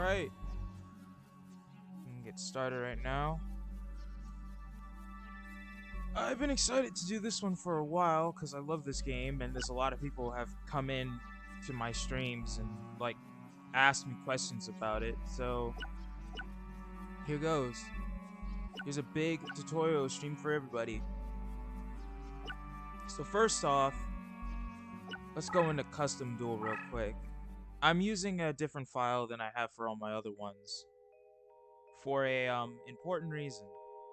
Alright, we can get started right now. I've been excited to do this one for a while because I love this game, and there's a lot of people have come in to my streams and like asked me questions about it. So here goes. Here's a big tutorial stream for everybody. So first off, let's go into custom duel real quick. I'm using a different file than I have for all my other ones for a important reason.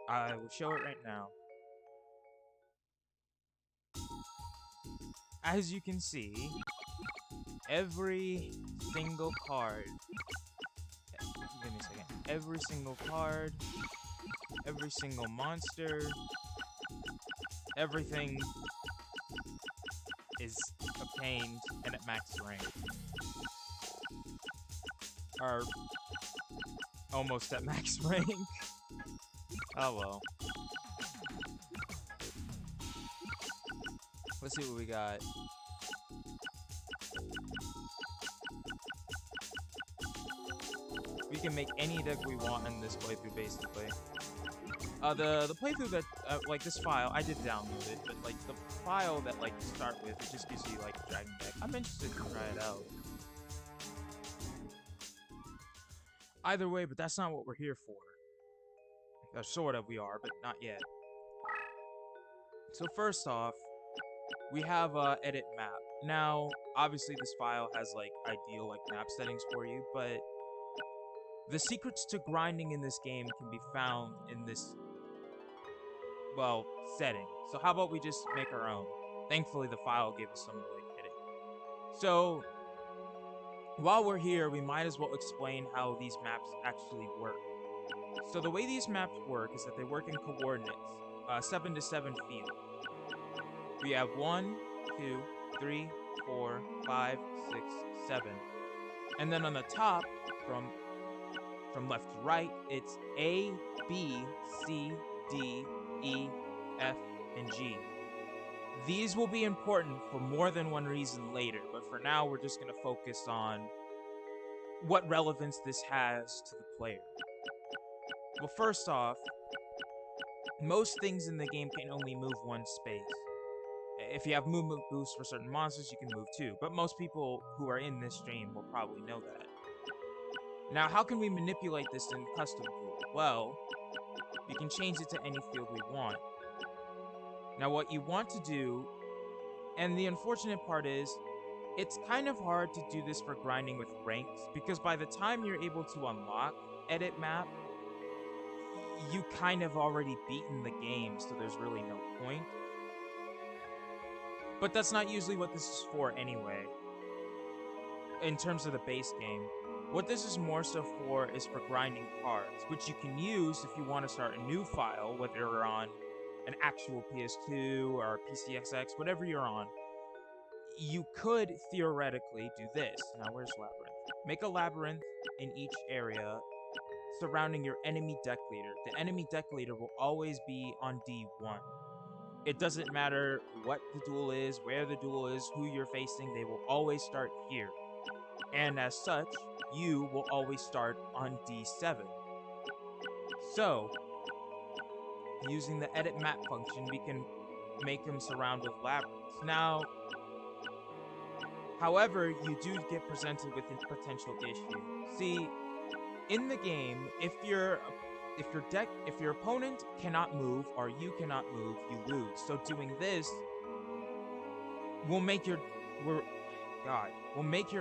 I will show it right now. As you can see, every single card, give me a second, every single card, every single monster, everything is obtained and at max rank. Or almost at max rank. Oh well. Let's see what we got. We can make any deck we want in this playthrough, basically. The playthrough that like this file, I did download it, but like the file that like to start with, it just gives you like a dragon deck. I'm interested to try it out. Either way, but that's not what we're here for. Sort of we are, but not yet. So first off, we have edit map. Now, obviously this file has like ideal like map settings for you, but the secrets to grinding in this game can be found in this, well, setting. So how about we just make our own? Thankfully the file gave us some to like edit. So while we're here, we might as well explain how these maps actually work. So the way these maps work is that they work in coordinates, 7 to 7 field. We have 1, 2, 3, 4, 5, 6, 7. And then on the top, from left to right, it's A, B, C, D, E, F, and G. These will be important for more than one reason later, but for now we're just going to focus on what relevance this has to the player. Well, first off, most things in the game can only move one space. If you have movement boosts for certain monsters, you can move too, but most people who are in this stream will probably know that. Now, how can we manipulate this in custom duel? Well, we can change it to any field we want. Now, what you want to do, and the unfortunate part is, it's kind of hard to do this for grinding with ranks, because by the time you're able to unlock edit map, you kind of already beaten the game, so there's really no point. But that's not usually what this is for anyway, in terms of the base game. What this is more so for is for grinding cards, which you can use if you want to start a new file, whether you're on an actual PS2 or PCXX, whatever you're on. You could theoretically do this. Now, where's Labyrinth? Make a Labyrinth in each area surrounding your enemy deck leader. The enemy deck leader will always be on D1. It doesn't matter what the duel is, where the duel is, who you're facing, they will always start here. And as such, you will always start on D7. So, using the edit map function, we can make them surround with labyrinths. Now, however, you do get presented with a potential issue. See, in the game, if your opponent cannot move or you cannot move, you lose. So doing this will make your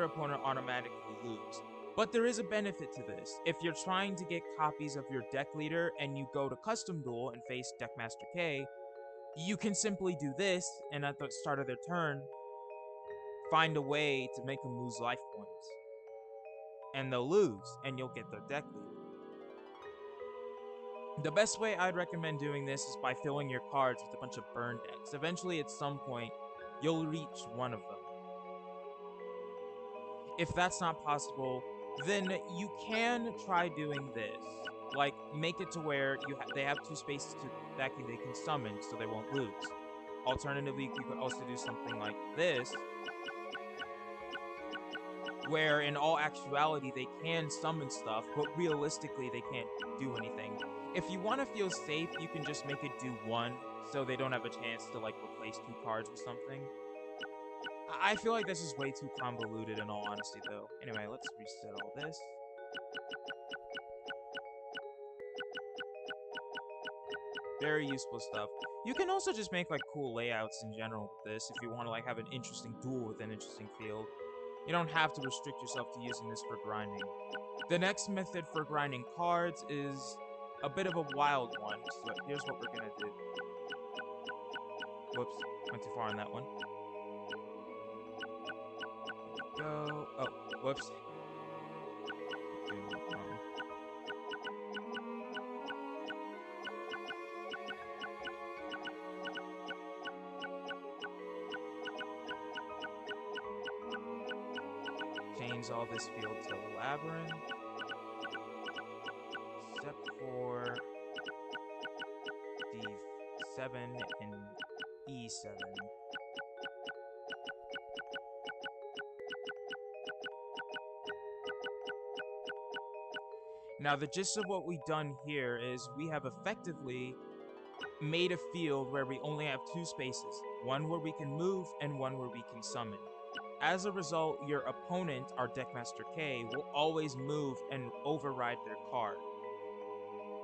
opponent automatically lose. But there is a benefit to this. If you're trying to get copies of your deck leader and you go to custom duel and face Deckmaster K, you can simply do this and at the start of their turn find a way to make them lose life points. And they'll lose, and you'll get their deck leader. The best way I'd recommend doing this is by filling your cards with a bunch of burn decks. Eventually, at some point, you'll reach one of them. If that's not possible, then you can try doing this. Like, make it to where they have 2 spaces that they can summon, so they won't lose. Alternatively, you could also do something like this, where in all actuality they can summon stuff, but realistically they can't do anything. If you want to feel safe, you can just make it do one, so they don't have a chance to like replace 2 cards with something. I feel like this is way too convoluted in all honesty though. Anyway, let's reset all this. Very useful stuff. You can also just make like cool layouts in general with this if you want to like have an interesting duel with an interesting field. You don't have to restrict yourself to using this for grinding. The next method for grinding cards is a bit of a wild one, so here's what we're gonna do. Whoops, went too far on that one. Go. Oh, whoops. Change all this field to Labyrinth, except for D7 and E7. Now, the gist of what we've done here is we have effectively made a field where we only have 2 spaces, one where we can move and one where we can summon. As a result, your opponent, our Deckmaster K, will always move and override their card.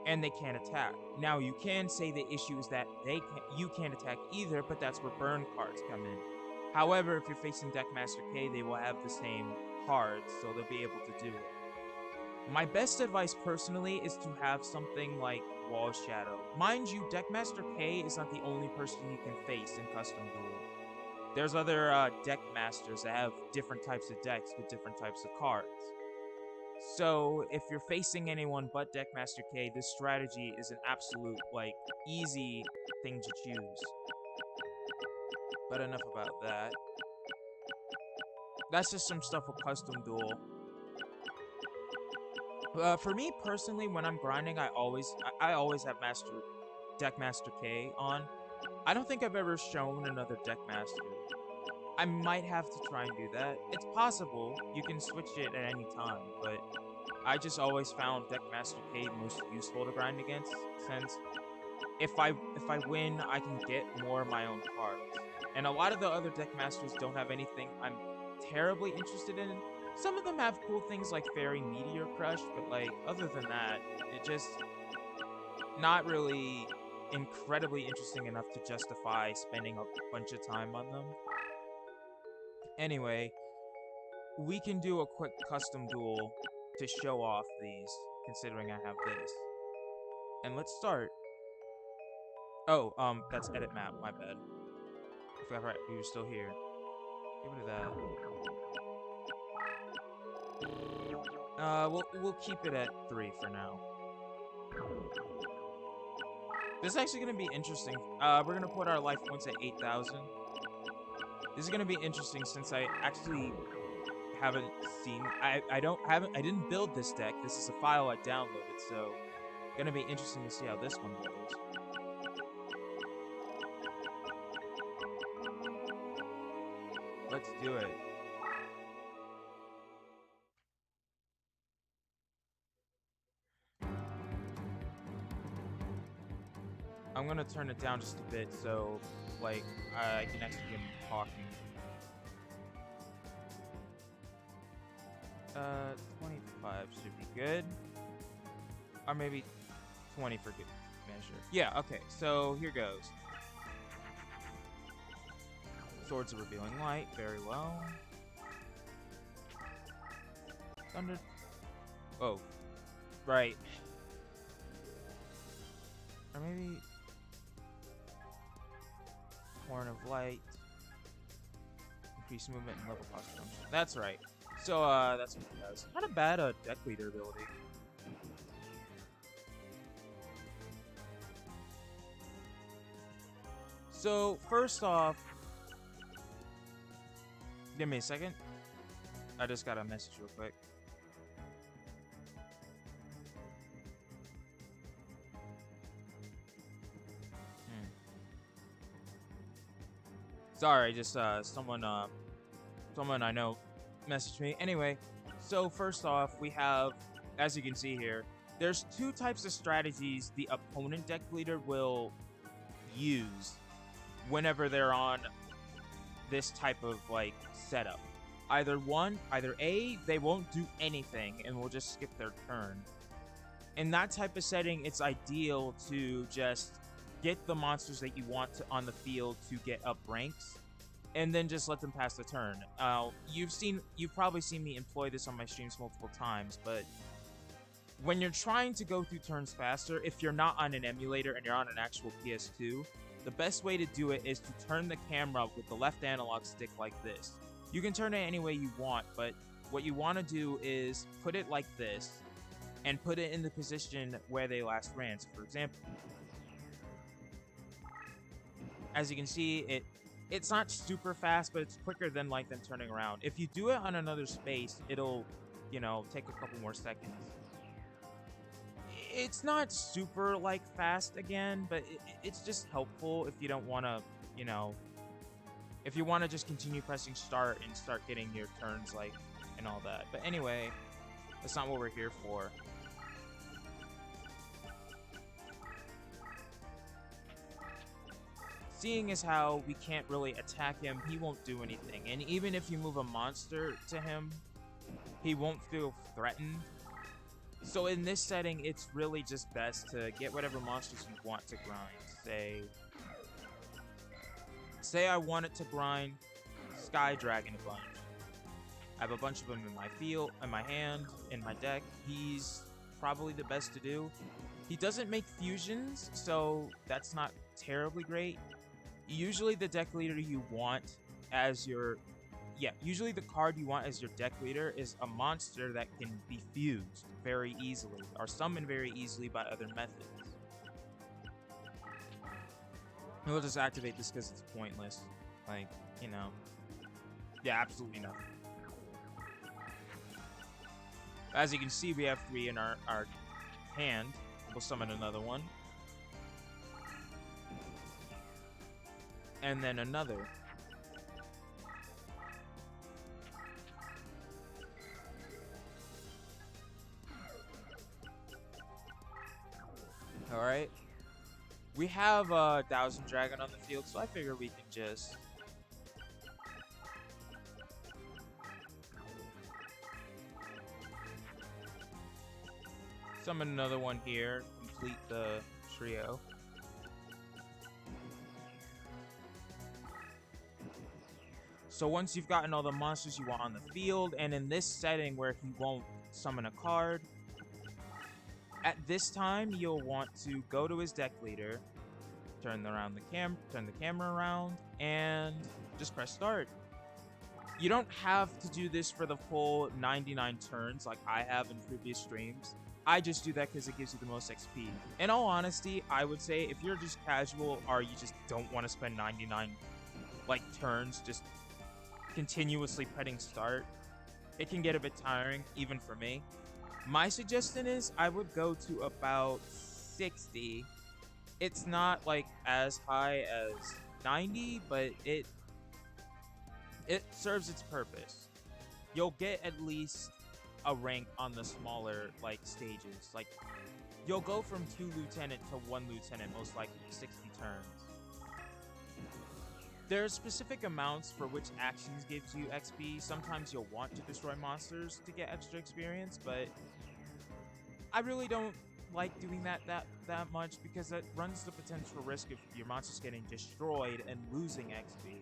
And they can't attack. Now, you can say the issue is that you can't attack either, but that's where burn cards come in. However, if you're facing Deckmaster K, they will have the same cards, so they'll be able to do it. My best advice personally is to have something like Wall Shadow. Mind you, Deckmaster K is not the only person you can face in Custom Duel. There's other deck masters that have different types of decks with different types of cards. So if you're facing anyone but Deckmaster K, this strategy is an absolute, like, easy thing to choose. But enough about that. That's just some stuff with Custom Duel. For me personally, when I'm grinding, I always have Deckmaster K on. I don't think I've ever shown another Deckmaster. I might have to try and do that. It's possible. You can switch it at any time, but I just always found Deckmaster K most useful to grind against, since if I win, I can get more of my own cards. And a lot of the other Deckmasters don't have anything I'm terribly interested in. Some of them have cool things like Fairy Meteor Crush, but like other than that, it just not really incredibly interesting enough to justify spending a bunch of time on them. Anyway, we can do a quick custom duel to show off these, considering I have this. And let's start. Oh, that's edit map, my bad. I forgot right, we were still here. Get rid of that. We'll keep it at 3 for now. This is actually gonna be interesting. We're gonna put our life points at 8,000. This is gonna be interesting since I actually haven't seen. I didn't build this deck. This is a file I downloaded, so gonna be interesting to see how this one goes. Let's do it. I'm gonna turn it down just a bit so, like, I can actually get talking. 25 should be good. Or maybe 20 for good measure. Yeah, okay, so here goes. Swords of Revealing Light, very well. Thunder. Oh, right. Or maybe Horn of Light. Increase movement and level cost function. That's right. So, that's what it does. Not a bad deck leader ability. So, first off, give me a second. I just got a message real quick. Sorry, just someone I know message me. Anyway, so first off, we have, as you can see here, there's two types of strategies the opponent deck leader will use whenever they're on this type of like setup. Either A, they won't do anything and will just skip their turn. In that type of setting, it's ideal to just get the monsters that you want to, on the field to get up ranks, and then just let them pass the turn. You've probably seen me employ this on my streams multiple times, but when you're trying to go through turns faster, if you're not on an emulator and you're on an actual PS2, the best way to do it is to turn the camera with the left analog stick like this. You can turn it any way you want, but what you want to do is put it like this and put it in the position where they last ran. So for example, as you can see, it's not super fast, but it's quicker than like them turning around. If you do it on another space, it'll, take a couple more seconds. It's not super like fast again, but it's just helpful if you don't want to, if you want to just continue pressing start and start getting your turns like and all that. But anyway, that's not what we're here for. Seeing as how we can't really attack him, he won't do anything. And even if you move a monster to him, he won't feel threatened. So in this setting, it's really just best to get whatever monsters you want to grind. Say I wanted to grind Sky Dragon a bunch. I have a bunch of them in my field, in my hand, in my deck. He's probably the best to do. He doesn't make fusions, so that's not terribly great. Usually the deck leader you want as your... usually the card you want as your deck leader is a monster that can be fused very easily or summoned very easily by other methods. We'll just activate this because it's pointless. Like, yeah, absolutely nothing. As you can see, we have 3 in our hand. We'll summon another one. And then another. Alright. We have a Thousand Dragon on the field, so I figure we can just... summon another one here, complete the trio. So once you've gotten all the monsters you want on the field, and in this setting where he won't summon a card, at this time you'll want to go to his deck leader, turn the camera around, and just press start. You don't have to do this for the full 99 turns like I have in previous streams. I just do that because it gives you the most XP. In all honesty, I would say if you're just casual or you just don't want to spend 99 turns just continuously pressing start, it can get a bit tiring, even for me. My suggestion is I would go to about 60. It's not as high as 90, but it serves its purpose. You'll get at least a rank on the smaller stages. You'll go from 2 lieutenant to 1 lieutenant most likely in 60 turns. There are specific amounts for which actions gives you XP. Sometimes you'll want to destroy monsters to get extra experience, but I really don't like doing that much because that runs the potential risk of your monsters getting destroyed and losing XP.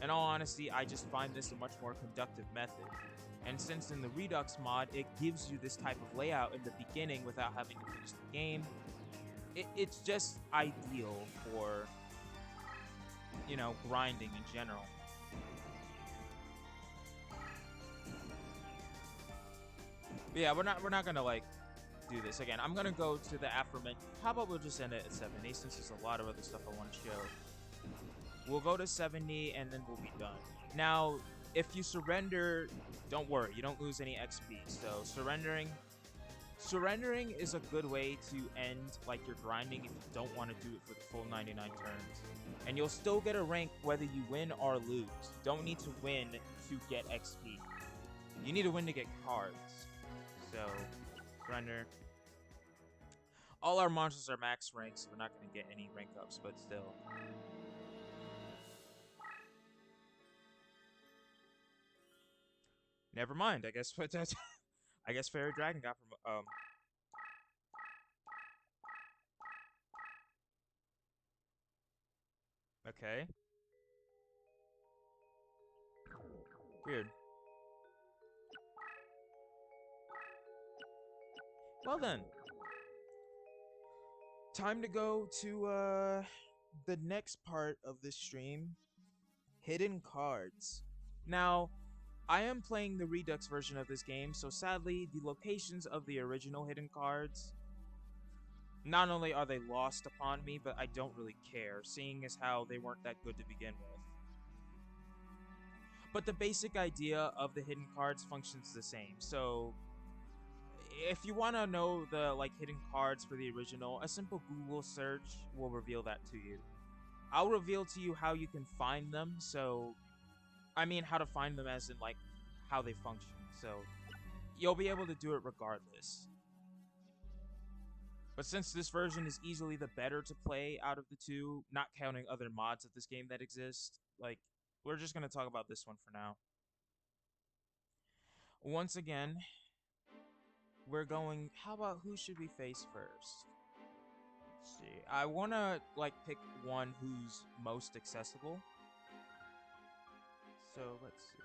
In all honesty, I just find this a much more conductive method. And since in the Redux mod, it gives you this type of layout in the beginning without having to finish the game, it's just ideal for, grinding in general. But yeah, we're not gonna do this again. I'm gonna go to the aforementioned. How about we'll just end it at 70 since there's a lot of other stuff I want to show. We'll go to 70 and then we'll be done. Now, if you surrender, don't worry, you don't lose any XP. So surrendering is a good way to end your grinding if you don't want to do it for the full 99 turns. And you'll still get a rank whether you win or lose. You don't need to win to get XP. You need to win to get cards. So, surrender. All our monsters are max rank, so we're not going to get any rank ups, but still. Never mind. I guess what that's. I guess Fairy Dragon got from Okay. Weird. Well then. Time to go to the next part of this stream. Hidden cards. Now, I am playing the Redux version of this game, so sadly, the locations of the original hidden cards, not only are they lost upon me, but I don't really care, seeing as how they weren't that good to begin with. But the basic idea of the hidden cards functions the same, so if you want to know the hidden cards for the original, a simple Google search will reveal that to you. I'll reveal to you how you can find them, so I mean how to find them as in how they function, so you'll be able to do it regardless. But since this version is easily the better to play out of the two, not counting other mods of this game that exist, we're just going to talk about this one for now. Once again, we're going, how about who should we face first? Let's see. I want to pick one who's most accessible. So let's see.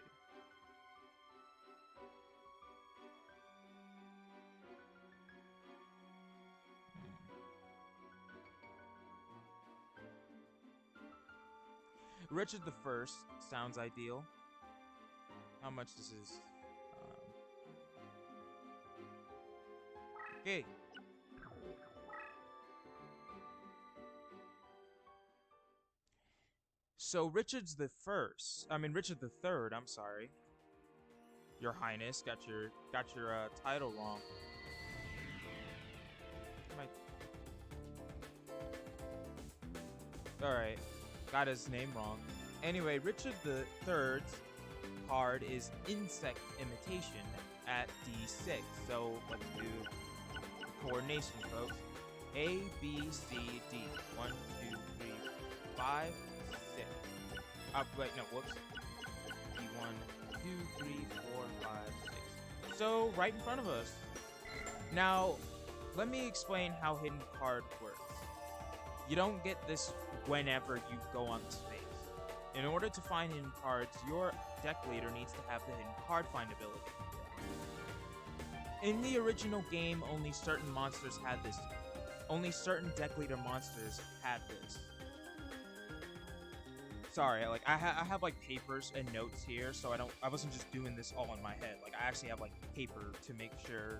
Richard the First sounds ideal. How much this is? Okay. So Richard the Third. I'm sorry, Your Highness. Got your title wrong. All right. Got his name wrong. Anyway, Richard the Third's card is Insect Imitation at D6. So let's do the coordination, folks. A, B, C, D. 1, 2, 3, 5, 6. Wait, no, whoops. D, 1, 2, 3, 4, 5, 6. So right in front of us. Now, let me explain how hidden card works. You don't get this whenever you go on the space. In order to find hidden cards, your deck leader needs to have the hidden card find ability. In the original game, only certain monsters had this. Only certain deck leader monsters had this. Sorry, I have papers and notes here, so I wasn't just doing this all in my head. I actually have paper to make sure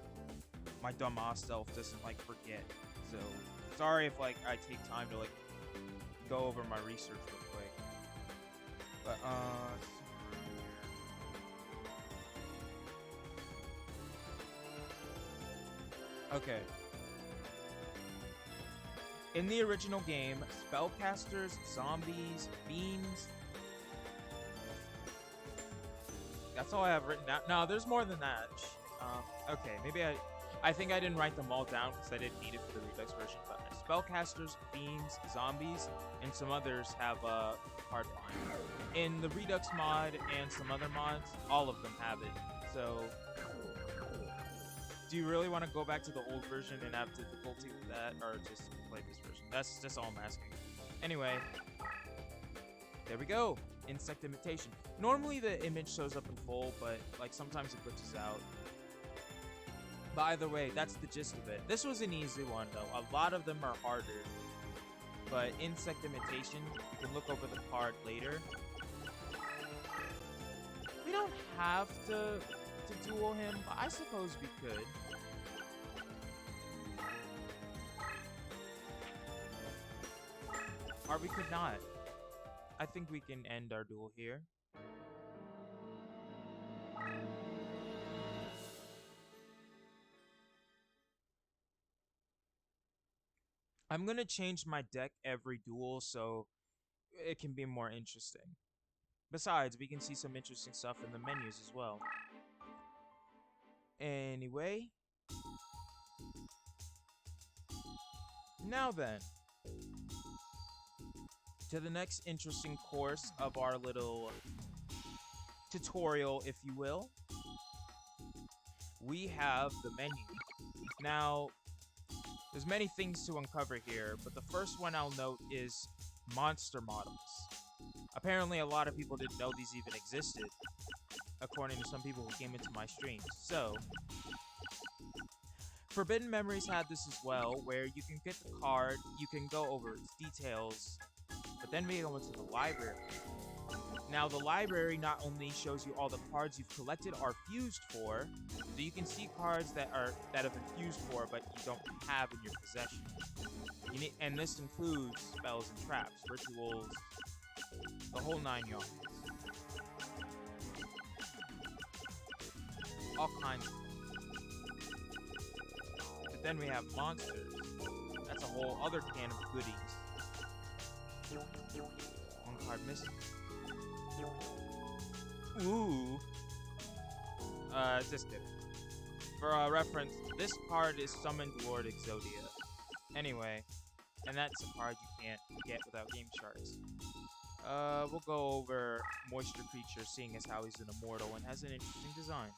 my dumb ass self doesn't forget. So sorry if I take time to go over my research real quick. But okay. In the original game, spellcasters, zombies, fiends. That's all I have written down. No, there's more than that. Okay, maybe I think I didn't write them all down because I didn't need it for the Redux version. But spellcasters, fiends, zombies, and some others have a card find. In the Redux mod and some other mods, all of them have it. So, do you really want to go back to the old version and have difficulty with that, or just play this version? That's just all I'm asking. Anyway, there we go. Insect imitation. Normally the image shows up in full, but sometimes it glitches out. But either way, that's the gist of it. This was an easy one though. A lot of them are harder. But insect imitation, you can look over the card later. We don't have to duel him, but I suppose we could. Or we could not. I think we can end our duel here. I'm gonna change my deck every duel so it can be more interesting. Besides, we can see some interesting stuff in the menus as well. Anyway, now then, to the next interesting course of our little tutorial, if you will. We have the menu. Now, there's many things to uncover here, but the first one I'll note is monster models. Apparently, a lot of people didn't know these even existed, according to some people who came into my streams. So, Forbidden Memories had this as well, where you can get the card, you can go over its details, but then we go into the library. Now, the library not only shows you all the cards you've collected are fused for, so you can see cards that have been fused for, but you don't have in your possession. And this includes spells and traps, rituals, the whole 9 yards. All kinds of things. But then we have monsters. That's a whole other can of goodies. One card missing. Ooh. Just kidding. For reference, this card is Summoned Lord Exodia. Anyway, and that's a card you can't get without Game Sharks. We'll go over Moisture Creature, seeing as how he's an immortal and has an interesting design.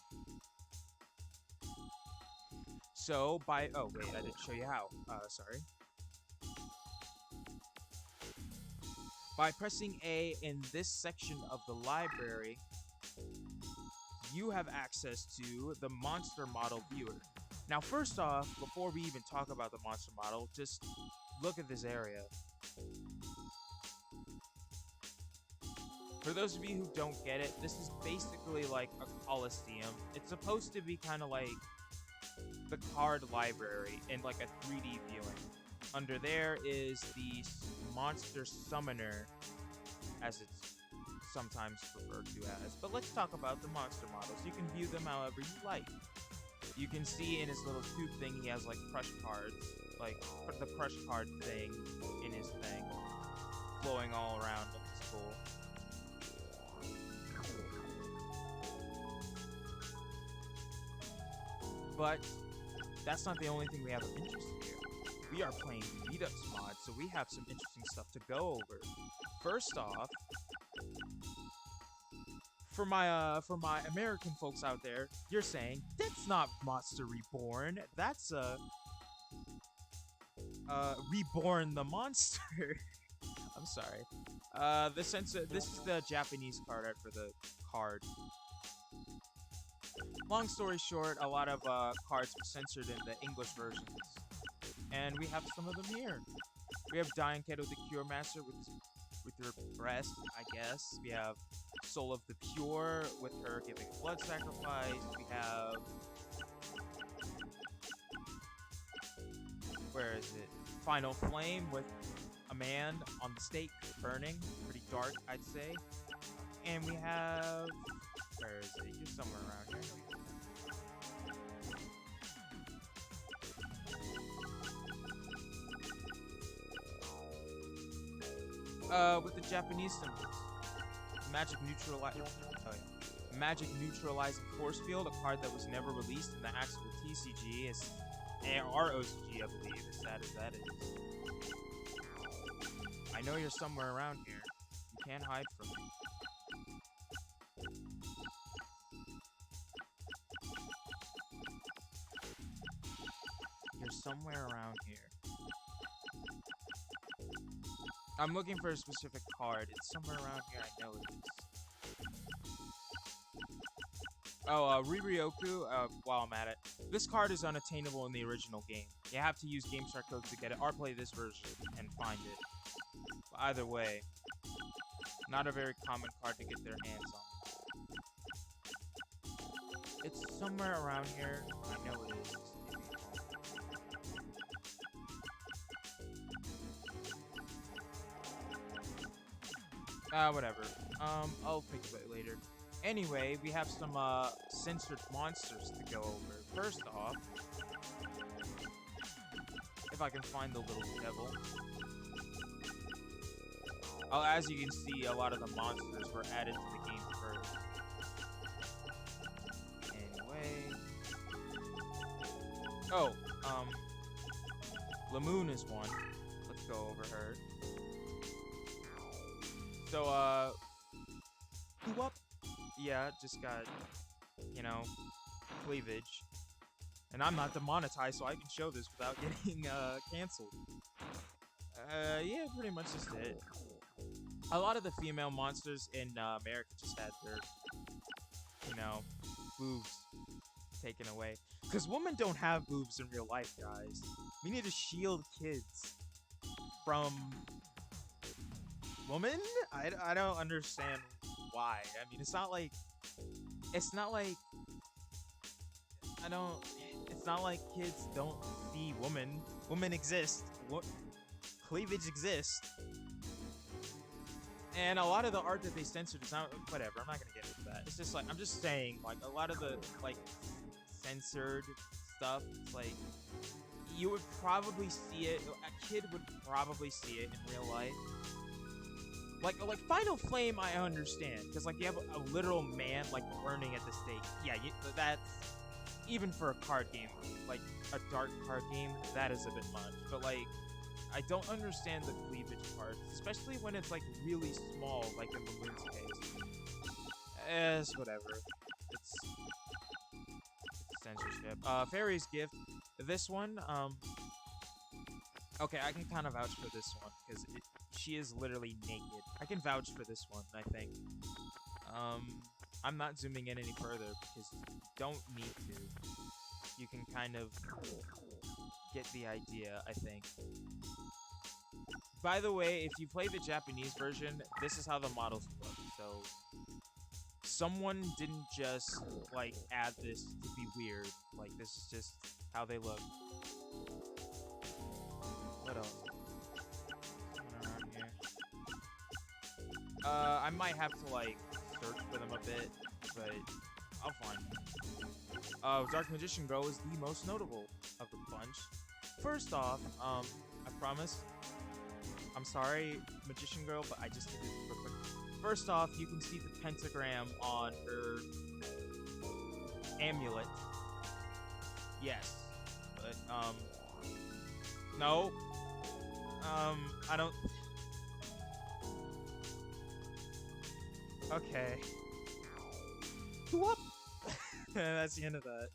So, oh wait, I didn't show you how. Sorry. By pressing A in this section of the library, you have access to the monster model viewer. Now, first off, before we even talk about the monster model, just look at this area. For those of you who don't get it, this is basically like a coliseum. It's supposed to be kind of like the card library in like a 3D viewing. Under there is the monster summoner, as it's sometimes referred to as. But let's talk about the monster models. You can view them however you like. You can see in his little tube thing, he has like crush cards, like the crush card thing in his thing, flowing all around him. It's cool. But that's not the only thing we have of interest here. We are playing Redux mod, so we have some interesting stuff to go over. First off, for my American folks out there, you're saying that's not Monster Reborn. That's Reborn the Monster. I'm sorry. This is the Japanese card art for the card. Long story short, a lot of cards were censored in the English versions. And we have some of them here. We have Diane Keto the Cure Master with her breast, I guess. We have Soul of the Pure with her giving blood sacrifice. We have... where is it? Final Flame with a man on the stake burning. Pretty dark, I'd say. And we have... where is it? You're somewhere around here. With the Japanese symbols. Magic Neutralizing Force Field, a card that was never released in the actual TCG, is ROCG, I believe, as sad as that is. I know you're somewhere around here. You can't hide from me. You're somewhere around here. I'm looking for a specific card. It's somewhere around here. I know it is. Oh, Riryoku, while I'm at it. This card is unattainable in the original game. You have to use Game Shark code to get it, or play this version and find it. But either way, not a very common card to get their hands on. It's somewhere around here. I know it is. Whatever. I'll think about it later. Anyway, we have some, censored monsters to go over. First off, if I can find the little devil. As you can see, a lot of the monsters were added to the game first. Anyway. Oh, um, Lamoon is one. Let's go over her. So, whoop. Yeah, just got, you know, cleavage. And I'm not demonetized, so I can show this without getting, canceled. Yeah, pretty much just it. A lot of the female monsters in, America just had their, you know, boobs taken away. Because women don't have boobs in real life, guys. We need to shield kids from women? I don't understand why. I mean, it's not like I don't it's not like kids don't see women. Women exist. What cleavage exists. And a lot of the art that they censored is not whatever. I'm not gonna get into that. It's just like I'm just saying, like a lot of the like censored stuff, it's like you would probably see it. A kid would probably see it in real life. Like Final Flame, I understand because like you have a literal man like burning at the stake. Yeah, that's even for a card game, like a dark card game, that is a bit much. But like, I don't understand the cleavage parts, especially when it's like really small, like in Balloon's case. It's whatever. It's censorship. Fairy's Gift. This one, okay, I can kind of vouch for this one because she is literally naked. I can vouch for this one, I think. I'm not zooming in any further because you don't need to. You can kind of get the idea, I think. By the way, if you play the Japanese version, this is how the models look. So someone didn't just like add this to be weird. Like this is just how they look. What else? What's going on here? I might have to like search for them a bit, but I'll find them. Dark Magician Girl is the most notable of the bunch. First off, I promise, I'm sorry, Magician Girl, but I just did it real quick. First off, you can see the pentagram on her amulet. Yes, but no, I don't. Okay. Whoop. That's the end of that.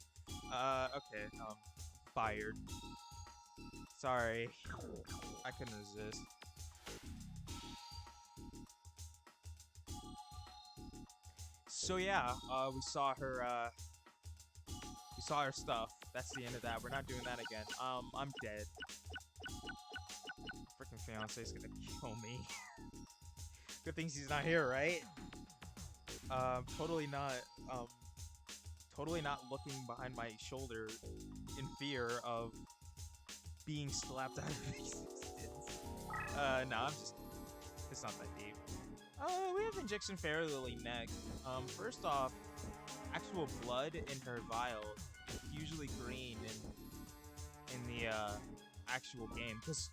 Okay, fired. Sorry. I couldn't resist. So yeah, we saw her stuff. That's the end of that. We're not doing that again. I'm dead. Freaking fiance's gonna kill me. Good thing he's not here, right? Totally not looking behind my shoulder in fear of being slapped out of existence. No, it's not that deep. We have Injection Fairy Lily next. First off, actual blood in her vial is usually green in the actual game, because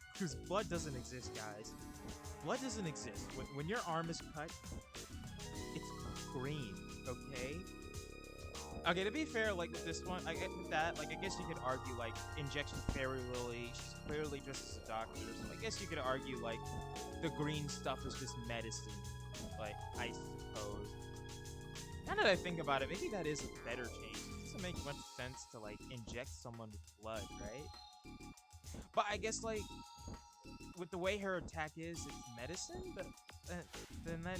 blood doesn't exist, guys. Blood doesn't exist. When your arm is cut, it's green, okay? Okay, to be fair, like with this one, with that, like I guess you could argue like Injection Fairy Lily, she's clearly dressed as a doctor, so I guess you could argue like the green stuff is just medicine, like I suppose. Now that I think about it, maybe that is a better change. It doesn't make much sense to like inject someone with blood, right? But I guess like with the way her attack is, it's medicine, but then that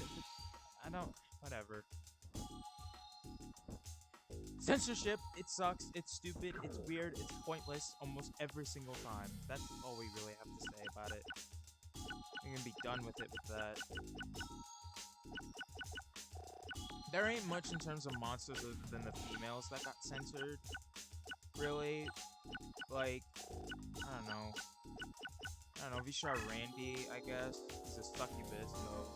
I don't, whatever. Censorship, it sucks, it's stupid, it's weird, it's pointless almost every single time. That's all we really have to say about it. We're gonna be done with it with that. There ain't much in terms of monsters other than the females that got censored. Really. Like, I don't know, Vishar Randy, I guess, is a succubus, so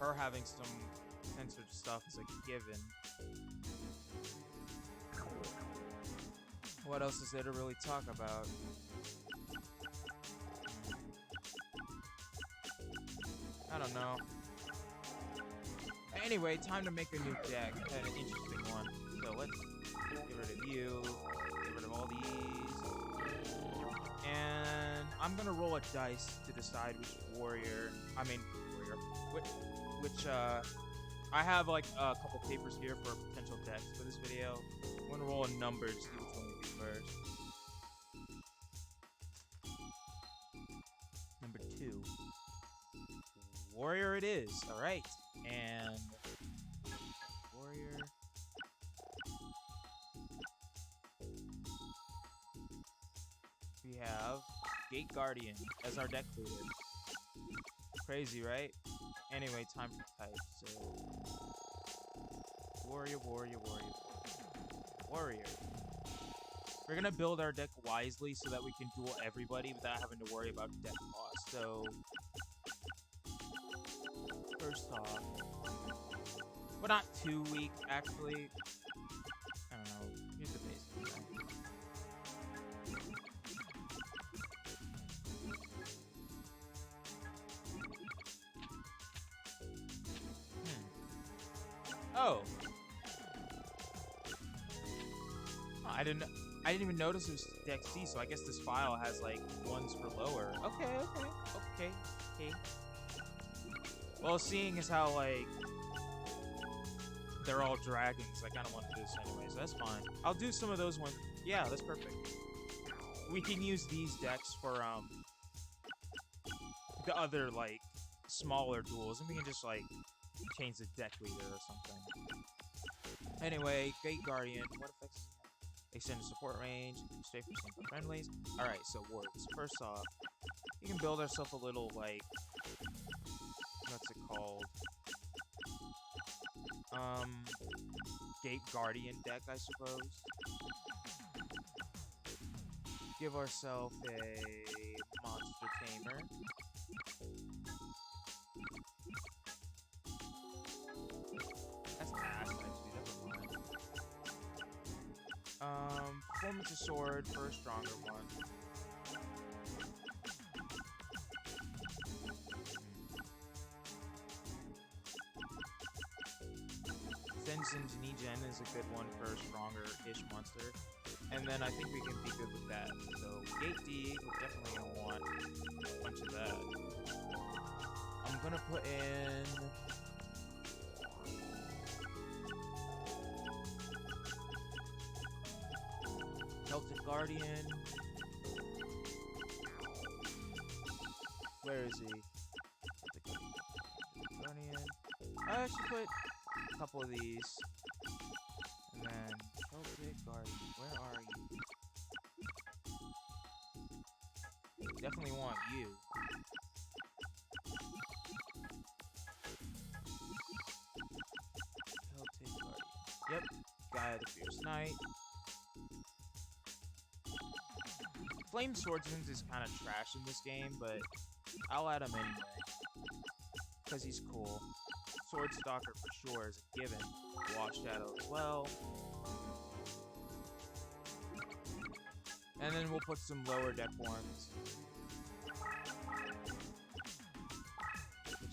her having some censored stuff is like a given. What else is there to really talk about? I don't know. Anyway, time to make a new deck. An interesting one. So let's get rid of you. Get rid of all these. And I'm gonna roll a dice to decide which warrior. Which I have like a couple papers here for potential decks for this video. I'm gonna roll a number to see which one we do first. Number 2. Warrior it is. All right, and warrior. We have Gate Guardian as our deck leader. Crazy, right? Anyway, time for type. So warrior. We're gonna build our deck wisely so that we can duel everybody without having to worry about deck cost. So first off, but not too weak actually. I don't know. Here's the basics. Oh. I didn't even notice it was deck C, so I guess this file has like ones for lower. Okay. Well, seeing as how like they're all dragons, I kind of want to do this anyway, so that's fine. I'll do some of those ones. Yeah, that's perfect. We can use these decks for the other like smaller duels, and we can just like change the deck leader or something. Anyway, Gate Guardian. What effects? Extended support range. Stay for single friendlies. Alright, so wards. First off, we can build ourselves a little, like, what's it called? Gate Guardian deck, I suppose. Give ourselves a Monster Tamer. That's fast, actually. Never mind. Performance of Sword for a stronger one. Sensen's Nigen is a good one for a stronger-ish monster. And then I think we can be good with that. So, Gate D, we're definitely going to want a bunch of that. I'm going to put in... Celtic Guardian. Where is he? Celtic Guardian. I actually put a couple of these. And then Celtic Guardian. Where are you? Definitely want you. Celtic Guardian. Yep. Gaia the Fierce Knight. Flame Swordsman is kind of trash in this game, but I'll add him anyway. Because he's cool. Sword Stalker for sure is a given. Wash Shadow as well. And then we'll put some lower deck ones.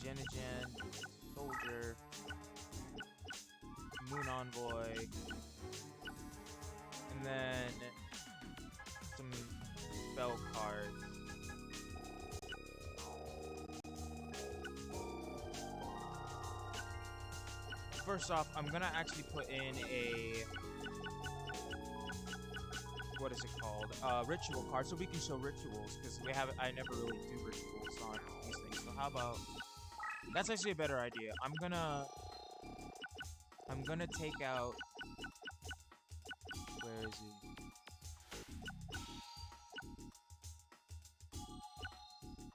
Gen, Soldier, Moon Envoy, and then some spell cards. First off, I'm gonna actually put in a, what is it called? Ritual card, so we can show rituals, because I never really do rituals on these things. So how about, that's actually a better idea. I'm gonna take out, where is he?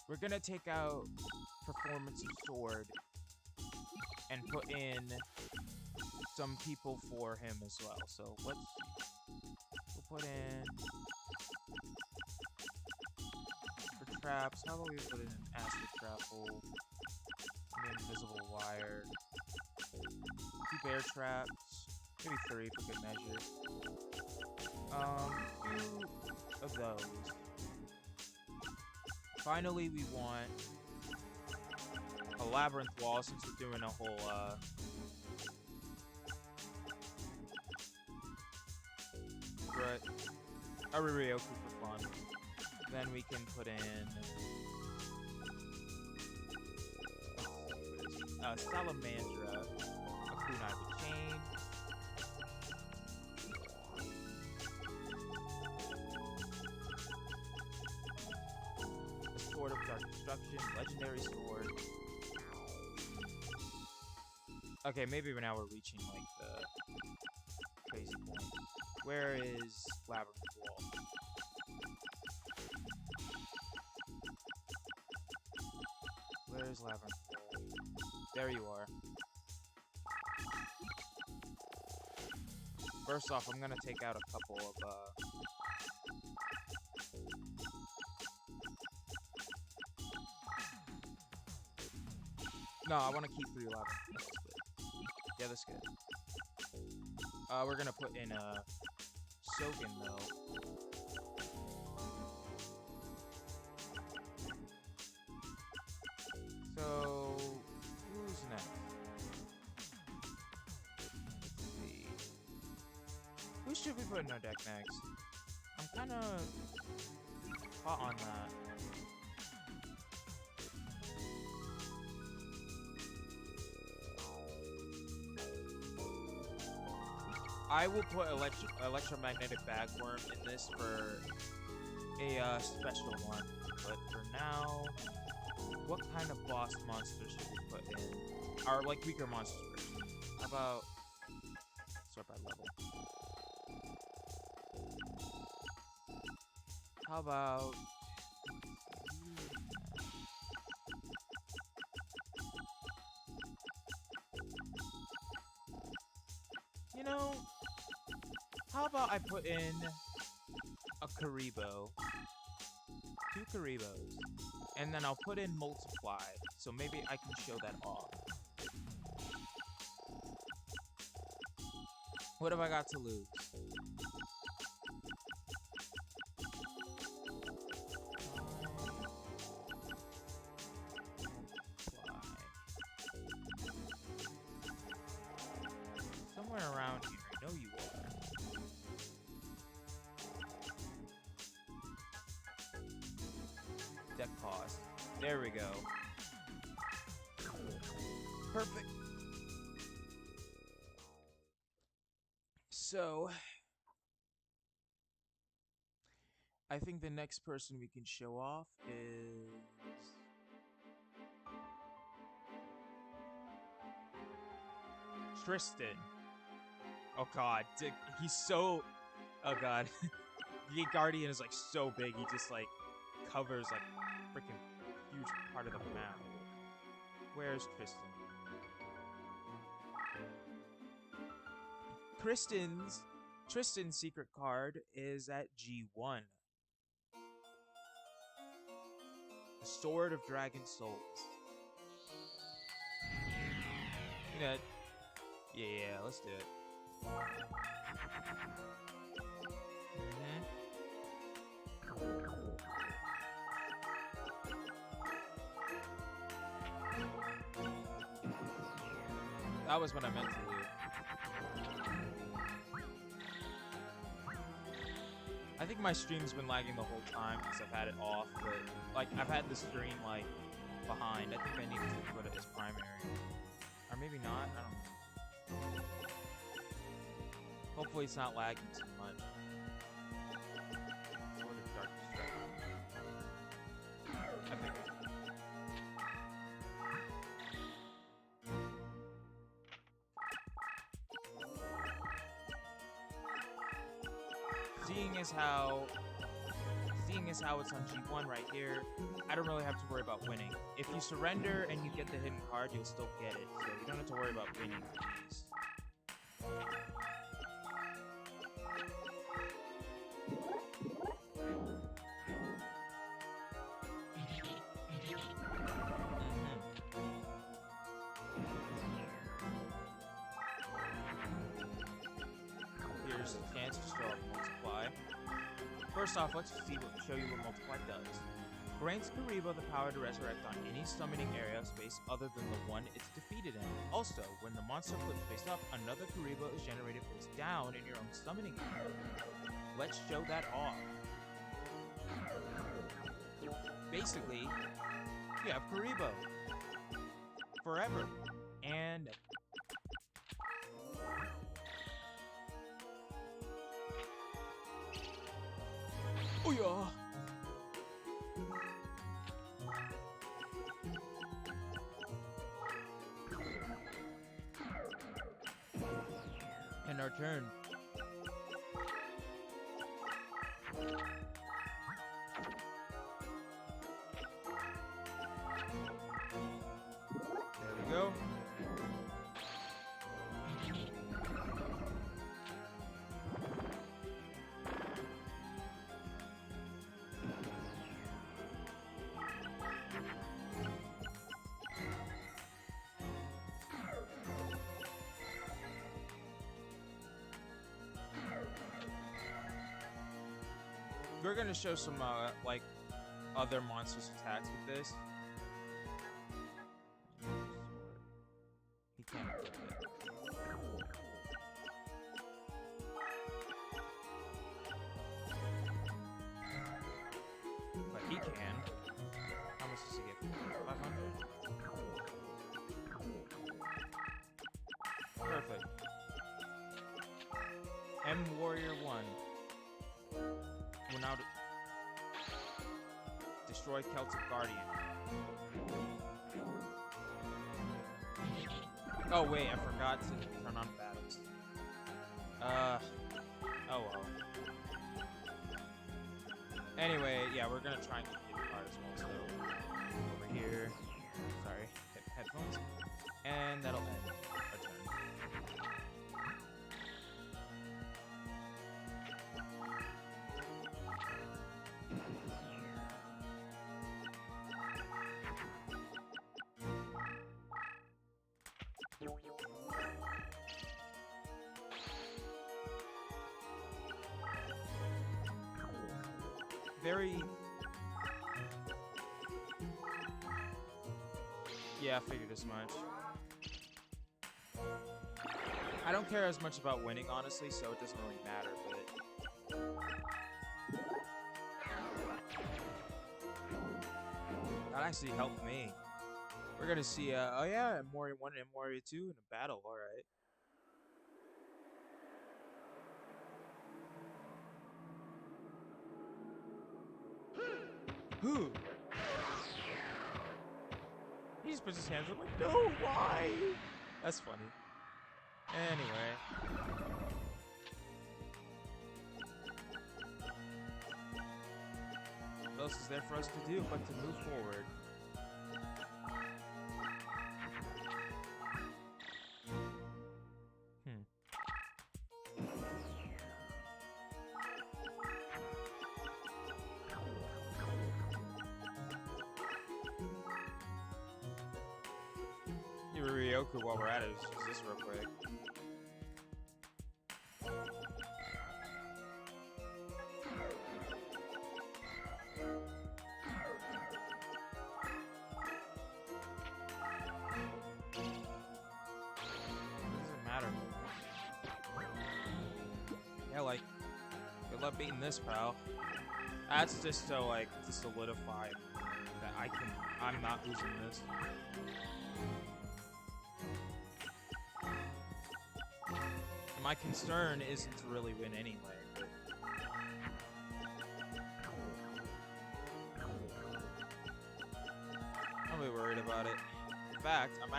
We're gonna take out Performance of Sword and put in some people for him as well. So we'll put in for traps. How about we put in an acid trap hole, an invisible wire, 2 bear traps, maybe 3 for good measure. 2 of those. Finally, we want a labyrinth wall since we're doing a whole a Ryoku for fun. Then we can put in Salamandra, a kunai with chain. A sword of dark destruction, legendary sword. Okay, maybe now we're reaching like the crazy point. Where is Labyrinth Wall? Where's Labyrinth Wall? There you are. First off, I'm gonna take out a couple of, No, I want to keep 3 Labyrinth. Yeah, that's good. We're gonna put in a Sogen though. So who's next? Let's see. Who should we put in our deck next? I'm kind of hot on that. I will put electromagnetic bagworm in this for a special one, but for now, what kind of boss monster should we put in? Our like weaker monsters first. How about sort by level? How about you know? How about I put in a Karibo, 2 Karibos, and then I'll put in Multiply, so maybe I can show that off. What have I got to lose? Somewhere around here, I know you are. Deck cost. There we go. Perfect. So, I think the next person we can show off is Tristan. Oh god, he's so... Oh god. The Guardian is like so big, he just like covers like freaking huge part of the map. Where's Tristan? Tristan's secret card is at G1. The Sword of Dragon Souls. You know, yeah, let's do it. That was what I meant to do. I think my stream's been lagging the whole time because I've had it off, but like I've had the stream like behind. I think I need to put it as primary. Or maybe not, I don't know. Hopefully it's not lagging too much. Sword of Dark Destruction. I think. Seeing as how it's on G1 right here, I don't really have to worry about winning. If you surrender and you get the hidden card, you'll still get it, so you don't have to worry about winning these. Here's the chance to show up Multiply. First off, let's show you what Multiply does. Grants Karibo the power to resurrect on any summoning area of space other than the one it's defeated in. Also, when the monster flips face up, another Karibo is generated face down in your own summoning area. Let's show that off. basically, you have Karibo forever and ever. Oh yeah. And our turn. There we go. We're gonna show some like other monsters attacks with this. He can't equip it. But he can. How much does he get? 500? Perfect. M Warrior 1. Will now destroy Celtic Guardian. Oh wait, I forgot to turn on battles. Oh well. Anyway, yeah, we're gonna try and get the card as well. So over here, sorry, headphones, and that'll end our turn. Very... Yeah, I figured as much. I don't care as much about winning, honestly, so it doesn't really matter, but... That actually helped me. We're gonna see, oh yeah, Mori 1 and Mori 2 in a battle, alright. Who? He just puts his hands up like, no, why? That's funny. Anyway. What else is there for us to do but to move forward? Ryoku, while we're at it, let's use this real quick. It doesn't matter. Yeah, like, good luck beating this, pal. That's just to, like, to solidify that I'm not losing this. My concern isn't to really win anyway, but... I'm really worried about it. In fact, I'm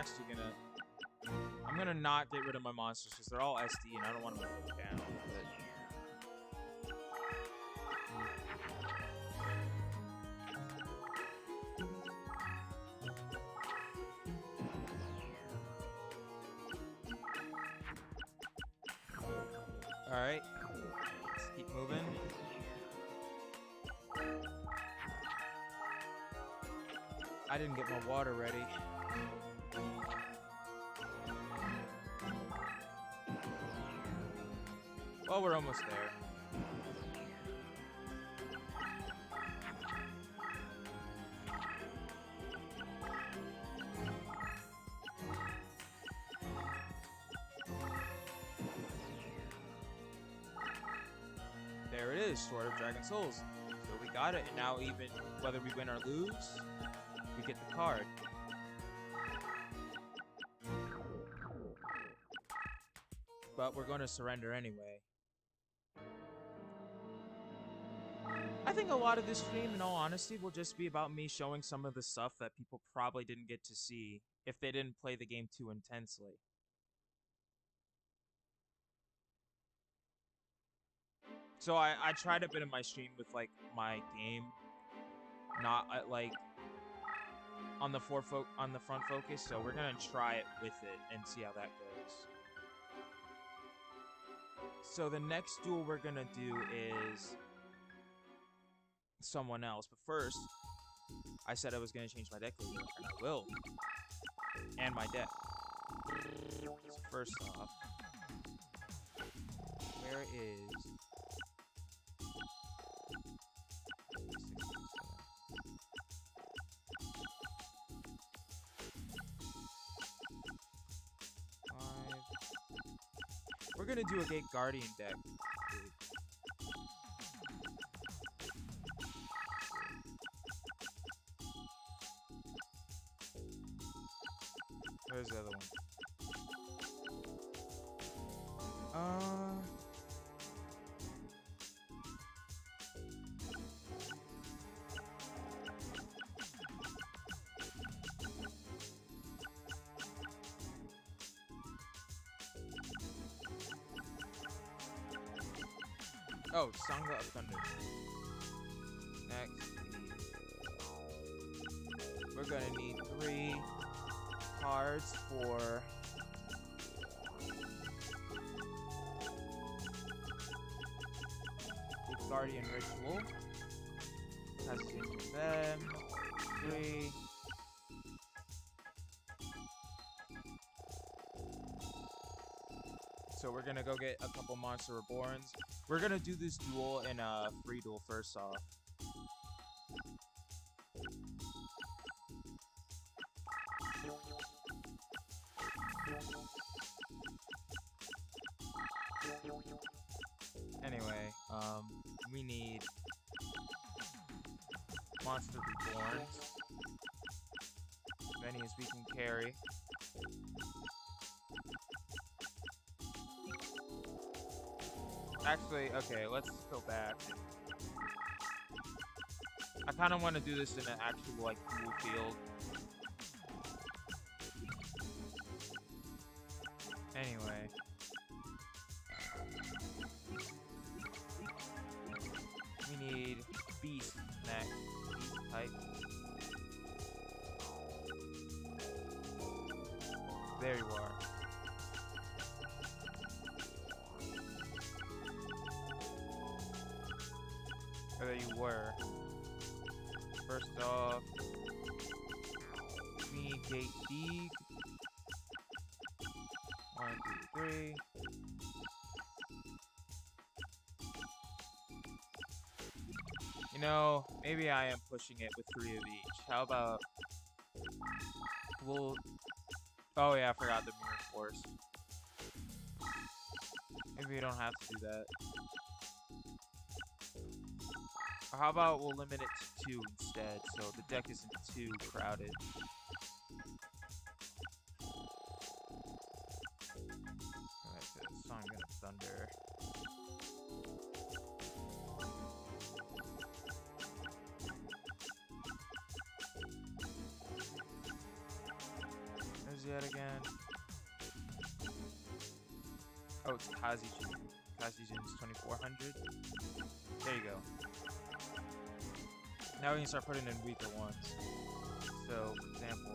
gonna not get rid of my monsters because they're all SD and I don't want them to go down. Alright, let's keep moving. I didn't get my water ready. Well, we're almost there. There it is, Sword of Dragon Souls. So we got it, and now even whether we win or lose, we get the card. But we're going to surrender anyway. I think a lot of this stream, in all honesty, will just be about me showing some of the stuff that people probably didn't get to see if they didn't play the game too intensely. So I tried a bit of my stream with like my game, not like on the front focus. So we're gonna try it with it and see how that goes. So the next duel we're gonna do is someone else, but first I said I was gonna change my deck later, and I will, and my deck. So first off, where is we're gonna do a Gate Guardian deck. Where's the other one? Oh, Sangha of Thunder. Next, we're gonna need 3 cards for the Guardian Ritual. Has to do them. 3. So we're gonna go get a couple Monster Reborns. We're gonna do this duel in a free duel first off. Anyway, we need Monster Reborns. As many as we can carry. Actually, okay, let's go back. I kind of want to do this in an actual, like, dual field. Anyway. We need Beast next. Beast type. There you are. There you were. First off, we need Gate Deeg. 1, 2, 3. You know, maybe I am pushing it with 3 of each. How about we'll... Oh yeah, I forgot the Mirror Force. Maybe we don't have to do that. Or how about we'll limit it to 2 instead, so the deck isn't too crowded. Alright, so Sangha of Thunder. There's yet again. Oh, it's Kazijin. Kazijin's 2400. There you go. Now we can start putting in weaker ones. So, for example,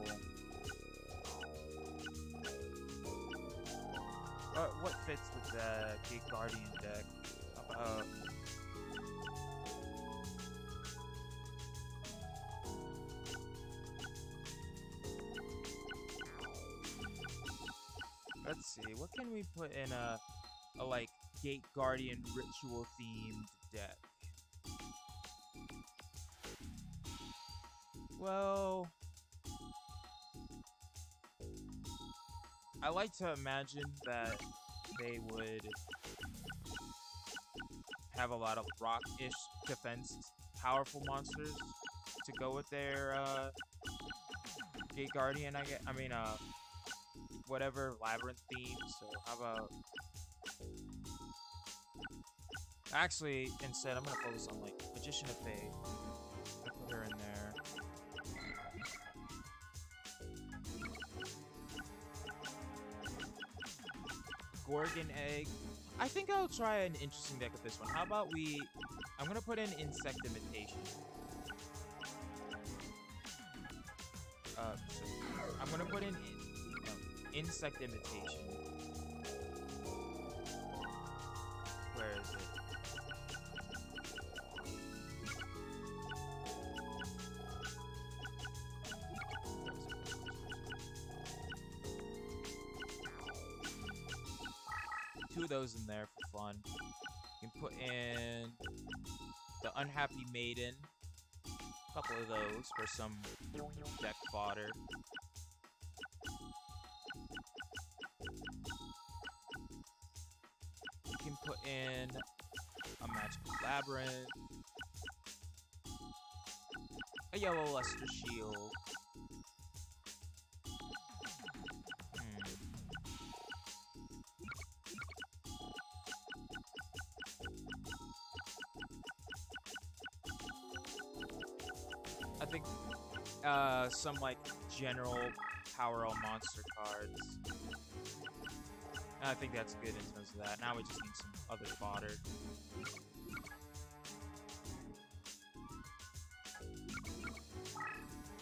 what fits with the Gate Guardian deck? How about let's see, what can we put in a like Gate Guardian ritual themed deck? Well, I like to imagine that they would have a lot of rock-ish defense powerful monsters to go with their Gate Guardian, I mean, whatever labyrinth theme. So how about actually instead I'm gonna focus on like Magician of Faith. I put her in there. Gorgon Egg. I think I'll try an interesting deck with this one. How about I'm gonna put in Insect Imitation. So I'm gonna put in Insect Imitation. Where is it? Two of those in there for fun. You can put in the Unhappy Maiden. A couple of those for some deck fodder. You can put in a Magical Labyrinth. A Yellow Luster Shield. I think some like general power all monster cards. And I think that's good in terms of that. Now we just need some other fodder.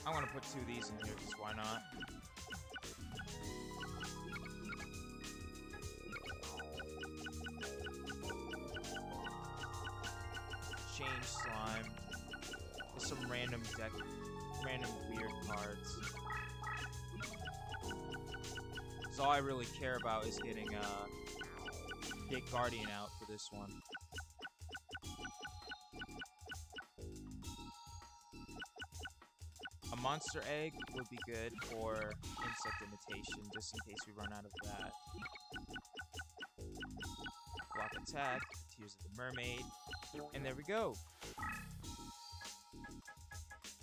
I'm gonna put two of these in here because why not? Change Slime. Some random weird cards. So all I really care about is getting Gate Guardian out for this one. A Monster Egg would be good for Insect Imitation, just in case we run out of that. Block Attack, Tears of the Mermaid, and there we go.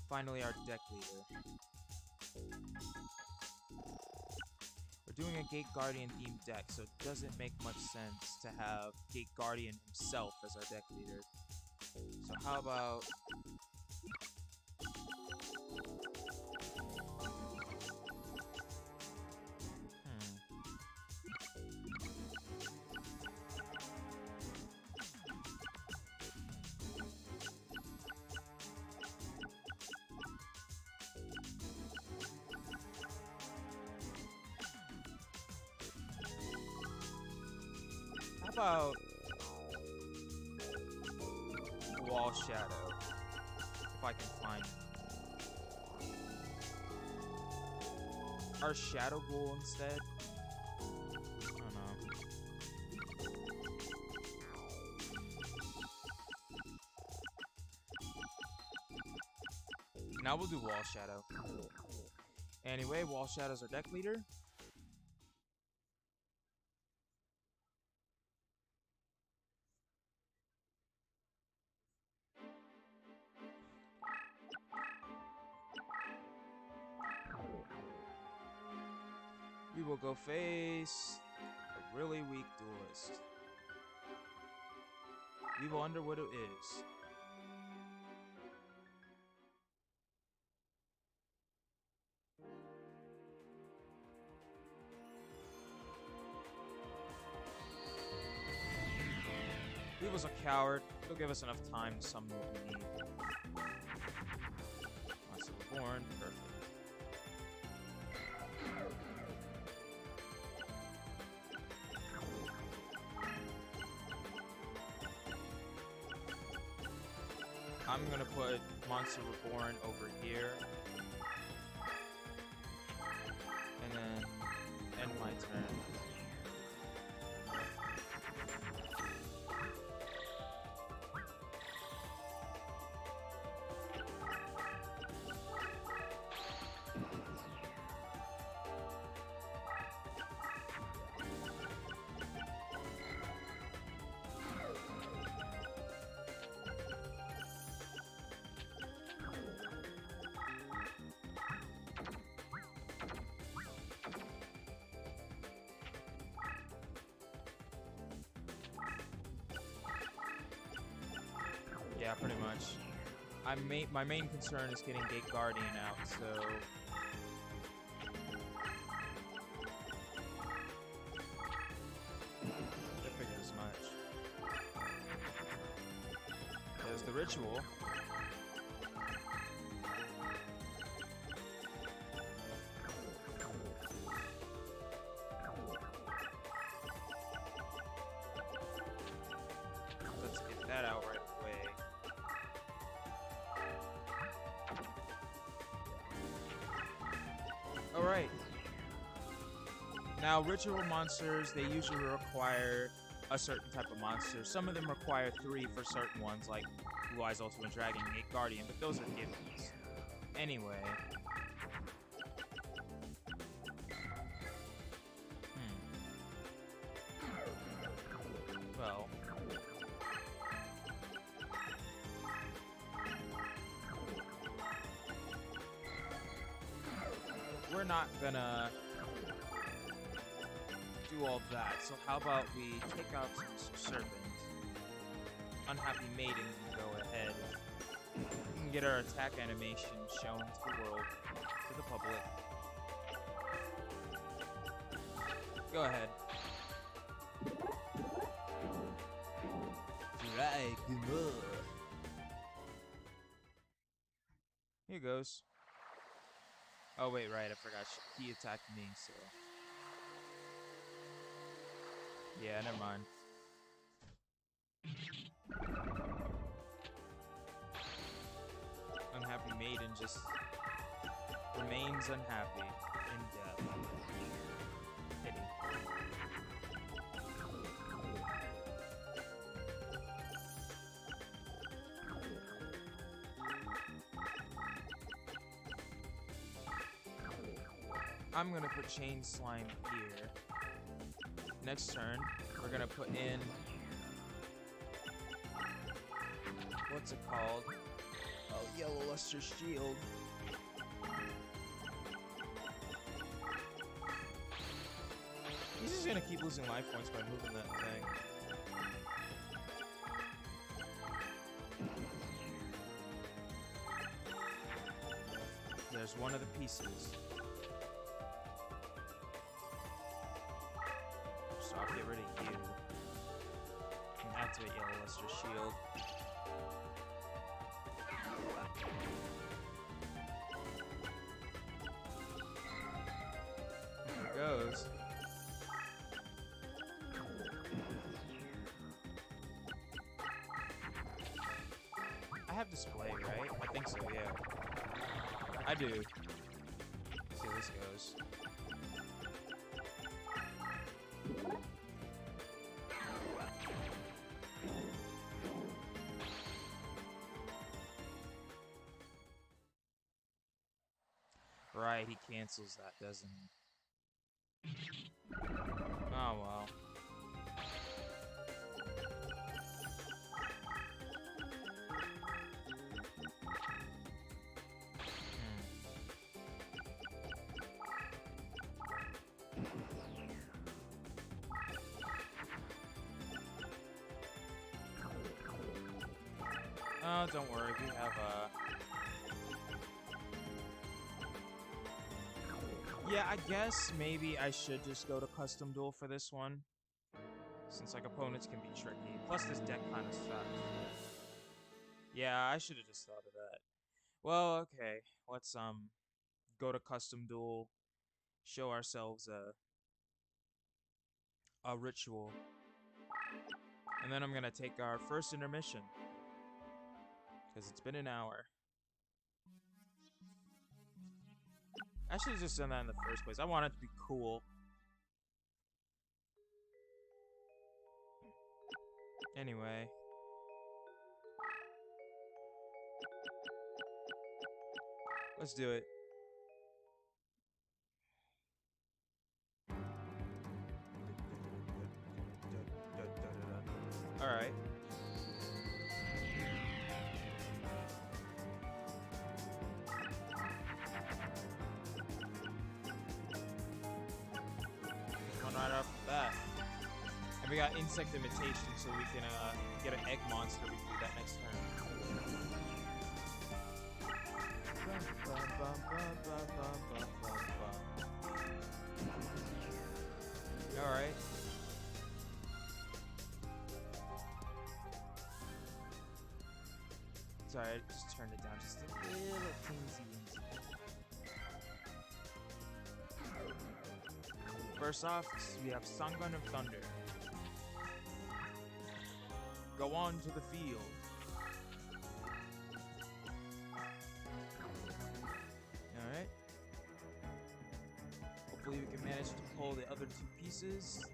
Finally, our deck leader. We're doing a Gate Guardian themed deck, so it doesn't make much sense to have Gate Guardian himself as our deck leader. So how about about Wall Shadow, if I can find it. Our Shadow Ghoul instead? I don't know. Now we'll do Wall Shadow. Anyway, Wall Shadow's our deck leader. We will go face a really weak duelist. We will wonder what it is. Weevil's a coward. He'll give us enough time to summon what we need. Monster Reborn, perfect. I'm gonna put Monster Reborn over here. And then end my turn. Yeah, pretty much. My main concern is getting Gate Guardian out, so... I figured as much. There's the ritual. Let's get that out right away. Alright. Now, ritual monsters, they usually require a certain type of monster. Some of them require 3 for certain ones, like Blue Eyes Ultimate Dragon and Gate Guardian, but those are givens. Anyway. Well. We're not gonna do all that, so how about we take out some serpents. Unhappy Maiden can go ahead. We can get our attack animation shown to the world, to the public. Go ahead. Here goes. Oh wait, right, I forgot. He attacked me, so... Yeah, never mind. Unhappy Maiden just remains unhappy in death. Pity. I'm gonna put Chain Slime here. Next turn, we're gonna put in... What's it called? Oh, Yellow Luster Shield. He's just gonna keep losing life points by moving that thing. There's one of the pieces. So I'll get rid of you. And activate Yellow Luster Shield. There it goes. I have display, right? I think so, yeah. I do. Let's see how this goes. Right, he cancels that, doesn't he? Oh well. Oh, don't worry, we have yeah, I guess maybe I should just go to Custom Duel for this one. Since, like, opponents can be tricky. Plus, this deck kind of sucks. Yeah, I should have just thought of that. Well, okay. Let's, go to Custom Duel. Show ourselves a ritual. And then I'm gonna take our first intermission. Because it's been an hour. I should have just done that in the first place. I want it to be cool. Anyway. Let's do it. Alright. Right off the bat. And we got insect imitation, so we can get an egg monster. We can do that next turn. Alright. Sorry, I just turned it down just a little teensy weensy. First off, we have Sangun of Thunder. Go on to the field. Alright. Hopefully we can manage to pull the other two pieces.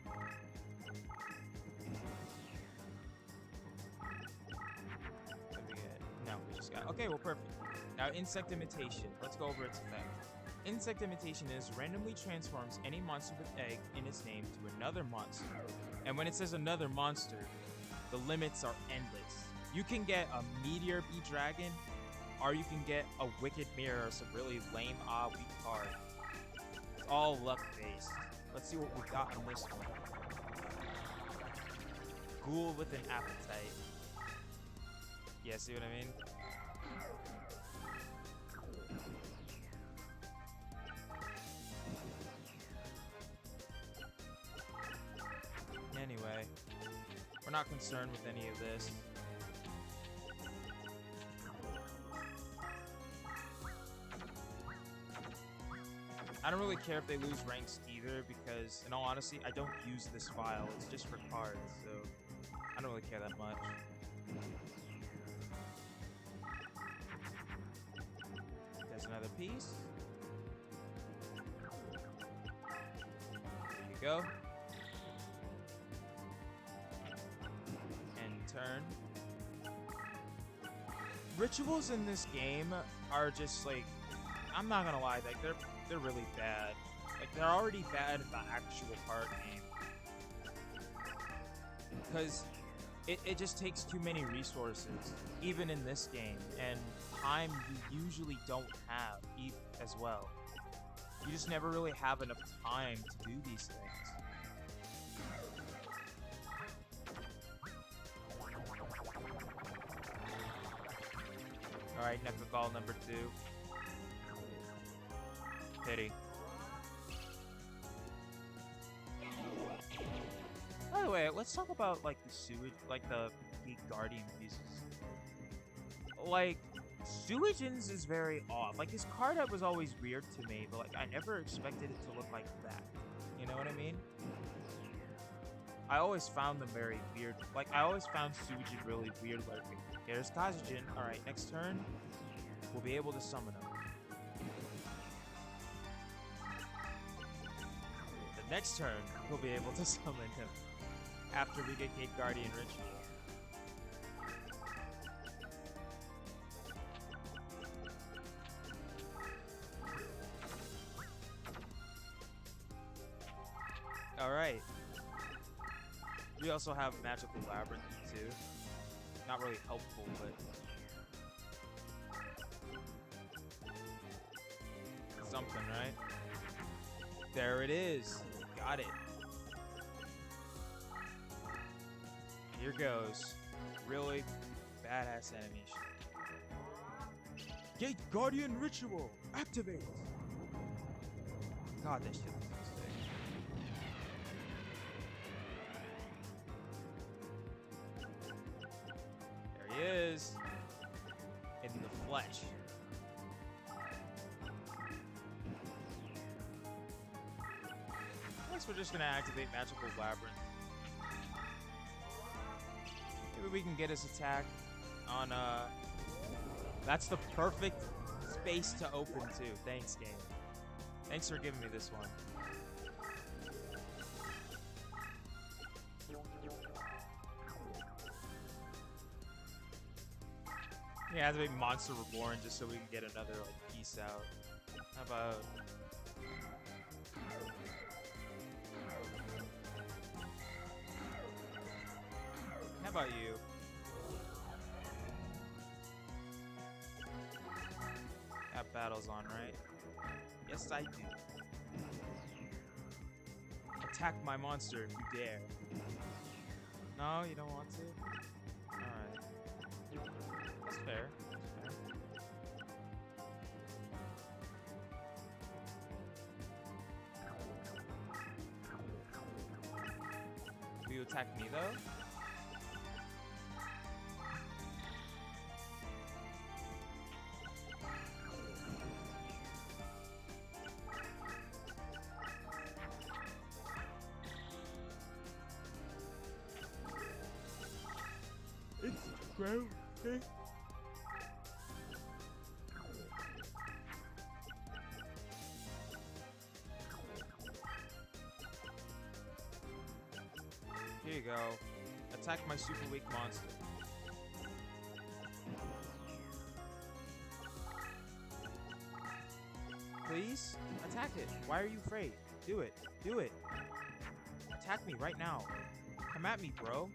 What did we get? No, we just got... Okay, well, perfect. Now, Insect Imitation. Let's go over its effect. Insect Imitation is randomly transforms any monster with egg in its name to another monster. And when it says another monster, the limits are endless. You can get a Meteor Bee Dragon, or you can get a Wicked Mirror or some really lame, weak card. It's all luck-based. Let's see what we got on this one. Ghoul with an Appetite. Yeah, see what I mean? Anyway, we're not concerned with any of this. I don't really care if they lose ranks either, because in all honesty, I don't use this file. It's just for cards, so I don't really care that much. There's another piece. There you go. Turn. Rituals in this game are just like, I'm not gonna lie, like they're really bad. Like they're already bad in the actual card game, because it just takes too many resources, even in this game, and time you usually don't have as well. You just never really have enough time to do these things. Alright, Necrogall number 2. Pity. By the way, let's talk about like the sewage, like the Geek Guardian pieces. Like, Sewagins is very off. Like, his card art was always weird to me, but like I never expected it to look like that. You know what I mean? I always found them very weird. Like, I always found Sewagin really weird looking. Here's Kazujin. Alright, next turn, we'll be able to summon him. The next turn, we'll be able to summon him. After we get Gate Guardian Ritual. Alright. We also have Magical Labyrinth too. Not really helpful, but something, right? There it is. Got it. Here goes. Really badass animation. Gate Guardian Ritual! Activate! God, that shit looks so sick. There he is. In the flesh. Next, we're just gonna activate Magical Labyrinth. Maybe we can get his attack on, that's the perfect space to open too. Thanks, game. Thanks for giving me this one. Yeah, activate Monster Reborn just so we can get another, like, piece out. How about... How about you? That battle's on, right? Yes, I do. Attack my monster if you dare. No, you don't want to? Alright. That's fair. That's fair. Will you attack me though? It's gross. Here you go. Attack my super weak monster. Please? Attack it. Why are you afraid? Do it. Do it. Attack me right now. Come at me, bro.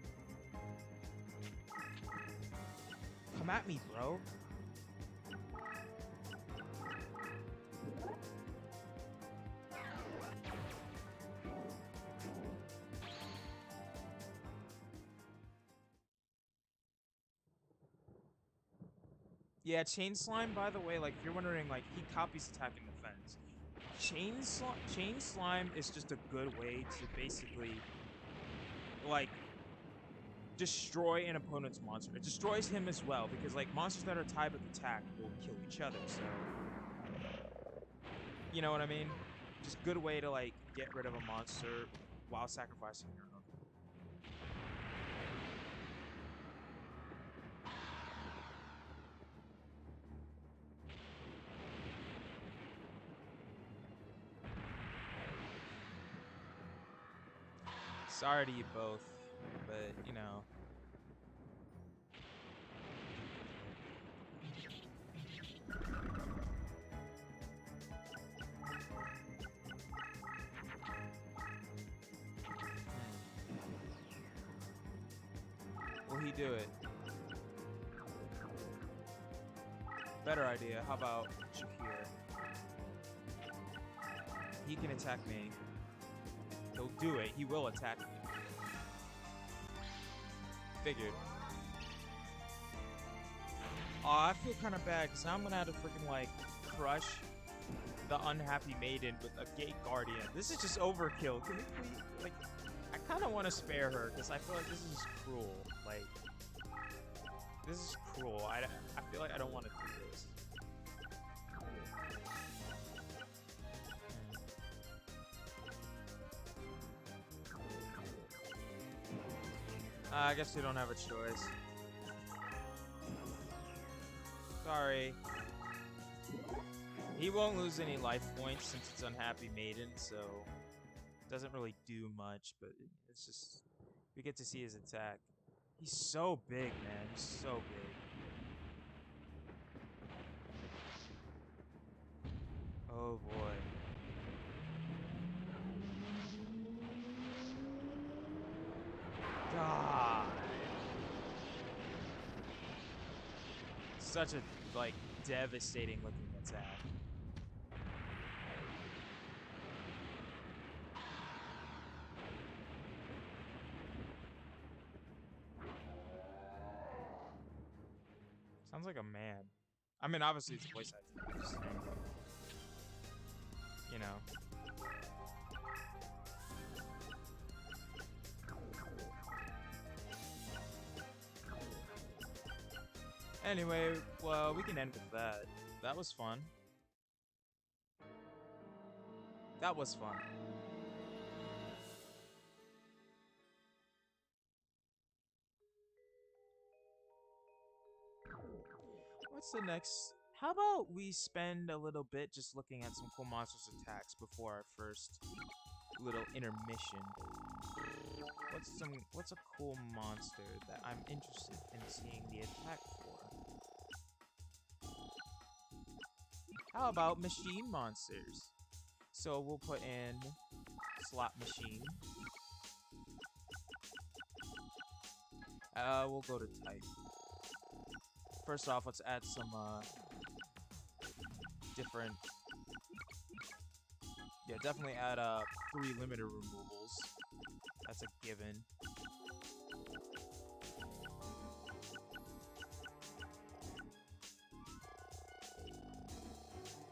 Come at me, bro. Yeah, Chain Slime, by the way, like, if you're wondering, like, he copies attack and defense. Chain Slime is just a good way to basically, like, destroy an opponent's monster. It destroys him as well, because, like, monsters that are tied with attack will kill each other, so... You know what I mean? Just good way to, like, get rid of a monster while sacrificing your own. Sorry to you both, but, you know. Will he do it? Better idea. How about Shakir? He can attack me. He'll do it. He will attack me. Figured. Aw, I feel kind of bad because now I'm gonna have to freaking like crush the unhappy maiden with a gate guardian. This is just overkill. Can we please, like, I kind of want to spare her because I feel like this is cruel. Like, this is cruel. I feel like I don't want to do this. I guess we don't have a choice. Sorry. He won't lose any life points since it's Unhappy Maiden, so it doesn't really do much, but it's just, we get to see his attack. He's so big, man. He's so big. Oh boy. God. Such a, like, devastating looking attack. Sounds like a man. I mean, obviously it's voice acting. Just saying. You know. Anyway, well, we can end with that. That was fun. That was fun. What's the next? How about we spend a little bit just looking at some cool monsters attacks before our first little intermission? What's a cool monster that I'm interested in seeing the attack for? How about machine monsters? So we'll put in slot machine. We'll go to type. First off, let's add some different Yeah, definitely add 3 limiter removals. That's a given.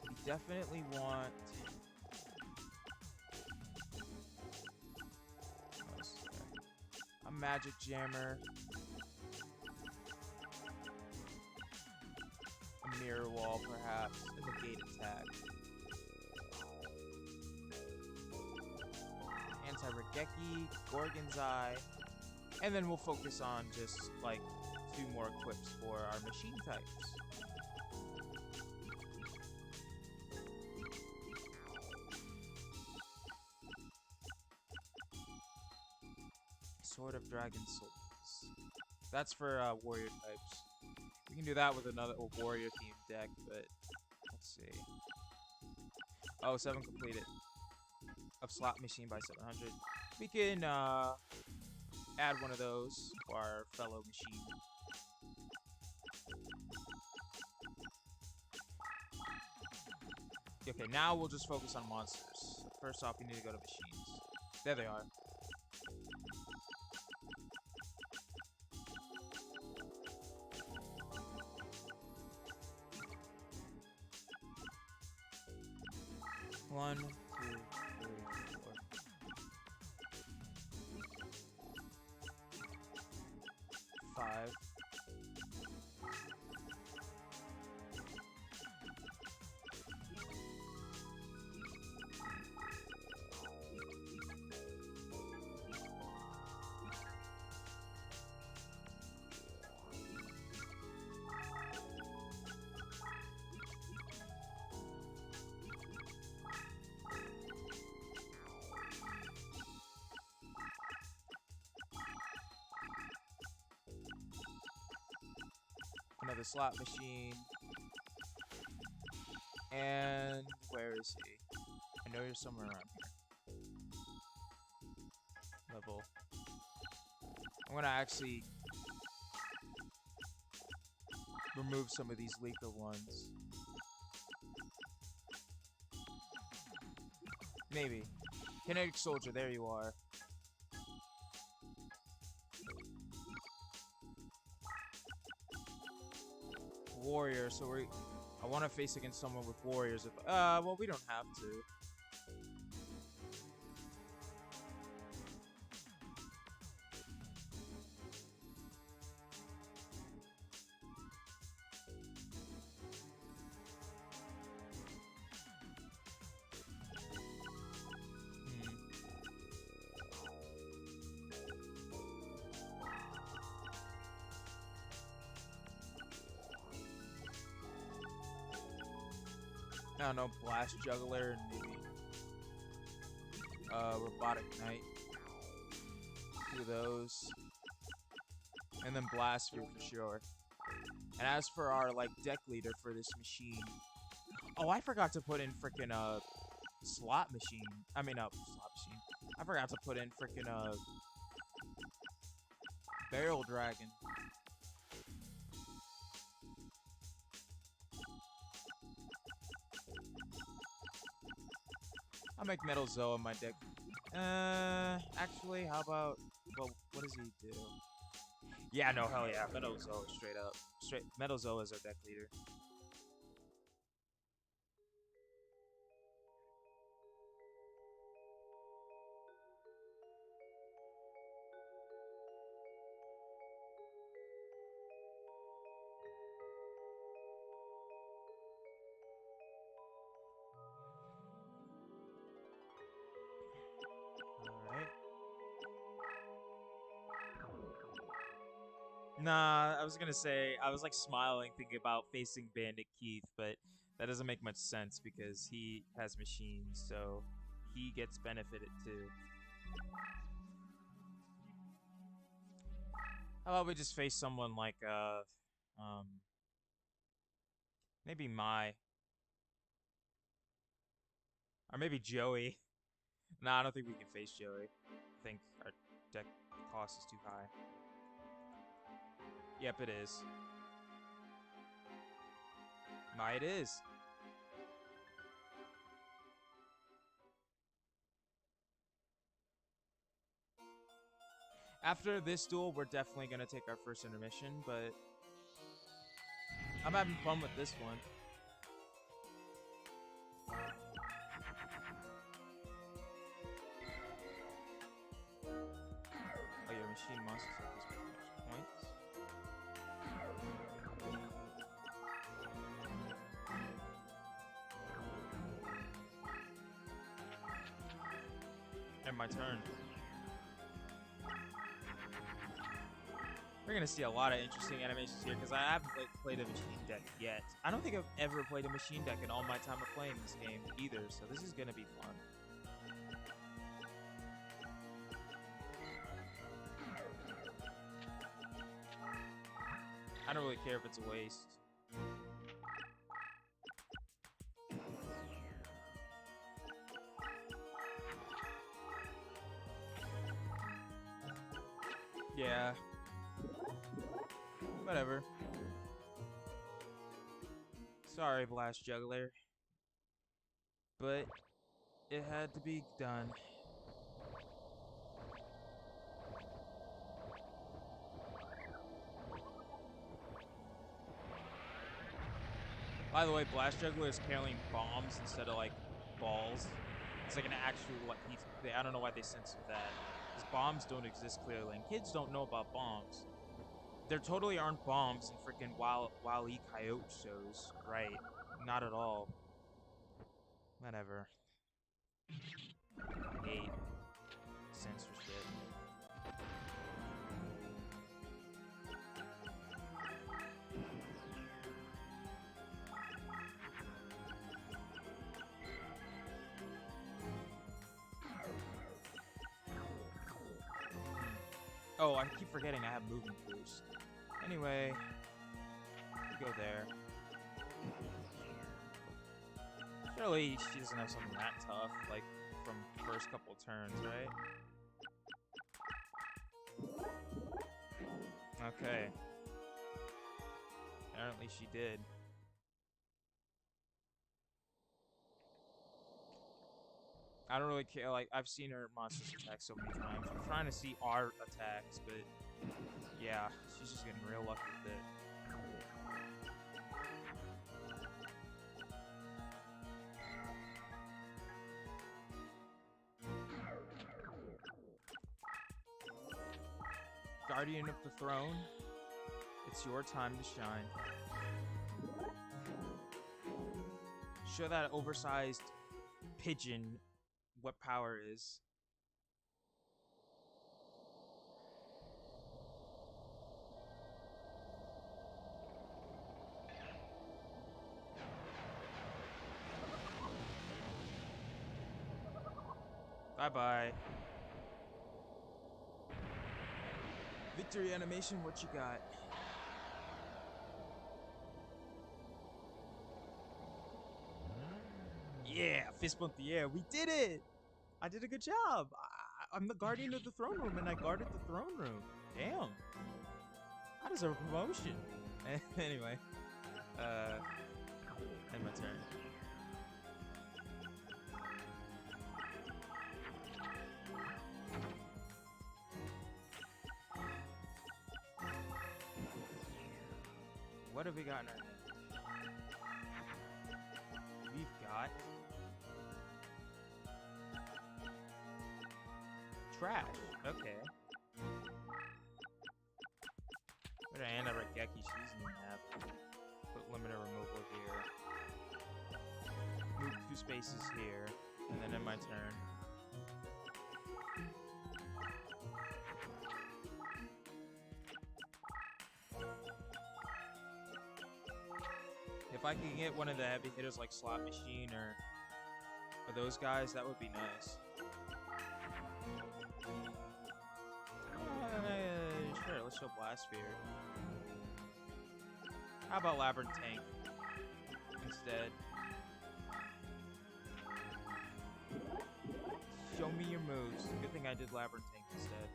We definitely want a magic jammer, a mirror wall perhaps, and a gate attack. Anti-Regeki, Gorgon's Eye, and then we'll focus on just like 2 more equips for our machine types. Sword of Dragon Souls. That's for warrior types. We can do that with another warrior themed deck, but let's see. Oh, 7 completed. Of slot machine by 700. We can add one of those for our fellow machine. Okay, now we'll just focus on monsters. First off, we need to go to machines. There they are. One, two, three, four. 5. Another slot machine. And where is he? I know you're somewhere around here. Level. I'm gonna actually remove some of these lethal ones. Maybe. Kinetic Soldier, there you are. Warrior, so I want to face against someone with warriors. If well, we don't have to. I don't know, Blast Juggler and maybe Robotic Knight. 2 of those. And then Blast Sphere for sure. And as for our like deck leader for this machine. Oh, I forgot to put in freaking slot machine. I mean slot machine. I forgot to put in freaking Barrel Dragon. I'll make Metal Zoa in my deck. Actually, how about... Well, what does he do? Yeah, no, hell yeah. Metal Zoa straight up. Metal Zoa is our deck leader. Nah, I was gonna say, I was like smiling thinking about facing Bandit Keith, but that doesn't make much sense because he has machines, so he gets benefited too. How about we just face someone like, maybe Mai. Or maybe Joey. Nah, I don't think we can face Joey. I think our deck cost is too high. Yep, it is. Mai it is. After this duel, we're definitely gonna take our first intermission, but I'm having fun with this one. Oh, your machine monsters have this much points. And my turn. We're gonna see a lot of interesting animations here because I haven't played a machine deck yet. I don't think I've ever played a machine deck in all my time of playing this game either, so this is gonna be fun. I don't really care if it's a waste. Yeah. Whatever. Sorry, Blast Juggler. But it had to be done. By the way, Blast Juggler is carrying bombs instead of like balls. It's like an actual like I don't know why they censored that. Because bombs don't exist clearly, and kids don't know about bombs. There totally aren't bombs in freaking Wile E. Coyote shows, right? Not at all. Whatever. Hate censorship. Oh, I keep forgetting I have movement boost. Anyway, go there. Surely she doesn't have something that tough, like from first couple turns, right? Okay. Apparently she did. I don't really care, like, I've seen her monsters attack so many times. I'm trying to see our attacks, but yeah, she's just getting real lucky with it. Guardian of the Throne, it's your time to shine. Show that oversized pigeon what power is. Bye-bye. Victory animation, what you got? Yeah, fist bump the air. We did it! I did a good job. I'm the guardian of the throne room, and I guarded the throne room. Damn. I deserve a promotion. Anyway, end my turn. What have we got in our hand? We've got trash. Okay. We're gonna end up at Geki. She doesn't even have. Put limiter removal here. Move 2 spaces here, and then end my turn. If I could get one of the heavy hitters like Slot Machine or those guys, that would be nice. Sure, let's show Blast Sphere. How about Labyrinth Tank instead? Show me your moves. Good thing I did Labyrinth Tank instead.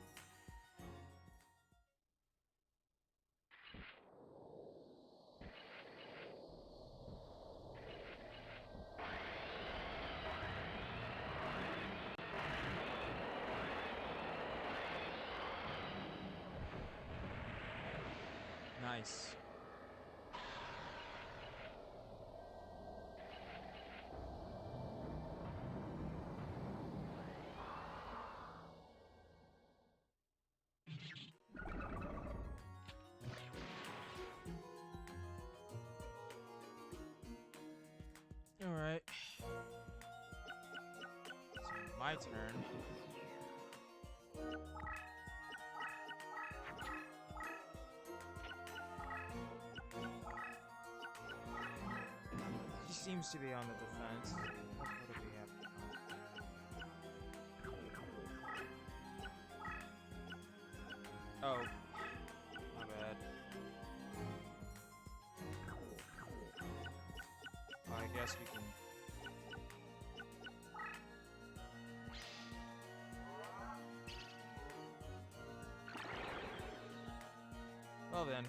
Nice. Alright. So my turn. He seems to be on the defense. What do we have? Oh. My bad. I guess we can... Well then.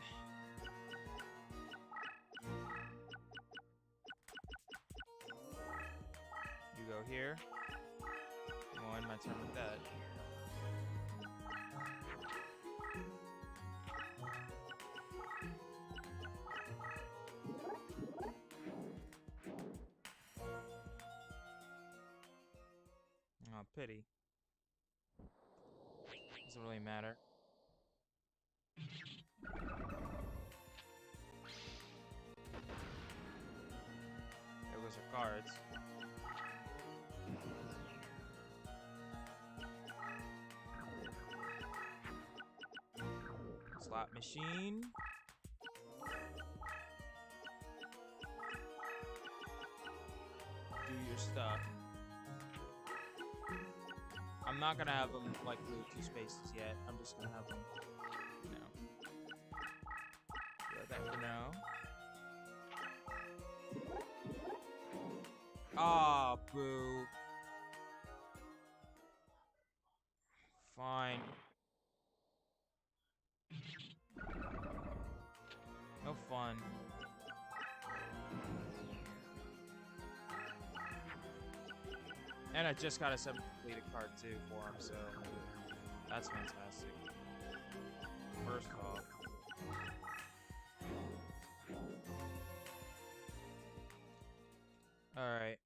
You go here. I'm gonna end my turn with that. Oh, pity. Doesn't really matter. There goes our cards. Slot machine. Do your stuff. I'm not gonna have them like blue 2 spaces yet. I'm just gonna have them, you know. Do that for now. Ah, boo. Fine. No fun. And I just got a 7 completed card too for him, so that's fantastic. First off. Alright.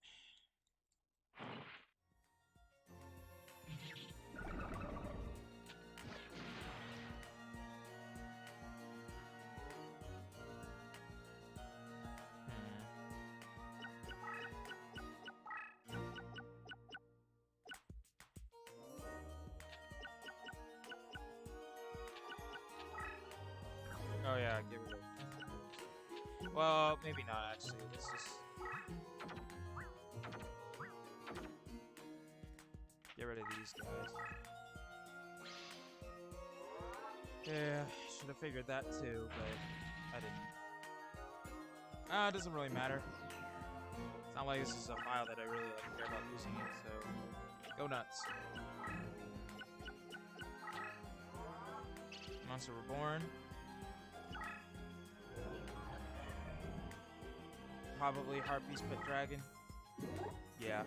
Oh yeah, get rid of... Well, maybe not actually. Let's just... get rid of these guys. Yeah, should have figured that too, but I didn't. It doesn't really matter. It's not like this is a file that I really care about losing it, so go nuts. Monster Reborn. Probably Harpy's Pet Dragon. Yeah.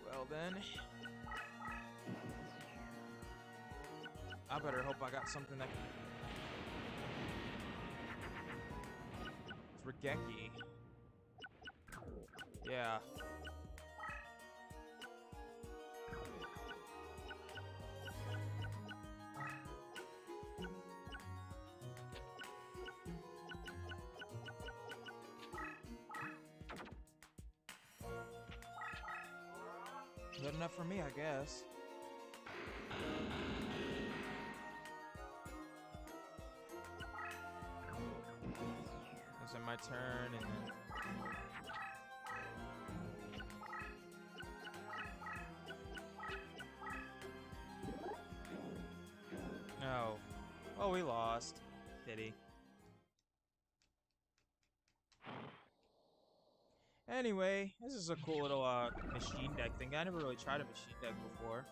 Well then. I better hope I got something that can... It's Regeki. Yeah. Good enough for me, I guess. It's in my turn, and then... No. Oh, we lost. Pity. Anyway, this is a cool little machine deck thing. I never really tried a machine deck before.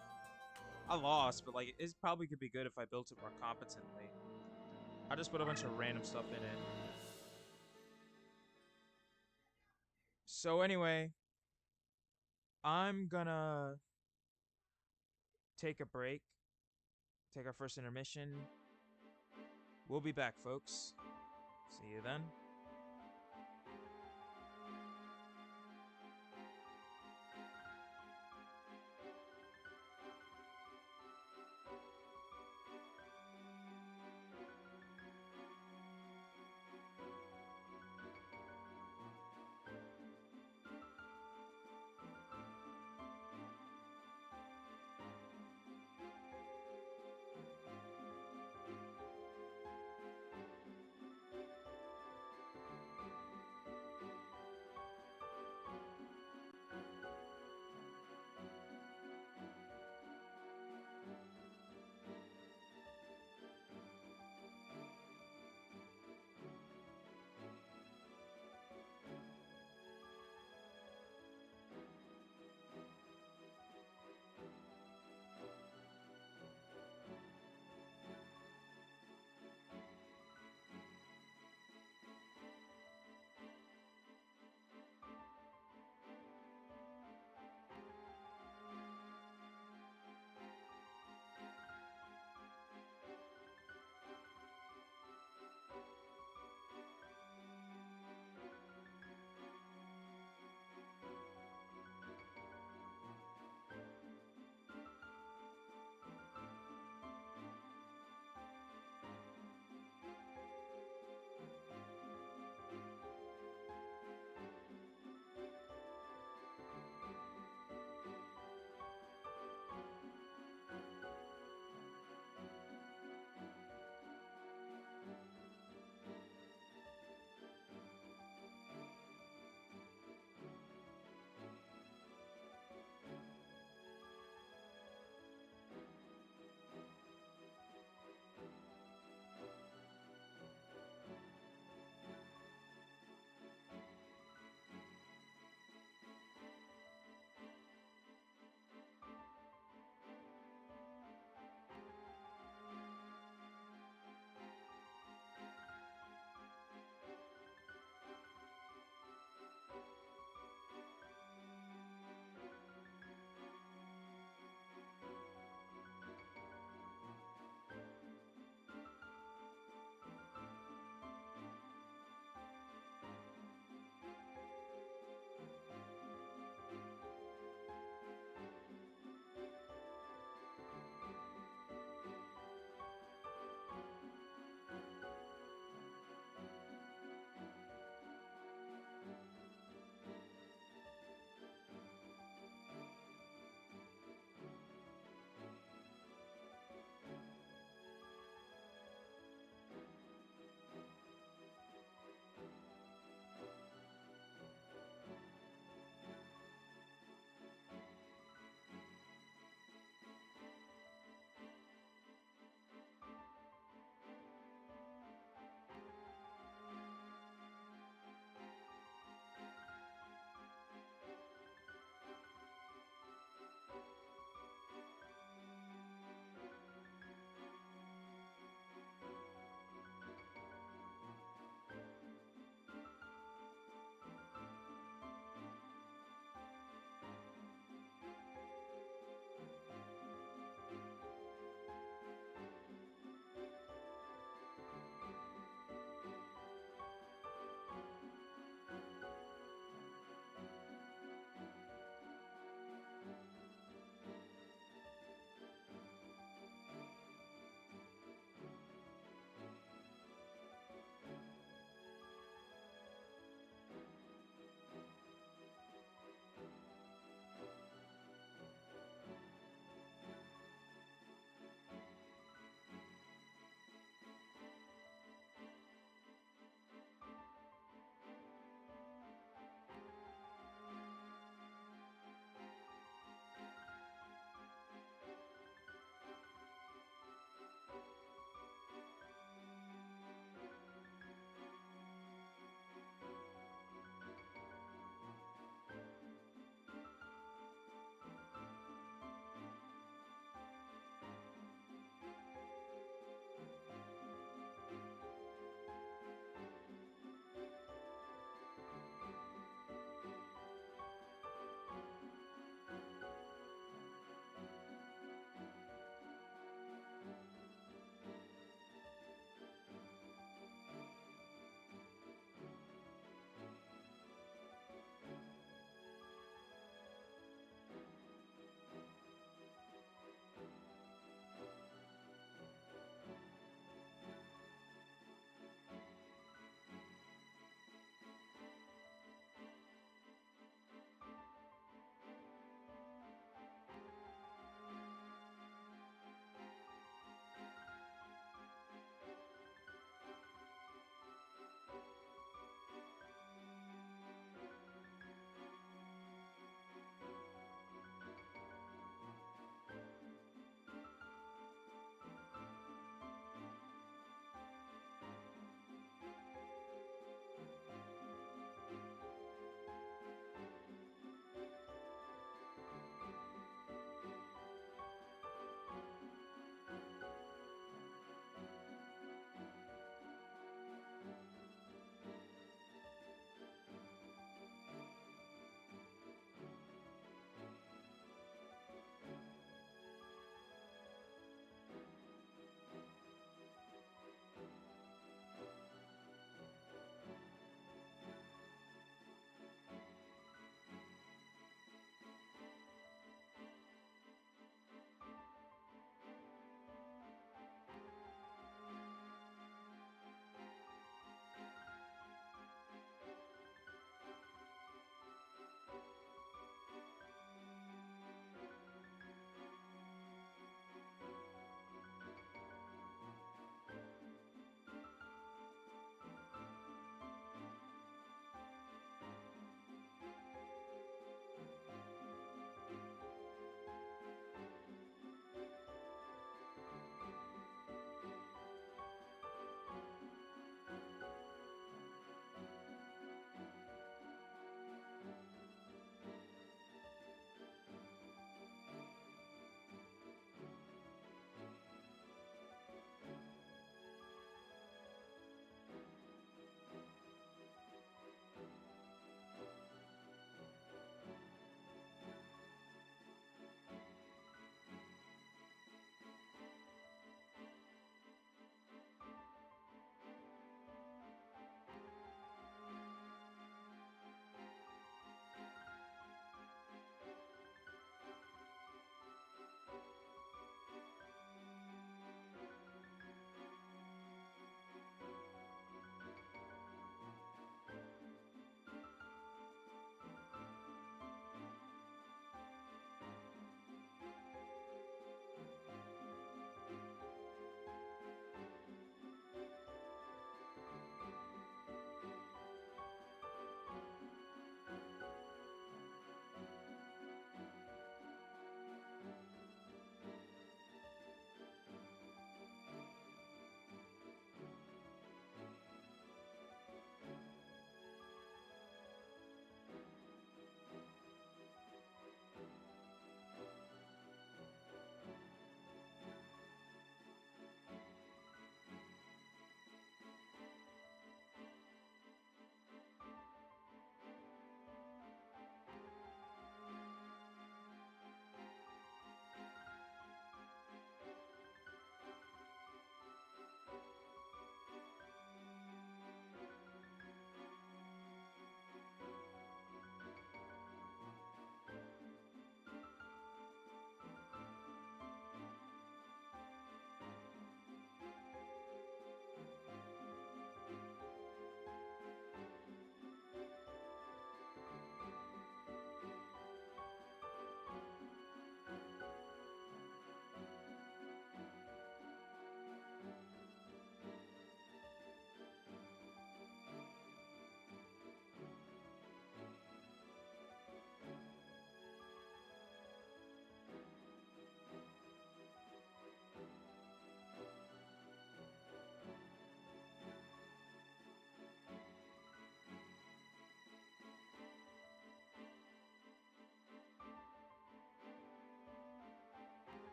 I lost, but like it probably could be good if I built it more competently. I just put a bunch of random stuff in it. So anyway, I'm gonna take a break take our first intermission. We'll be back, folks. See you then.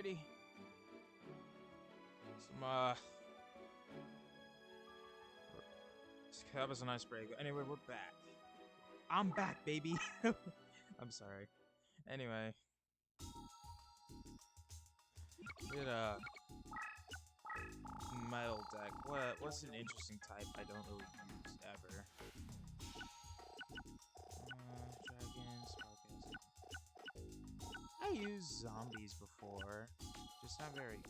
Alrighty. That was a nice break. Anyway, we're back. I'm back, baby. I'm sorry. Anyway. Did a metal deck. What's an interesting type I don't really use ever? Dragons, focus. I used zombies before, just not very often.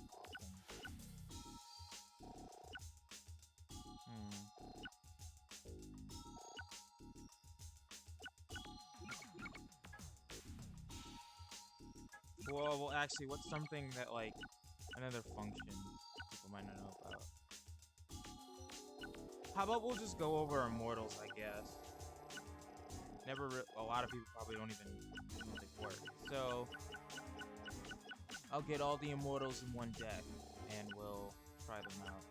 Well, actually, what's something that, like, another function people might not know about? How about we'll just go over Immortals, I guess. A lot of people probably don't even know they work. So, I'll get all the Immortals in one deck, and we'll try them out.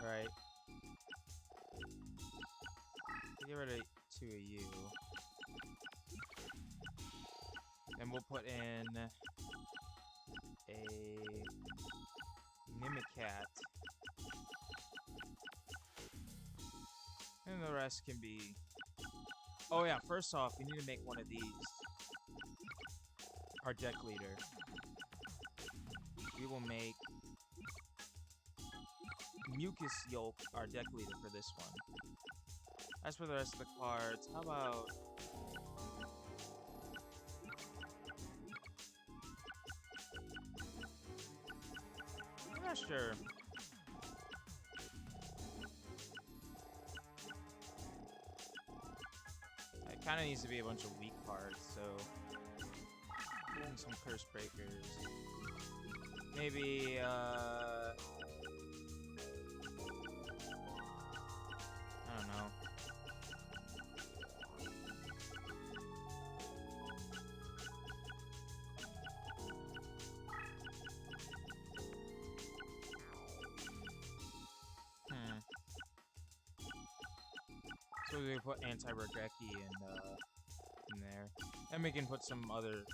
Alright. Get rid of 2 of you. Then we'll put in a Mimicat. And the rest can be... Oh yeah, first off, we need to make one of these our deck leader. We will make Mucus Yolk our deck leader for this one. As for the rest of the cards, how about... I'm not sure. It kind of needs to be a bunch of weak cards, so... some Curse Breakers. Maybe, I don't know. So we put Anti-Regeki in there. And we can put some other,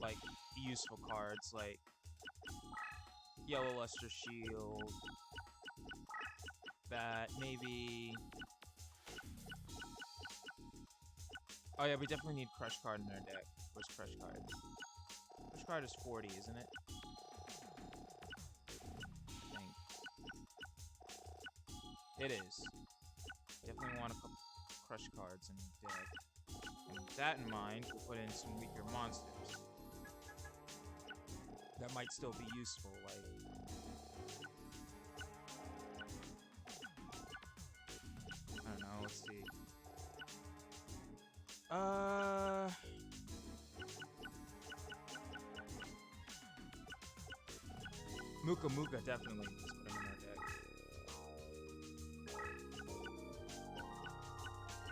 like, useful cards, like Yellow Luster Shield. That, maybe... Oh yeah, we definitely need Crush Card in our deck. Where's Crush Card? Crush Card is 40, isn't it? I think. It is. Definitely want to put Crush Cards in the deck. And with that in mind, we'll put in some weaker monsters. That might still be useful, like... I don't know, let's see. Muka Muka, definitely. Let's put him in our deck.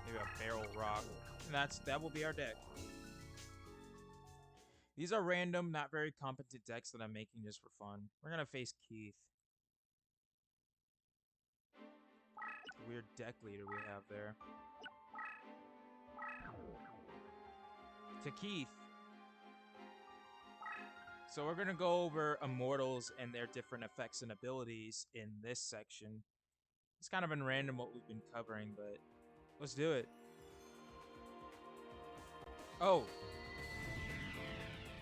Maybe a Barrel Rock. And that will be our deck. These are random, not very competent decks that I'm making just for fun. We're gonna face Keith. Weird deck leader we have there. To Keith. So we're gonna go over Immortals and their different effects and abilities in this section. It's kind of been random what we've been covering, but let's do it. Oh.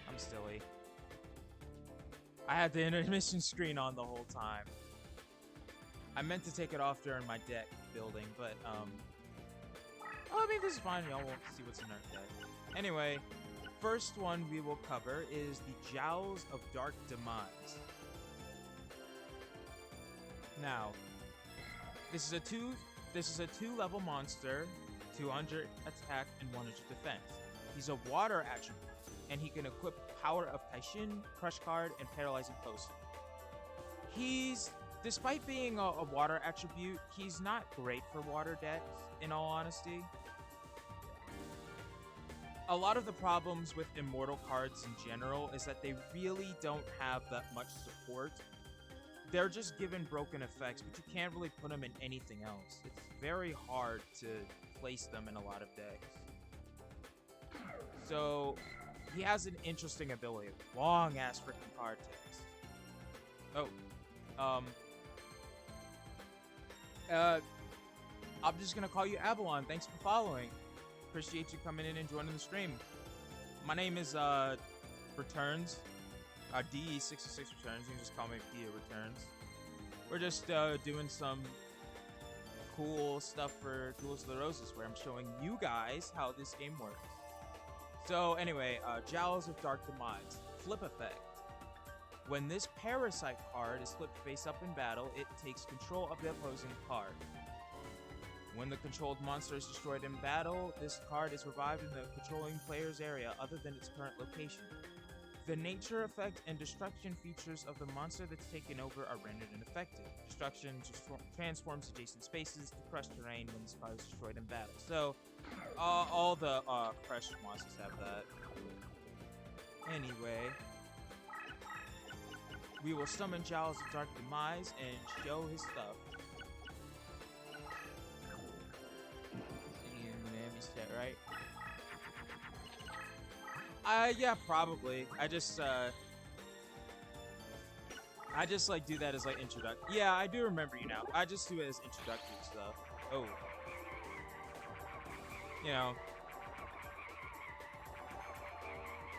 I'm silly. I had the intermission screen on the whole time. I meant to take it off during my deck building, but, oh, I mean, this is fine. Y'all won't see what's in our deck. Anyway, first one we will cover is the Jowls of Dark Demise. Now, this is a 2-level monster, 200 attack and 100 defense. He's a water attribute, and he can equip Power of Taishin, Crush Card, and Paralyzing Potion. He's, despite being a water attribute, he's not great for water decks, in all honesty. A lot of the problems with immortal cards in general is that they really don't have that much support. They're just given broken effects, but you can't really put them in anything else. It's very hard to place them in a lot of decks. So he has an interesting ability. Long ass freaking card text. Oh. I'm just gonna call you Avalon. Thanks for following. Appreciate you coming in and joining the stream. My name is Returns. DE66 Returns. You can just call me DE Returns. We're just doing some cool stuff for Duels of the Roses, where I'm showing you guys how this game works. So anyway, Jowls of Dark Demise. Flip effect. When this Parasite card is flipped face up in battle, it takes control of the opposing card. When the controlled monster is destroyed in battle, this card is revived in the controlling player's area other than its current location. The nature, effect, and destruction features of the monster that's taken over are rendered ineffective. Destruction transforms adjacent spaces to crushed terrain when this card is destroyed in battle. So, all the crushed monsters have that. Anyway, we will summon Jowls of Dark Demise and show his stuff. Right? Yeah, probably. I just like do that as like introduction. Yeah, I do remember you now. I just do it as introductory stuff. Oh. You know.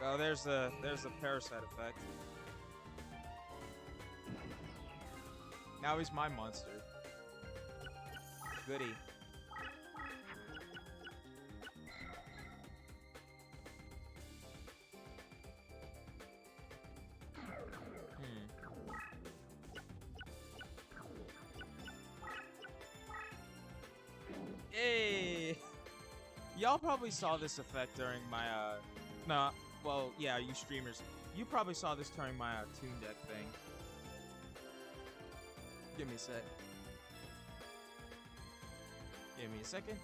Oh, there's the parasite effect. Now he's my monster. Goody. Hey! Y'all probably saw this effect during my, well, yeah, you streamers. You probably saw this during my, Toon Deck thing. Give me a sec. Give me a second.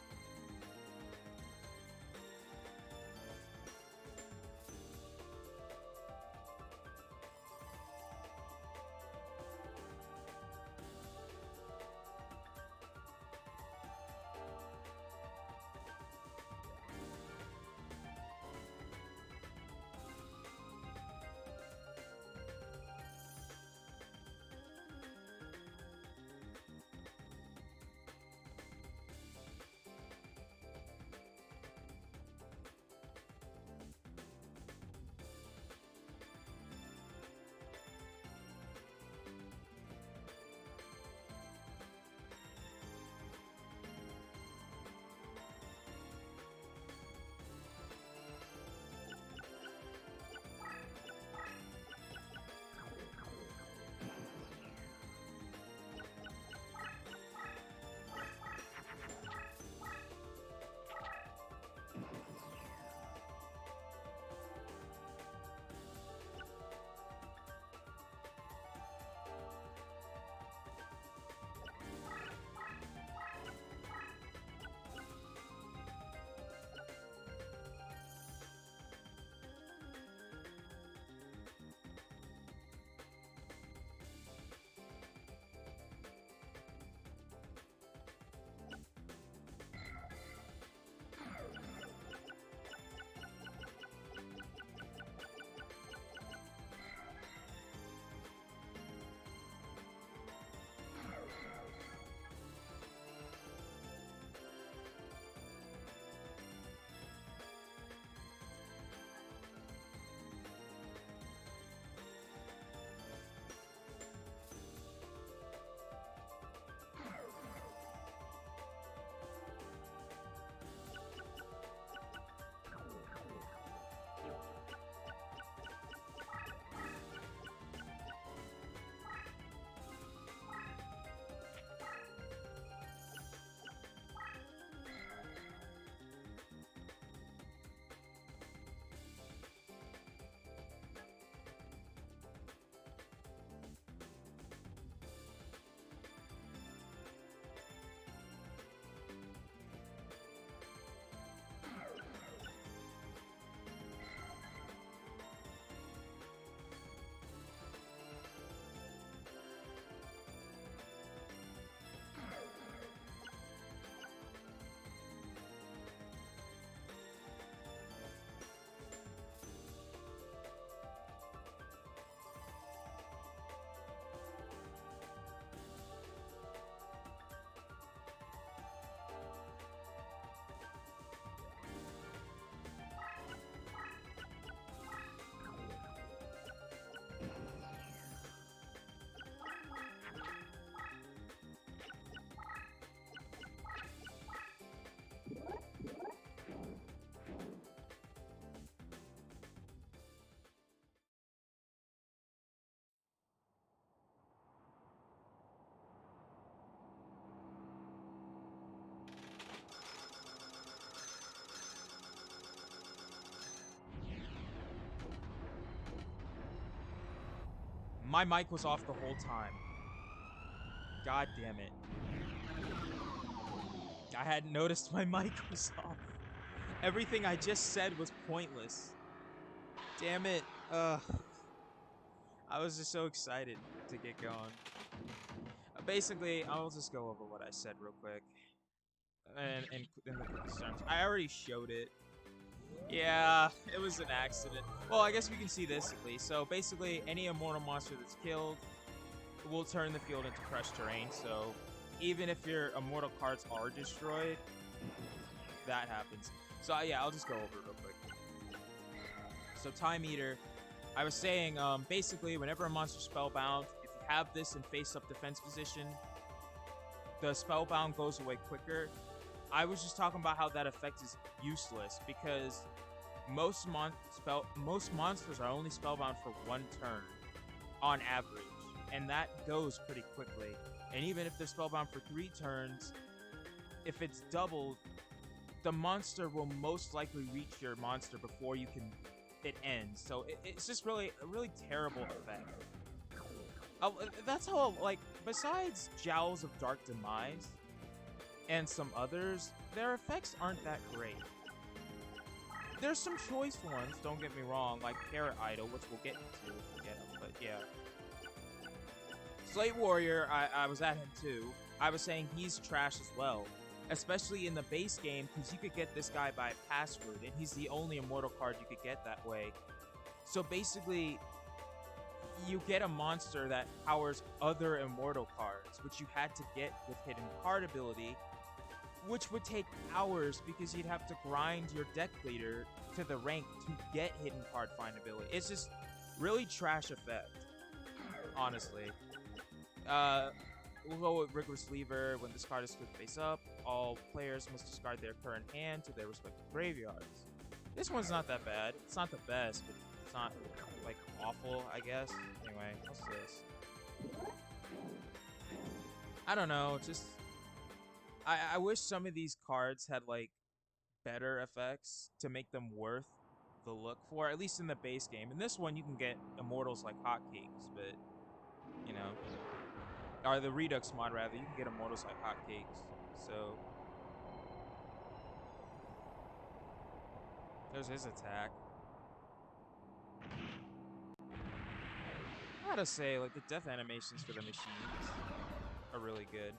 My mic was off the whole time. God damn it. I hadn't noticed my mic was off. Everything I just said was pointless. Damn it. I was just so excited to get going. Basically, I'll just go over what I said real quick. And in the quickest terms. I already showed it. Yeah, it was an accident. Well, I guess we can see this at least. So basically, any immortal monster that's killed will turn the field into crushed terrain. So even if your immortal cards are destroyed, that happens. So yeah, I'll just go over it real quick. So Time Eater, I was saying, basically, whenever a monster's spellbound, if you have this in face-up defense position, the spellbound goes away quicker. I was just talking about how that effect is useless because most monsters are only spellbound for 1 turn on average, and that goes pretty quickly. And even if they're spellbound for 3 turns, if it's doubled, the monster will most likely reach your monster before it ends. So it's just really a really terrible effect. That's how, like, besides Jowls of Dark Demise and some others, their effects aren't that great. There's some choice ones, don't get me wrong, like Carrot Idol, which we'll get into if we get them, but yeah. Slate Warrior, I was at him too. I was saying he's trash as well, especially in the base game, because you could get this guy by password, and he's the only immortal card you could get that way. So basically, you get a monster that powers other immortal cards, which you had to get with Hidden Card ability, which would take hours because you'd have to grind your deck leader to the rank to get Hidden Card Find ability. It's just really trash effect, honestly. We'll go with Rigorous Lever. When this card is flipped face up, all players must discard their current hand to their respective graveyards. This one's not that bad. It's not the best, but it's not, like, awful, I guess. Anyway, what's this? I don't know, just... I wish some of these cards had, like, better effects to make them worth the look for, at least in the base game. In this one, you can get Immortals like hotcakes, but, you know... Or the Redux mod, rather, you can get Immortals like hotcakes, so... There's his attack. I gotta say, like, the death animations for the machines are really good.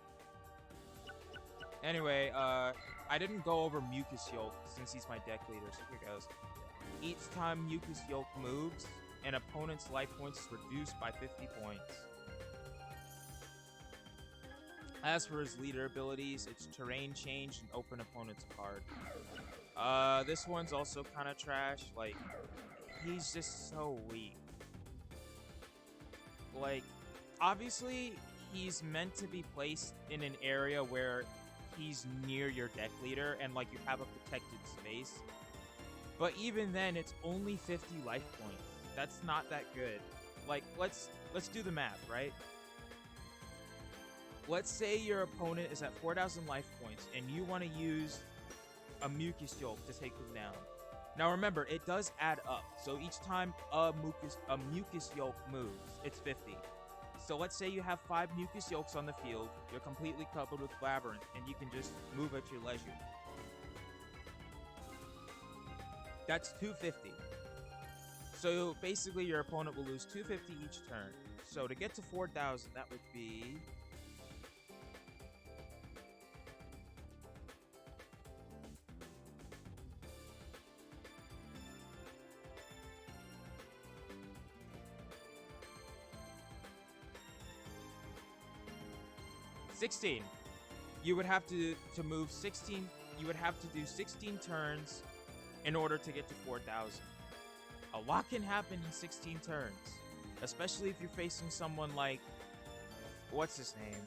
Anyway, I didn't go over Mucus Yolk since he's my deck leader, so here goes. Each time Mucus Yolk moves, an opponent's life points is reduced by 50 points. As for his leader abilities, it's Terrain Change and Open Opponent's Card. This one's also kind of trash. Like, he's just so weak. Like, obviously, he's meant to be placed in an area where he's near your deck leader and, like, you have a protected space. But even then, it's only 50 life points. That's not that good. Like, let's do the math, right? Let's say your opponent is at 4,000 life points and you want to use a Mucus Yolk to take them down. Now remember, it does add up. So each time a Mucus Yolk moves, it's 50. So let's say you have 5 Mucus Yolks on the field, you're completely coupled with Labyrinth, and you can just move at your leisure. That's 250. So basically your opponent will lose 250 each turn. So to get to 4,000, that would be... $16. You would have to move 16. You would have to do 16 turns in order to get to 4,000. A lot can happen in 16 turns, especially if you're facing someone like, what's his name?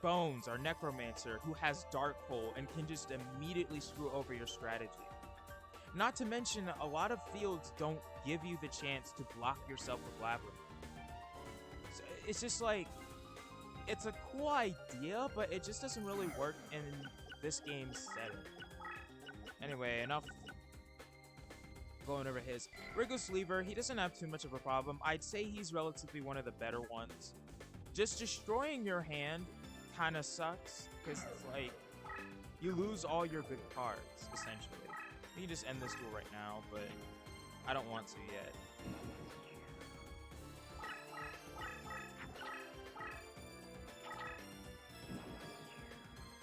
Bones, our Necromancer, who has Dark Hole and can just immediately screw over your strategy. Not to mention, a lot of fields don't give you the chance to block yourself with Labyrinth. It's just like, it's a cool idea, but it just doesn't really work in this game's setting. Anyway, enough going over his. Wriggles Lever, he doesn't have too much of a problem. I'd say he's relatively one of the better ones. Just destroying your hand kind of sucks, because it's like, you lose all your good cards, essentially. You can just end this duel right now, but I don't want to yet.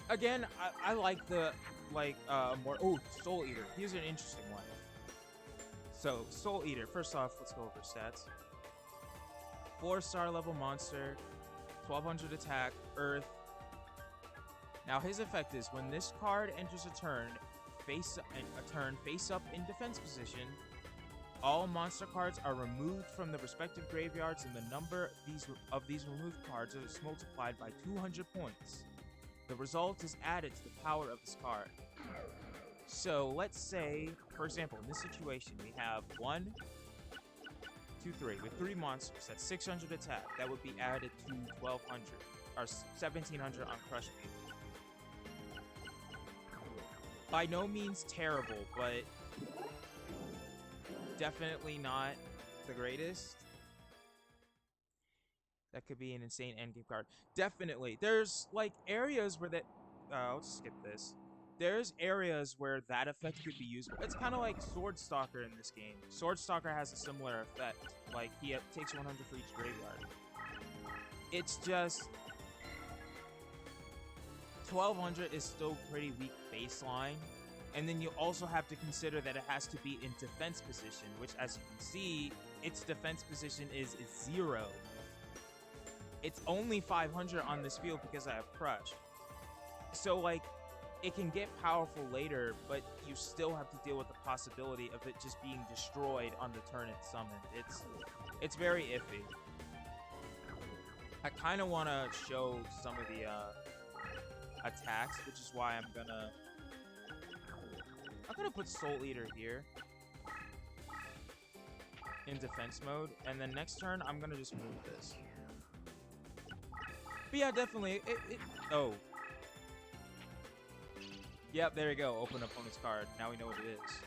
Again, I like the, more... Oh, Soul Eater. Here's an interesting one. So, Soul Eater. First off, let's go over stats. 4-star level monster. 1200 attack. Earth. Now, his effect is when this card enters a turn face up in defense position, all monster cards are removed from the respective graveyards, and the number of these removed cards is multiplied by 200 points. The result is added to the power of this card. So let's say, for example, in this situation, we have 1, 2, 3. With 3 monsters, that's 600 attack. That would be added to 1200 or 1700 on Crush Beam. By no means terrible, but definitely not the greatest. That could be an insane endgame card. Definitely. There's, like, areas where that... I'll just skip this. There's areas where that effect could be useful. It's kind of like Sword Stalker in this game. Sword Stalker has a similar effect. Like, he takes 100 for each graveyard. It's just... 1200 is still pretty weak baseline. And then you also have to consider that it has to be in defense position, which, as you can see, its defense position is 0. It's only 500 on this field because I have Crush. So, like, it can get powerful later, but you still have to deal with the possibility of it just being destroyed on the turn it's summoned. It's very iffy. I kind of want to show some of the attacks, which is why I'm gonna put Soul Eater here in defense mode, and then next turn I'm gonna just move this. But yeah, definitely. Oh. Yep, there you go. Open opponent's card. Now we know what it is.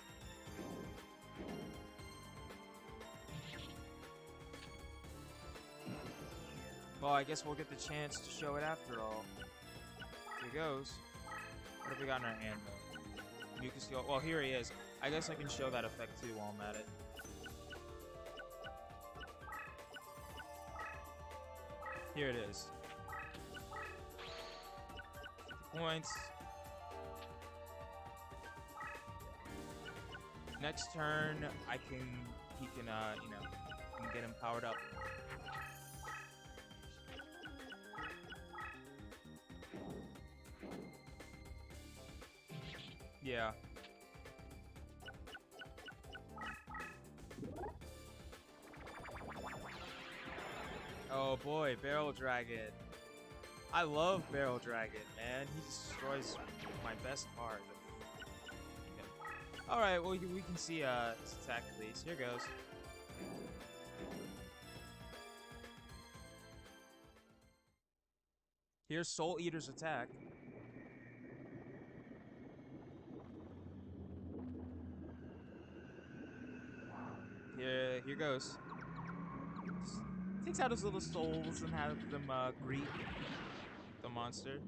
Well, I guess we'll get the chance to show it after all. Here goes. What have we got in our hand, though? Mucus Steel. Well, here he is. I guess I can show that effect, too, while I'm at it. Here it is. 50 points. Next turn, he can get him powered up. Yeah. Oh boy, Barrel Dragon. I love Barrel Dragon, man. He destroys my best card. Yeah. Alright, well, we can see his attack at least. Here goes. Here's Soul Eater's attack. Here goes. Takes out his little souls and has them greet the monster.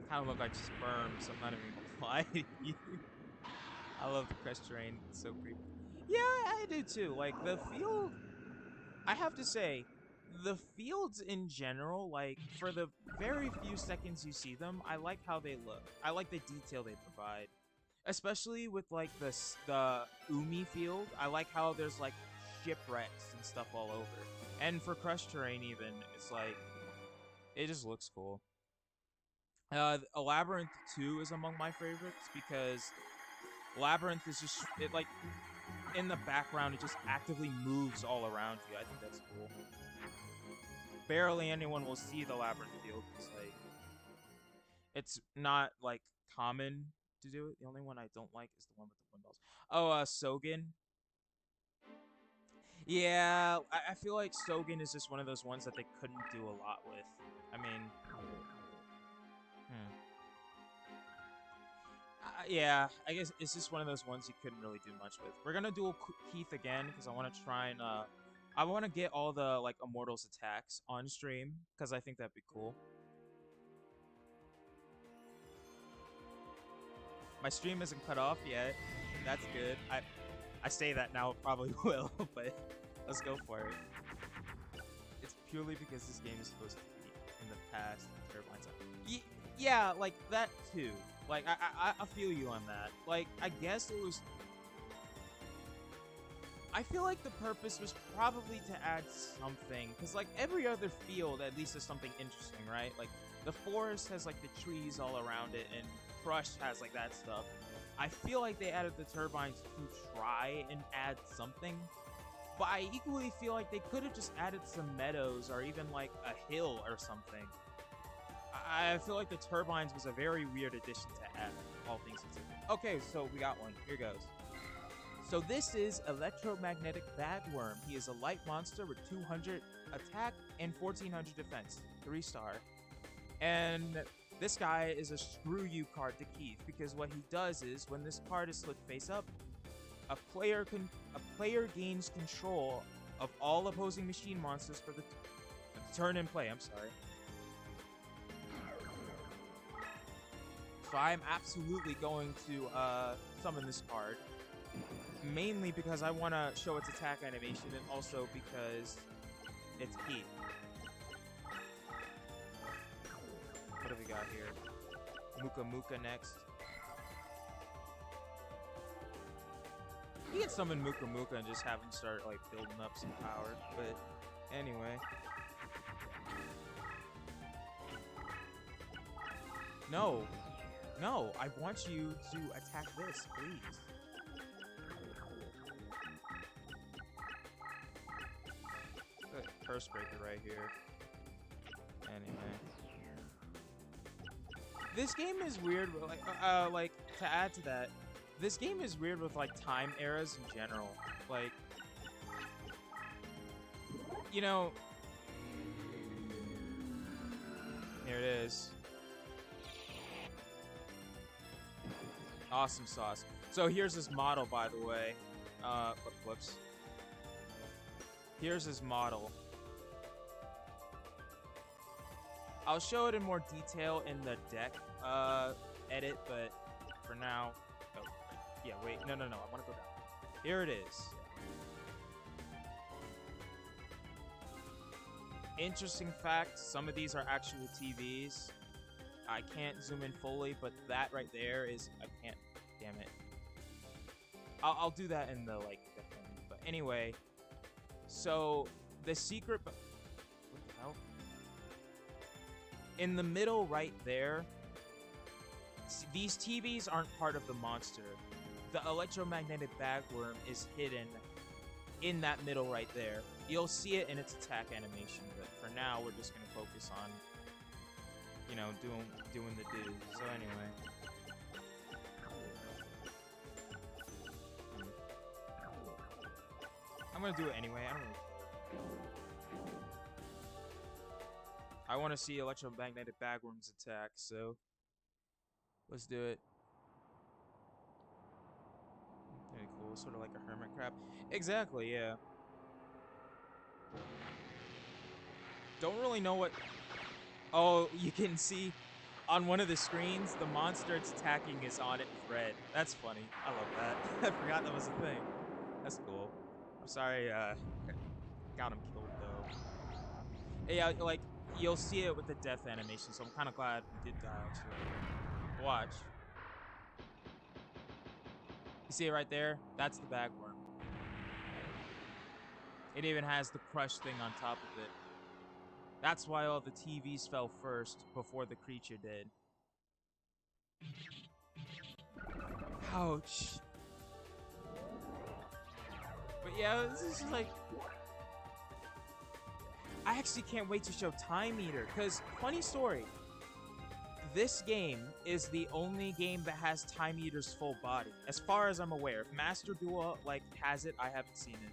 Kind of look like sperms. I'm not even gonna lie to you. I love the Crest Terrain. It's so creepy. Yeah, I do too. Like the field. I have to say, the fields in general, like for the very few seconds you see them, I like how they look. I like the detail they provide. Especially with like the Umi field, I like how there's like shipwrecks and stuff all over. And for Crush Terrain even, it's like, it just looks cool. Labyrinth 2 is among my favorites because Labyrinth is just, it like, in the background, it just actively moves all around you. I think that's cool. Barely anyone will see the Labyrinth field. It's not like common to do it. The only one I don't like is the one with the windmills. Oh, Sogen. Yeah, I feel like Sogen is just one of those ones that they couldn't do a lot with. I mean, Yeah, I guess it's just one of those ones you couldn't really do much with. We're gonna duel Keith again because I want to try and I want to get all the like Immortals attacks on stream because I think that'd be cool. My stream isn't cut off yet. That's good. I say that now, it probably will, but let's go for it. It's purely because this game is supposed to be in the past. Turbines. Yeah, like that too. Like I feel you on that. Like I guess it was. I feel like the purpose was probably to add something, because like every other field at least is something interesting, right? Like the forest has like the trees all around it, and Crush has like that stuff. I feel like they added the turbines to try and add something, but I equally feel like they could have just added some meadows or even like a hill or something. I feel like the turbines was a very weird addition to add, all things considered. Okay, so we got one. Here goes. So this is Electromagnetic Bagworm. He is a light monster with 200 attack and 1400 defense. 3-star. And this guy is a screw you card to Keith, because what he does is when this card is flipped face up, a player gains control of all opposing machine monsters for the turn in play. I'm sorry. So I'm absolutely going to summon this card. Mainly because I want to show its attack animation, and also because it's Keith. What do we got here? Muka Muka next. You can summon Muka Muka and just have him start like building up some power, but anyway. No, I want you to attack this, please. Curse breaker right here. Anyway, this game is weird. Like to add to that, this game is weird with like time eras in general. Like, you know, here it is. Awesome sauce. So here's his model, by the way. Whoops. Here's his model. I'll show it in more detail in the deck edit, but for now... Oh, yeah, wait. No. I want to go down. Here it is. Interesting fact, some of these are actual TVs. I can't zoom in fully, but that right there is... I can't... Damn it. I'll do that in the, like, the thing. But anyway, so the secret... What the hell? In the middle right there, these TVs aren't part of the monster. The electromagnetic bagworm is hidden in that middle right there. You'll see it in its attack animation, but for now we're just going to focus on, you know, doing the do. So anyway. I'm going to do it anyway. I don't really care. I want to see electromagnetic bagworm's attack, so let's do it. Very cool, sort of like a hermit crab. Exactly, yeah. Don't really know what... Oh, you can see on one of the screens, the monster it's attacking is on it in red. That's funny. I love that. I forgot that was a thing. That's cool. I'm sorry, got him killed, though. Yeah, like... You'll see it with the death animation, so I'm kind of glad we did die, actually. Watch. You see it right there? That's the bagworm. It even has the crush thing on top of it. That's why all the TVs fell first, before the creature did. Ouch. But yeah, this is like... I actually can't wait to show Time Eater, because, funny story, this game is the only game that has Time Eater's full body, as far as I'm aware. If Master Duel, like, has it, I haven't seen it.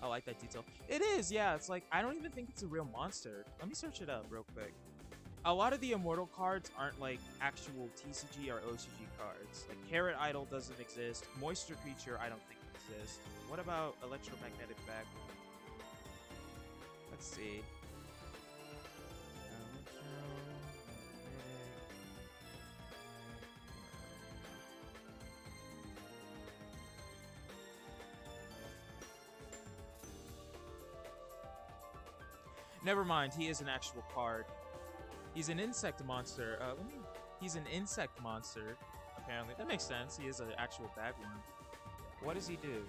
I like that detail. It is, yeah, it's like, I don't even think it's a real monster. Let me search it up real quick. A lot of the immortal cards aren't like actual TCG or OCG cards. Like Carrot Idol doesn't exist. Moisture Creature I don't think exists. What about Electromagnetic Backbone? Let's see. Never mind, he is an actual card. He's an insect monster. He's an insect monster, apparently. That makes sense. He is an actual bagworm. What does he do?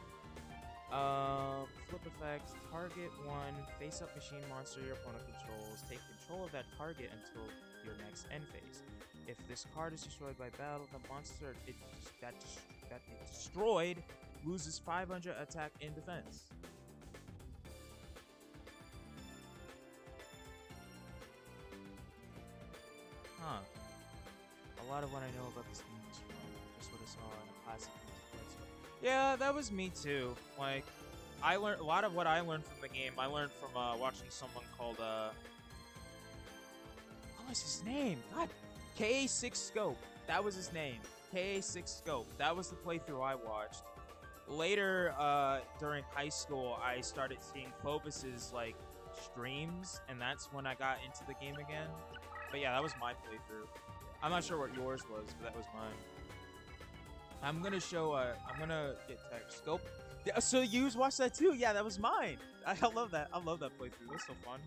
Flip effect. Target one face-up machine monster your opponent controls. Take control of that target until your next end phase. If this card is destroyed by battle, the monster that it destroyed loses 500 attack and defense. Huh. A lot of what I know about this game is from just what I saw in a classic multiplayer. Yeah, that was me too. Like, I learned a lot of what I learned from the game. I learned from watching someone called what was his name? God, KA6 Scope. That was his name. KA6 Scope. That was the playthrough I watched. Later, during high school, I started seeing Phobos's like streams, and that's when I got into the game again. But yeah, that was my playthrough. I'm not sure what yours was, but that was mine. I'm gonna show. I'm gonna get text scope. Yeah, so you watched that too? Yeah, that was mine. I love that. I love that playthrough. That's so fun.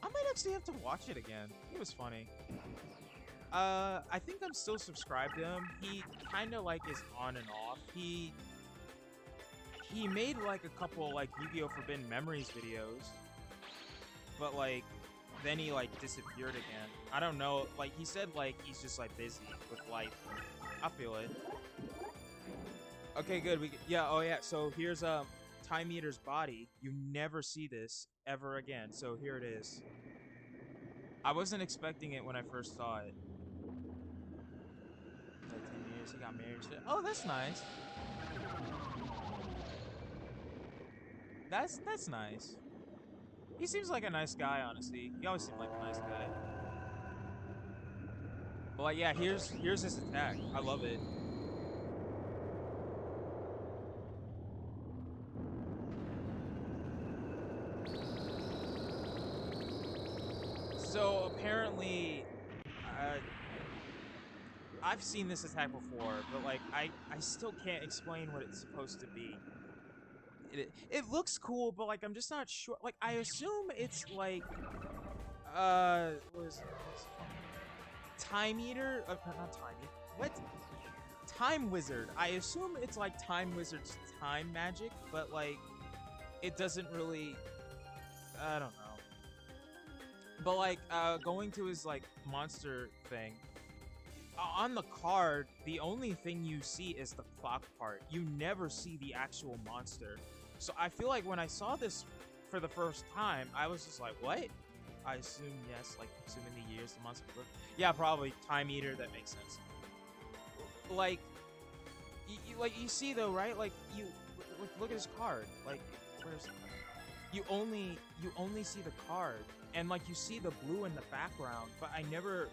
I might actually have to watch it again. It was funny. I think I'm still subscribed to him. He kind of like is on and off. He made like a couple like Yu-Gi-Oh! Forbidden Memories videos, but like then he like disappeared again. I don't know. Like he said, like he's just like busy with life. I feel it. Okay, good. Oh yeah. So here's Time Eater's body. You never see this ever again. So here it is. I wasn't expecting it when I first saw it. Like 10 years, he got married. Oh, that's nice. That's nice. He seems like a nice guy, honestly. He always seemed like a nice guy. But like, yeah, here's his attack. I love it. So apparently, I've seen this attack before, but like I still can't explain what it's supposed to be. It looks cool, but like I'm just not sure. Like I assume it's like what is it? Time Eater? Not Time Eater. What? Time Wizard. I assume it's like Time Wizard's time magic, but like it doesn't really. I don't know. But like going to his like monster thing. On the card, the only thing you see is the clock part. You never see the actual monster. So I feel like when I saw this for the first time, I was just like, what? I assume yes, like assuming the years the monster would live. Yeah, probably Time Eater. That makes sense. Like, you see though, right? Like look at his card. Like, where's you only see the card, and like you see the blue in the background. But I never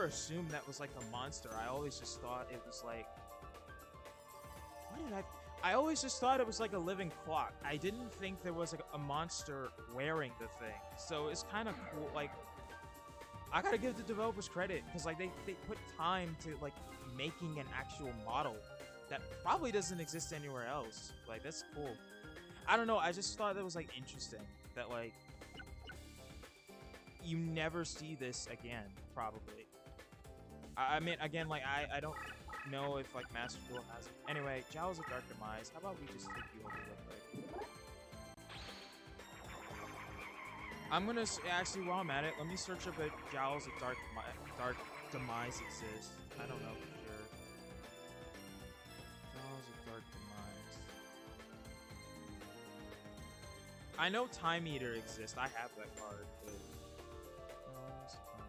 assumed that was like a monster. I always just thought it was like, what did I always just thought it was like a living clock. I didn't think there was like a monster wearing the thing. So it's kind of cool. Like, I gotta give the developers credit because like they put time to like making an actual model that probably doesn't exist anywhere else. Like, that's cool. I don't know. I just thought that was like interesting that like you never see this again. Probably. I mean, again, like I don't know if like Master Duel has it. Anyway, Jowls of Dark Demise. How about we just take you over real quick? I'm gonna actually, while I'm at it, let me search up if Jowls of Dark Demise exists. I don't know for sure. Jowls of Dark Demise. I know Time Eater exists. I have that card. But Jowls of Dark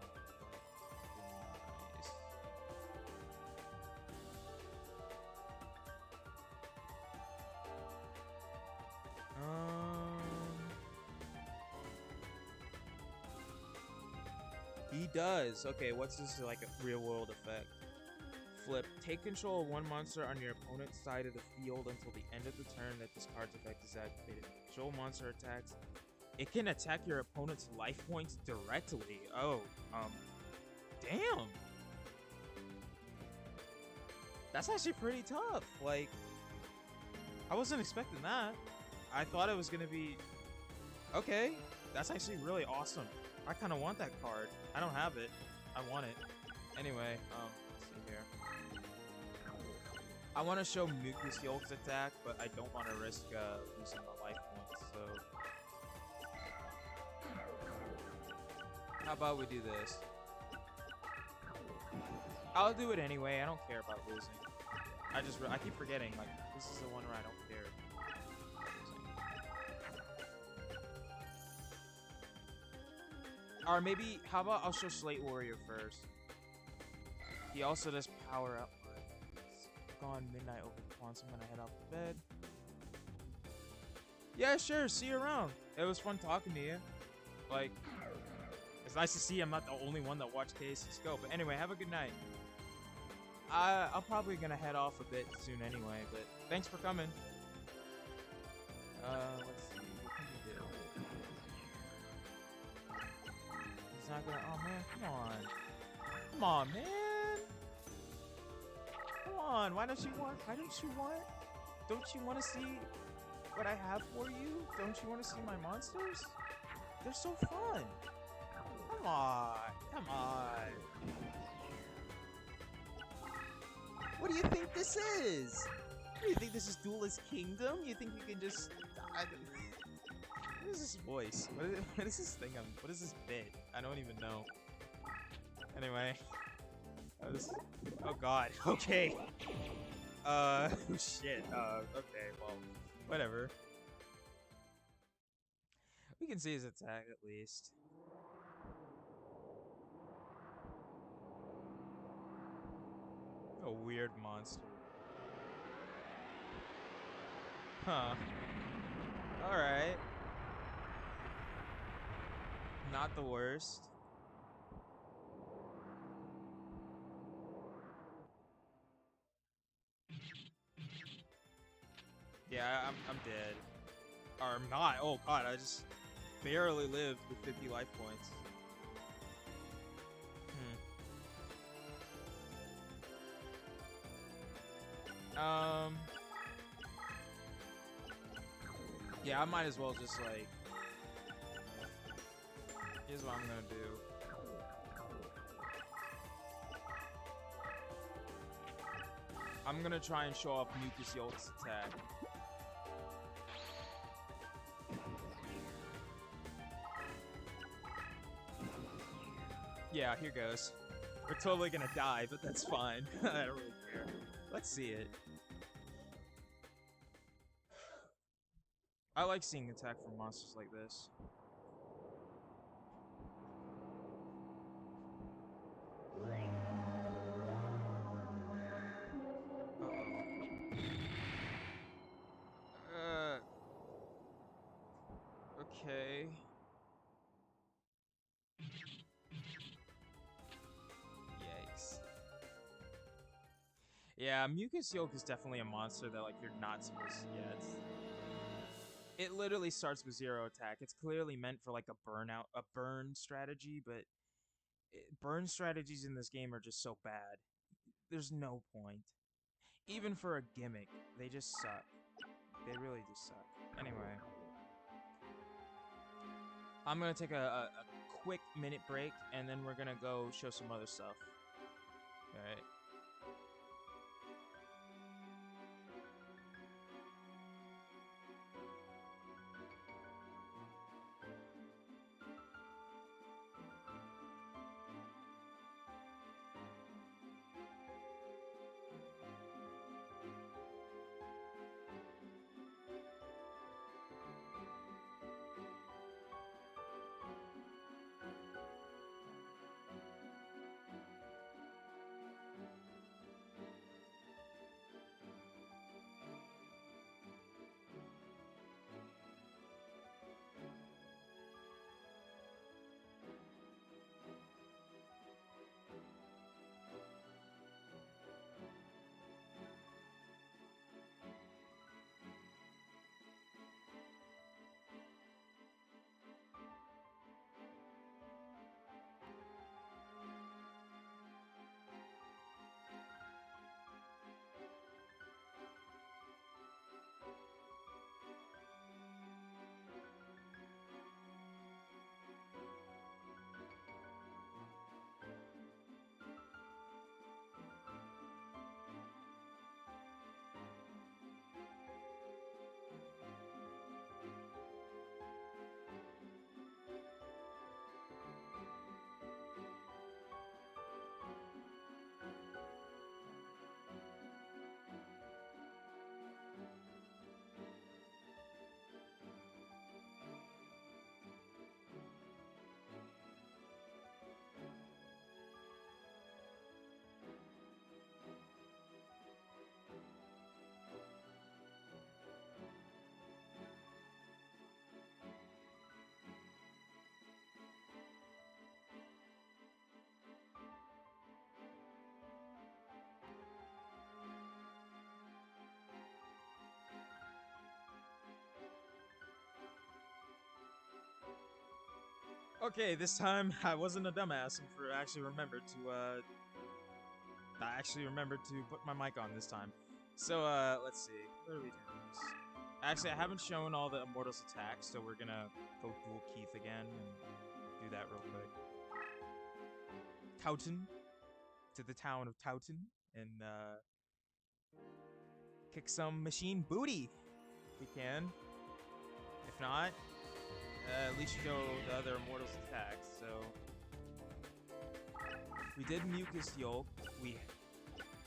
Demise. he does. Okay, what's this like a real world effect? Flip. Take control of one monster on your opponent's side of the field until the end of the turn that this card's effect is activated. Control monster attacks. It can attack your opponent's life points directly. Oh, damn. That's actually pretty tough. Like, I wasn't expecting that. I thought it was gonna be... Okay, that's actually really awesome. I kind of want that card. I don't have it. I want it. Anyway, let's see here. I want to show Mucus Yolk's attack, but I don't want to risk losing my life points, so... How about we do this? I'll do it anyway. I don't care about losing. I keep forgetting, like, this is the one where I don't care. Or maybe, how about I'll show Slate Warrior first. He also does power up. It's gone midnight over once. I'm gonna head off to bed. Yeah, sure. See you around. It was fun talking to you. Like, it's nice to see I'm not the only one that watched KS's Go. But anyway, have a good night. I'm probably gonna head off a bit soon anyway, but thanks for coming. Let's see, what can we do? He's not gonna, oh man, come on. Come on, man. Come on, why don't you want to see what I have for you? Don't you want to see my monsters? They're so fun. Come on, come on. What do you think this is? What do you think this is, Duelist Kingdom? You think you can just... What is this voice? What is this thing? What is this bit? I don't even know. Anyway. Oh god. Okay. Shit. Okay, well, whatever. We can see his attack at least. A weird monster. Huh. Alright. Not the worst. Yeah, I'm dead. Or I'm not. Oh god, I just barely lived with 50 life points. Yeah, I might as well just like... Here's what I'm gonna do. I'm gonna try and show off Mucus Yolk's attack. Yeah, here goes. We're totally gonna die, but that's fine. I don't really care. Let's see it. I like seeing attack from monsters like this. Okay. Yikes. Yeah, Mucus Yolk is definitely a monster that like you're not supposed to get. It literally starts with 0 attack. It's clearly meant for like a burn strategy, but burn strategies in this game are just so bad. There's no point. Even for a gimmick, they just suck. They really just suck. Anyway. I'm gonna take a quick minute break, and then we're gonna go show some other stuff. Alright. Okay, this time I wasn't a dumbass and I actually remembered to put my mic on this time. So, let's see. What are we doing this? Actually, I haven't shown all the Immortals attacks, so we're gonna go dual Keith again and do that real quick. Towton. To the town of Towton and, kick some machine booty if we can. If not, at least show the other Immortals attacks, so... We did Mucus Yolk.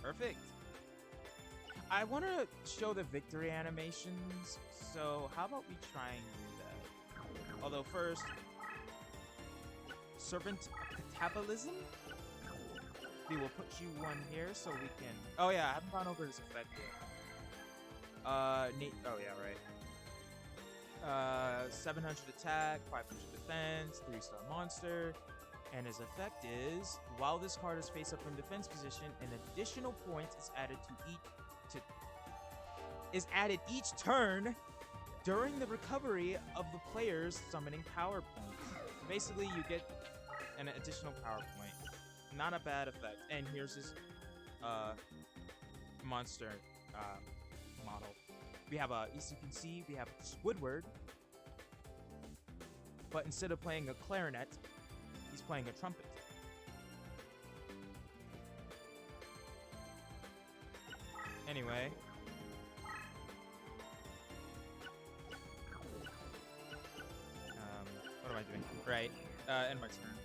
Perfect. I want to show the victory animations, so how about we try and do that? Although first, Serpent Catabolism? We will put you one here so we can... Oh yeah, I haven't gone over his effect yet. Oh yeah, right. 700 attack, 500 defense, 3-star monster. And his effect is, while this card is face up in defense position, an additional point is added each turn during the recovery of the player's summoning power points. So basically, you get an additional power point. Not a bad effect. And here's his monster model. We have as you can see, we have Squidward, but instead of playing a clarinet, he's playing a trumpet. Anyway. What am I doing? Right. End my turn.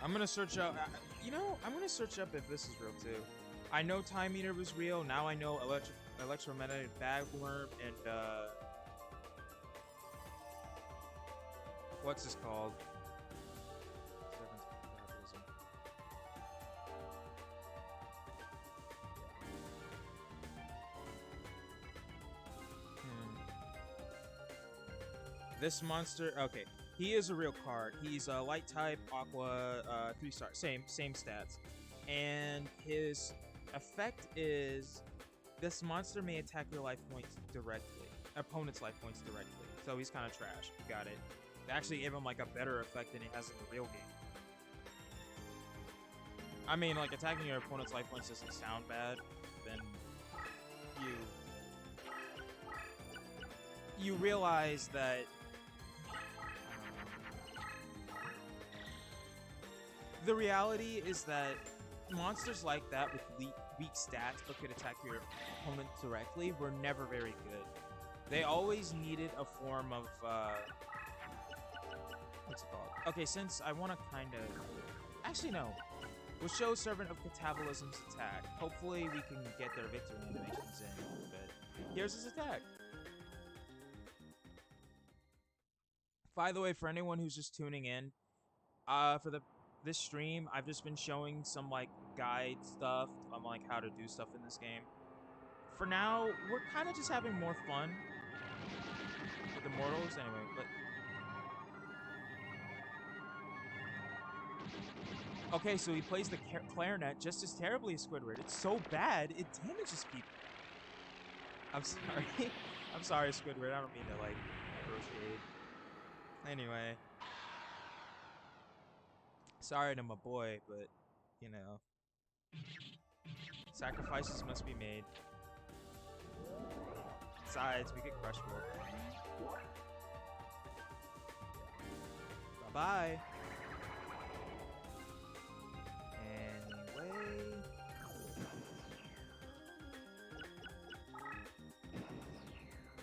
I'm gonna search up... I'm gonna search up if this is real, too. I know Time Meter was real. Now I know Electromagnetic Bagworm and, what's this called? This monster, okay, he is a real card. He's a light type, aqua, 3-star, same stats. And his effect is this monster may attack your life points directly, opponent's life points directly. So he's kind of trash. Got it. They actually gave him like a better effect than he has in the real game. I mean, like attacking your opponent's life points doesn't sound bad. Then you realize that. The reality is that monsters like that with weak stats but could attack your opponent directly were never very good. They always needed a form of, what's it called? Okay, since I want to kind of... Actually, no. We'll show Servant of Catabolism's attack. Hopefully we can get their victory animations in. But here's his attack. By the way, for anyone who's just tuning in, for this stream, I've just been showing some like guide stuff on like how to do stuff in this game. For now, we're kind of just having more fun with Immortals. Anyway, okay, so he plays the clarinet just as terribly as Squidward. It's so bad, it damages people. I'm sorry. I'm sorry, Squidward. I don't mean to like throw shade. Anyway. Sorry to my boy, but, you know, sacrifices must be made. Besides, we get crushable. Bye-bye. Anyway.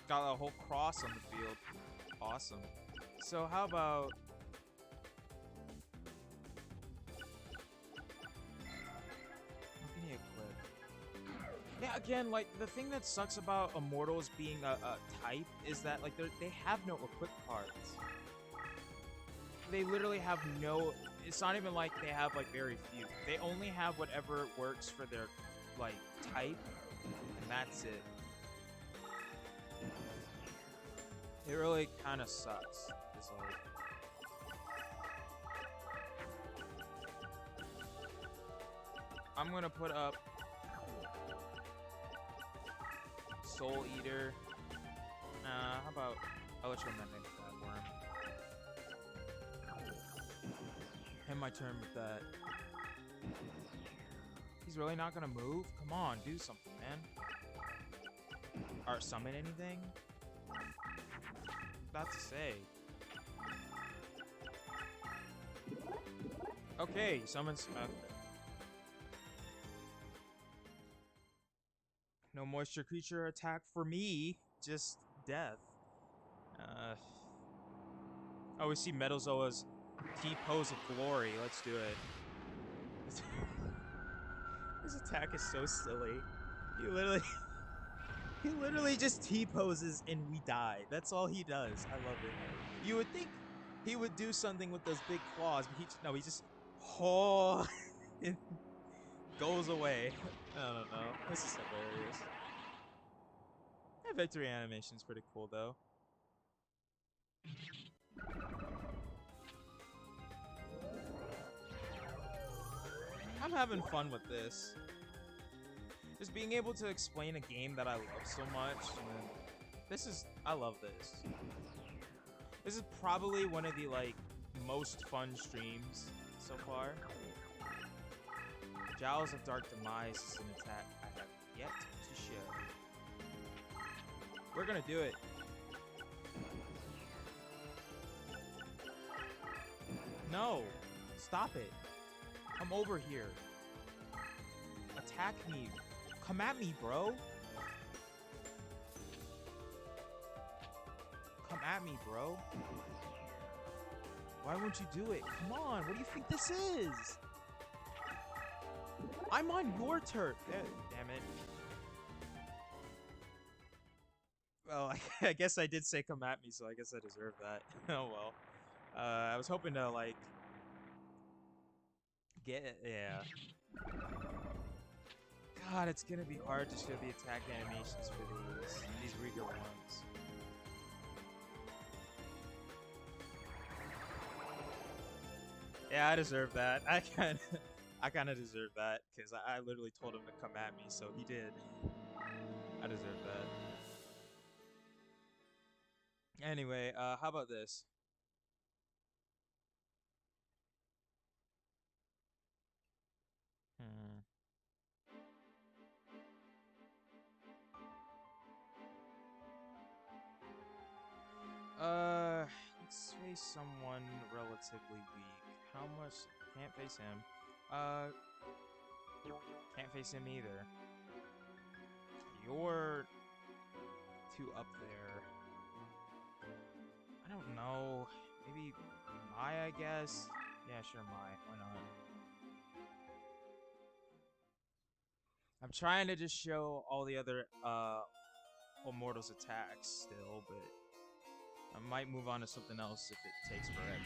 Got a whole cross on the field. Awesome. So how about... Yeah, again, like, the thing that sucks about Immortals being a type is that, like, they have no equip cards. They literally have no... It's not even like they have, like, very few. They only have whatever works for their, like, type, and that's it. It really kind of sucks. It's like... I'm gonna put up... Soul Eater. How about Electromagnetic Bagworm? End my turn with that. He's really not gonna move? Come on, do something, man. Or summon anything? About to say. Okay, summons. No moisture creature attack for me. Just death. Oh, we see Metalzoa's T-pose of glory. Let's do it. His attack is so silly. He literally just T-poses and we die. That's all he does. I love it. You would think he would do something with those big claws, but he just it goes away. I don't know. This is hilarious. That victory animation's pretty cool though. I'm having fun with this. Just being able to explain a game that I love so much. And I love this. This is probably one of the most fun streams so far. Jowls of Dark Demise is an attack I have yet to show. We're gonna do it. No! Stop it. I'm over here. Attack me. Come at me, bro. Come at me, bro. Why won't you do it? Come on, what do you think this is? I'm on your turf. Damn it. Well, I guess I did say come at me, so I guess I deserve that. Oh well. I was hoping to yeah. God, it's gonna be hard to show the attack animations for these Reader ones. Yeah, I deserve that. I kind of deserve that because I literally told him to come at me, so he did. I deserve that. Anyway, how about this? Let's face someone relatively weak. How much? Can't face him. Can't face him either. You're too up there. I don't know. Maybe Mai, I guess? Yeah, sure, Mai. Why not? I'm trying to just show all the other Immortals attacks still, but I might move on to something else if it takes forever.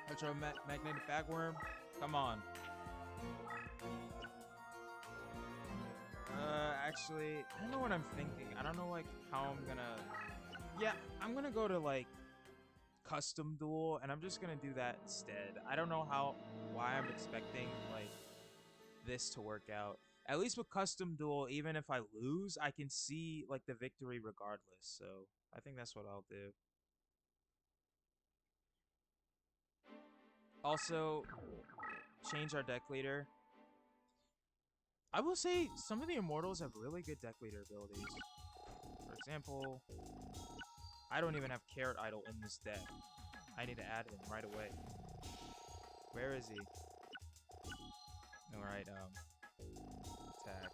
Electromagnetic bagworm? Come on. Actually, I don't know what I'm thinking. I don't know how I'm gonna. Yeah, I'm gonna go to custom duel, and I'm just gonna do that instead. I don't know why I'm expecting this to work out. At least with custom duel, even if I lose, I can see the victory regardless. So I think that's what I'll do. Also, change our deck leader. I will say some of the Immortals have really good deck leader abilities. For example, I don't even have Carrot Idol in this deck. I need to add him right away. Where is he? Alright, attack.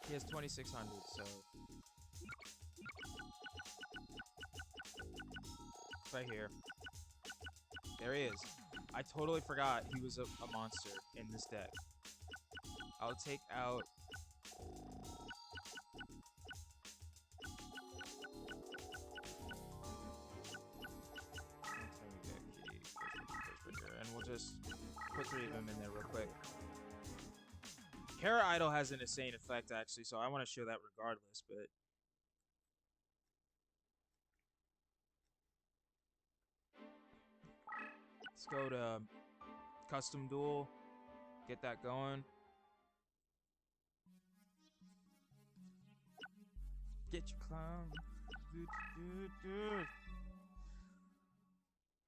He has 2600, so right here. There he is. I totally forgot he was a monster in this deck. I'll take out and we'll just put 3 of them in there real quick. Carrot Idol has an insane effect actually, so I want to show that regardless, but let's go to custom duel, get that going. Get your clown.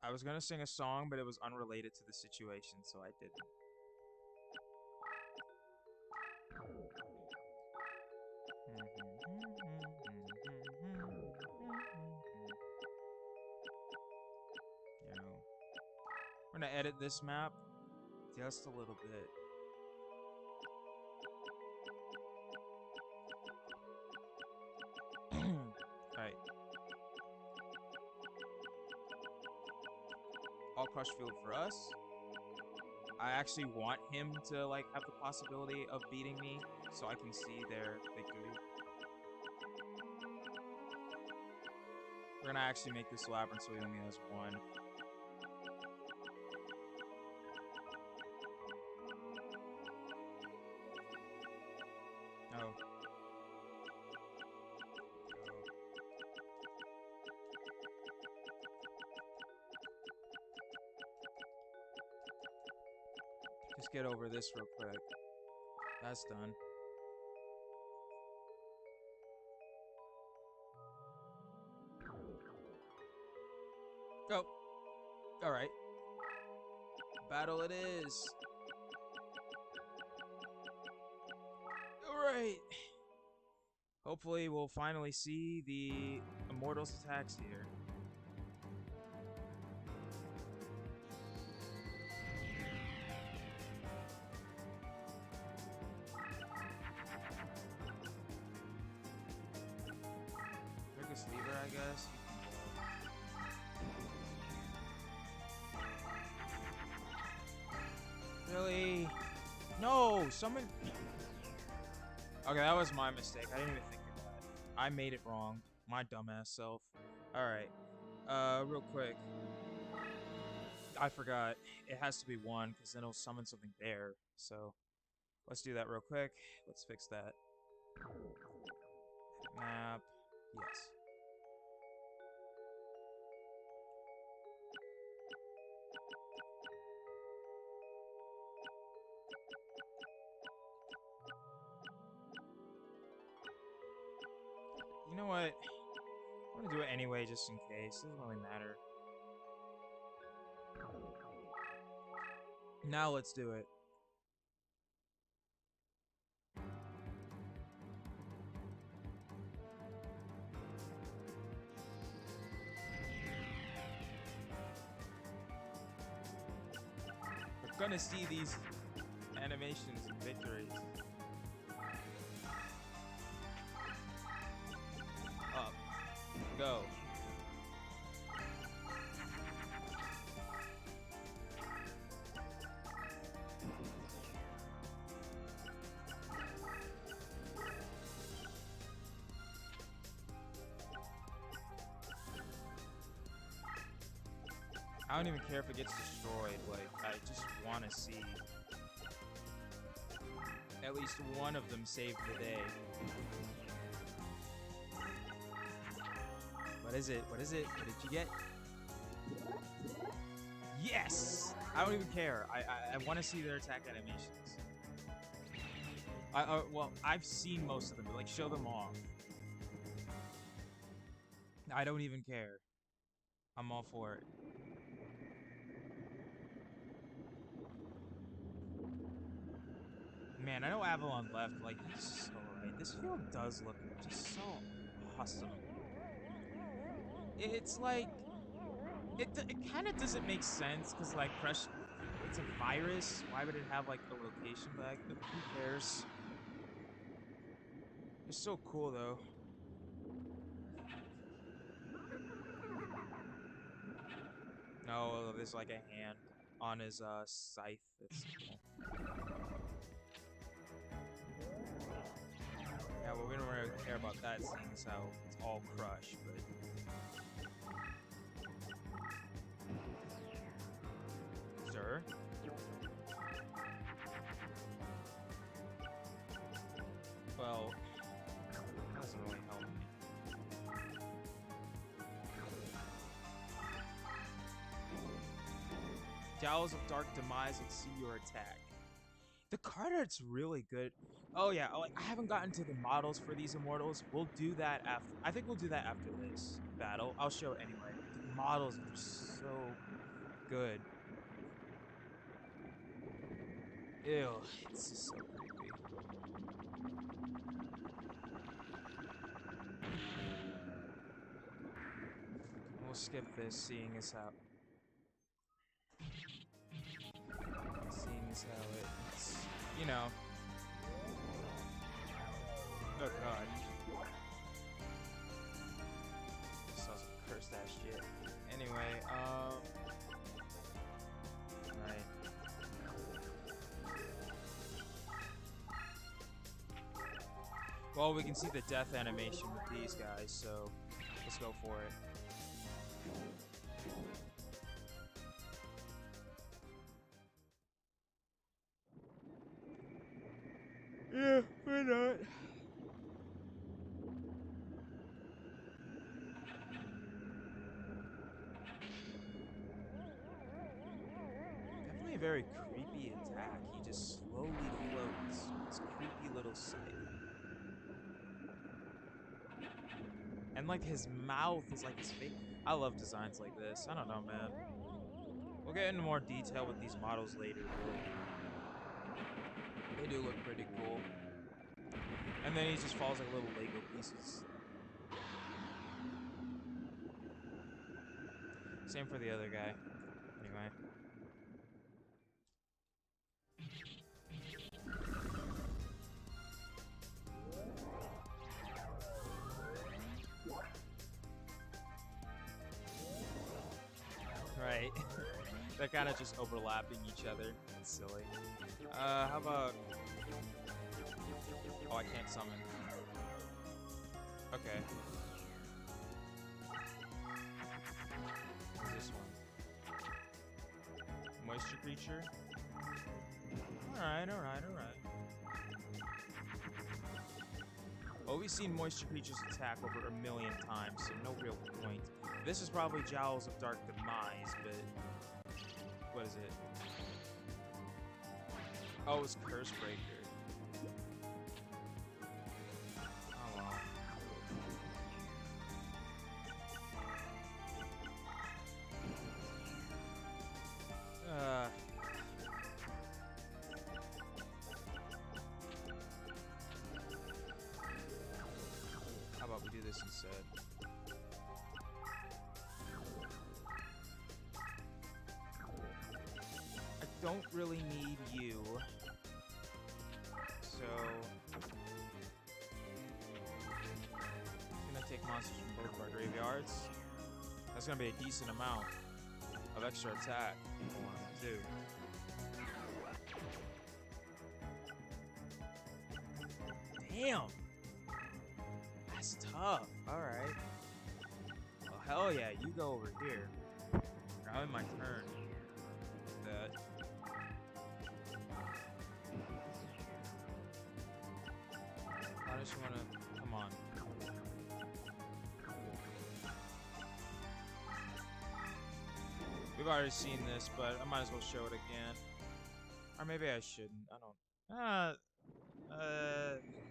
I was gonna sing a song, but it was unrelated to the situation, so I didn't. We're gonna edit this map just a little bit. Alright. All crush field for us. I actually want him to like have the possibility of beating me so I can see their victory. We're gonna actually make this labyrinth so he only has one. Oh. Just get over this real quick. That's done. Oh. Alright. Battle it is. Alright. Hopefully we'll finally see the Immortals attacks here. Biggest lever, I guess. Really? No! Someone... Okay, that was my mistake. I didn't even think of that. I made it wrong. My dumbass self. Alright. Real quick. I forgot. It has to be one, because then it'll summon something there. So, let's do that real quick. Let's fix that. Map. Yes. You know what? I'm gonna do it anyway, just in case. It doesn't really matter. Now let's do it. We're gonna see these animations and victories. Up. Go. I don't even care if it gets destroyed. Like, I just want to see at least one of them save the day. What is it? What is it? What did you get? Yes! I don't even care. I want to see their attack animations. Well, I've seen most of them, but like, show them off. I don't even care. I'm all for it. Man, I know Avalon left, like, he's so right. This field does look just so awesome. It's like, it kind of doesn't make sense, because, like, Crush, it's a virus. Why would it have, like, a location bag? Who cares? It's so cool, though. No, there's, like, a hand on his, scythe. It's cool. Yeah, well, we don't really care about that, seeing as how it's all Crush, but... Sir? Well, that doesn't really help me. Jowls of Dark Demise, let's see your attack. The card art's really good. Oh yeah, like I haven't gotten to the models for these immortals. We'll do that after. I think we'll do that after this battle. I'll show it anyway. The models are so good. Ew, it's just so creepy. We'll skip this, seeing as how it's, you know. Oh god. Saw some cursed ass shit. Anyway, right. Well, we can see the death animation with these guys, so let's go for it. Yeah, why not? Definitely a very creepy attack. He just slowly floats. This creepy little sight. And like his mouth is like his face. I love designs like this. I don't know, man. We'll get into more detail with these models later, but they do look pretty cool. And then he just falls like little Lego pieces. Same for the other guy. Anyway. Right. They're kind of just overlapping each other. It's silly. How about... Oh, I can't summon. Okay. What's this one? Moisture creature? Alright. Well, we've seen moisture creatures attack over 1 million times, so no real point. This is probably Jowls of Dark Demise, but... What is it? Oh, it's Curse Breaker. Oh, well. How about we do this instead? I don't really need you. So I'm gonna take monsters from both of our graveyards. That's gonna be a decent amount of extra attack I want to do. Damn! That's tough. Alright. Well, hell yeah, you go over here. Now in my turn. That. I just wanna... Come on. We've already seen this, but I might as well show it again. Or maybe I shouldn't. I don't...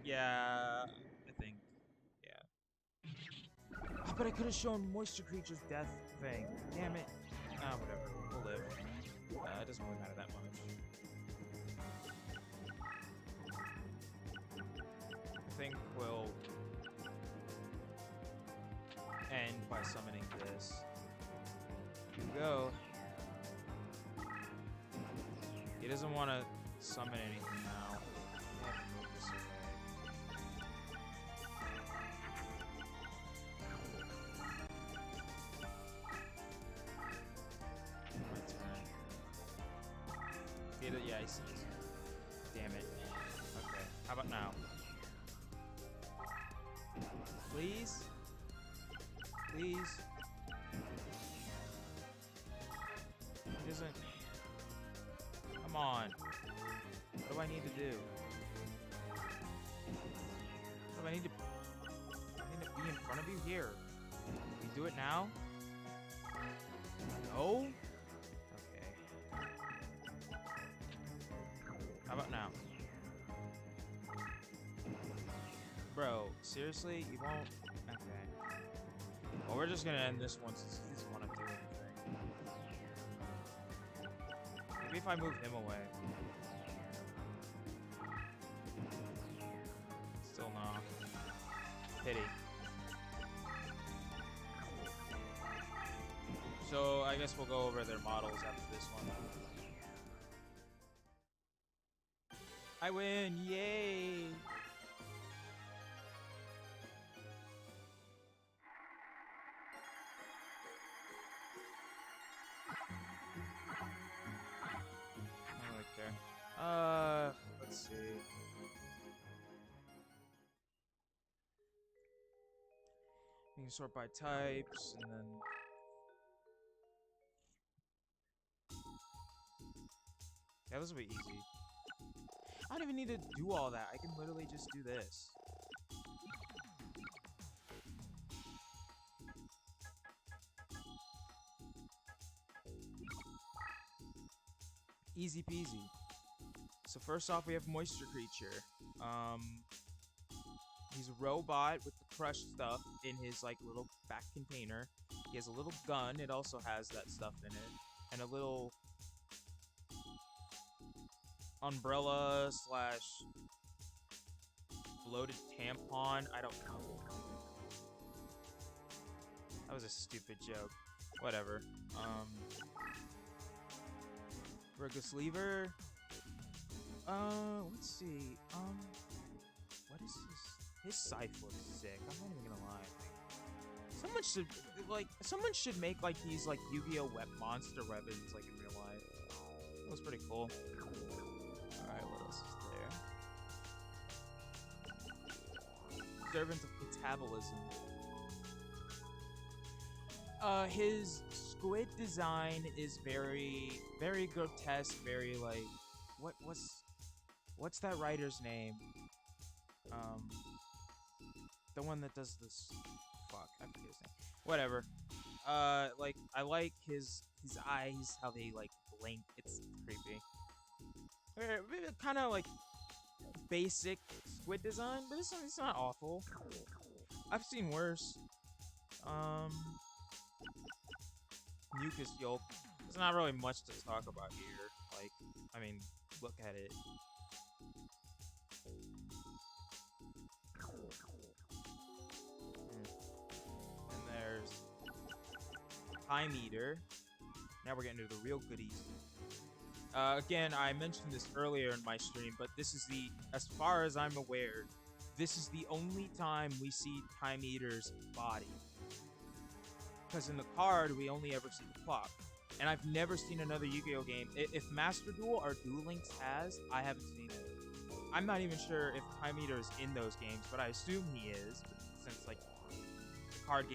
yeah, I think. Yeah. Oh, but I could have shown Moisture Creature's death thing. Damn it. Ah, whatever. We'll live. It doesn't really matter that much. I think we'll end by summoning this. Here we go. He doesn't want to summon anything now. I have to move this away. My turn. Yeah, he sees. Damn it. Okay, how about now? Please? Please? He doesn't... Come on. What do I need to do? What do I need to... I need to be in front of you? Here. Can we do it now? No? Okay. How about now? Seriously? You won't? Okay. Well, we're just gonna end this one since he doesn't want to do anything. Maybe if I move him away. Still not. Pity. So I guess we'll go over their models after this one. I win! Yay! I don't really care. Let's see. You can sort by types, and then... Yeah, this will be easy. I don't even need to do all that. I can literally just do this. Easy peasy. So first off, we have Moisture Creature. He's a robot with the crushed stuff in his like little back container. He has a little gun. It also has that stuff in it, and a little umbrella slash bloated tampon. I don't know. That was a stupid joke. Whatever. Redux lever. Let's see. What is this? His scythe looks sick. I'm not even gonna lie. Someone should make like these like Yu-Gi-Oh! Monster weapons like in real life. That was pretty cool. Alright, what else is there? Servant of Catabolism. His squid design is very, very grotesque, very like, what's that writer's name? The one that does this, fuck, I forget his name. Whatever. Like, I like his eyes, how they, like, blink. It's creepy. Kind of, like, basic squid design, but it's not awful. I've seen worse. Mucus Yolk. There's not really much to talk about here. Like, I mean, look at it. And there's Time Eater. Now we're getting to the real goodies. Again, I mentioned this earlier in my stream, but this is as far as I'm aware, this is the only time we see Time Eater's body. Because in the card, we only ever see the clock. And I've never seen another Yu-Gi-Oh! Game. If Master Duel or Duel Links has, I haven't seen it. I'm not even sure if Time Eater is in those games, but I assume he is, since like the card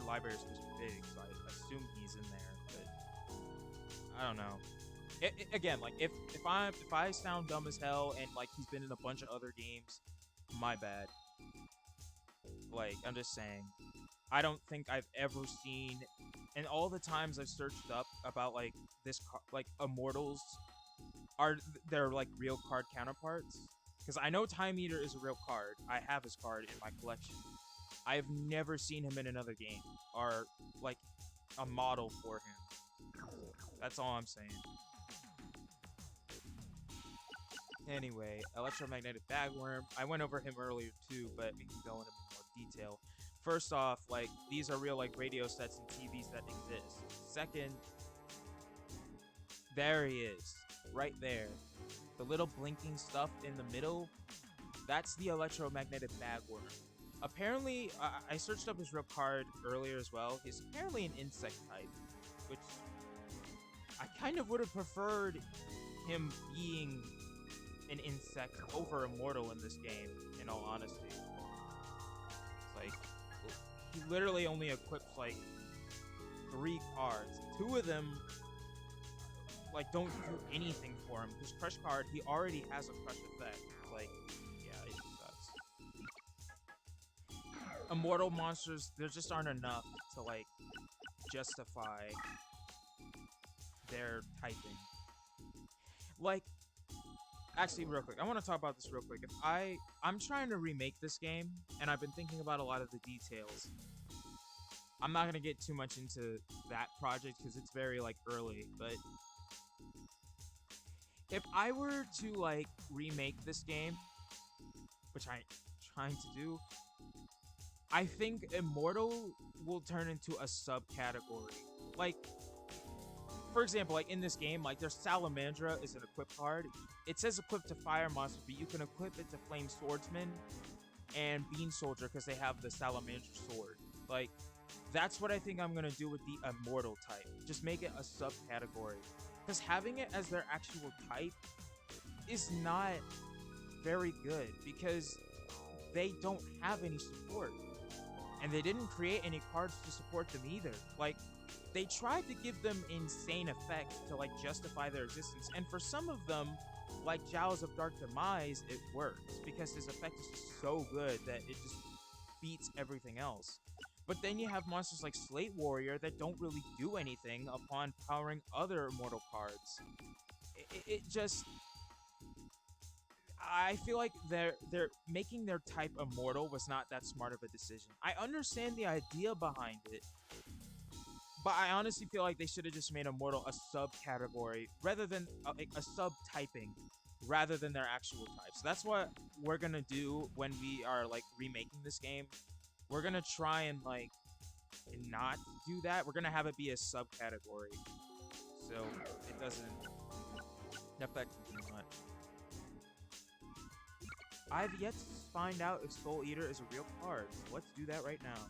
library is supposed to be big, so I assume he's in there. But I don't know. Again, like if I sound dumb as hell and like he's been in a bunch of other games, my bad. Like I'm just saying. I don't think I've ever seen, and all the times I've searched up about like this, like Immortals, are their like real card counterparts? Because I know Time Eater is a real card. I have his card in my collection. I have never seen him in another game or like a model for him. That's all I'm saying. Anyway, Electromagnetic Bagworm. I went over him earlier too, but we can go into more detail. First off, like, these are real, like, radio sets and TVs that exist. Second, there he is. Right there. The little blinking stuff in the middle, that's the Electromagnetic Bagworm. Apparently, I searched up his real card earlier as well. He's apparently an insect type, which I kind of would have preferred him being an insect over Immortal in this game, in all honesty. It's like, he literally only equips like 3 cards. 2 of them like don't do anything for him. His crush card, he already has a crush effect. Like, yeah, it sucks. Immortal monsters, there just aren't enough to like justify their typing. Like, actually, real quick, I want to talk about this real quick. If I'm trying to remake this game, and I've been thinking about a lot of the details. I'm not gonna get too much into that project because it's very like early. But if I were to like remake this game, which I'm trying to do, I think Immortal will turn into a subcategory. Like, for example, like in this game, like there's Salamandra is an equip card. It says equip to fire monster, but you can equip it to flame swordsman and bean soldier because they have the Salamander sword. Like, that's what I think I'm gonna do with the immortal type. Just make it a subcategory. Because having it as their actual type is not very good because they don't have any support. And they didn't create any cards to support them either. Like, they tried to give them insane effects to like justify their existence, and for some of them, like Jowls of Dark Demise, it works because his effect is just so good that it just beats everything else. But then you have monsters like Slate Warrior that don't really do anything upon powering other immortal cards. It just, I feel like they're making their type immortal was not that smart of a decision. I understand the idea behind it, but I honestly feel like they should have just made Immortal a subcategory rather than a sub-typing rather than their actual type. So that's what we're gonna do when we are like remaking this game. We're gonna try and like not do that. We're gonna have it be a subcategory, so it doesn't affect me too much. I've yet to find out if Soul Eater is a real card, so let's do that right now.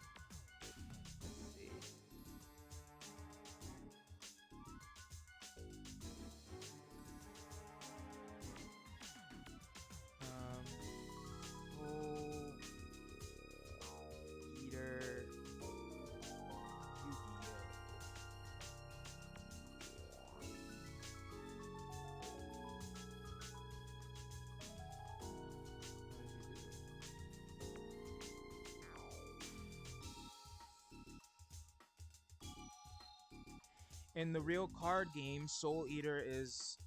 In the real card game, Soul Eater is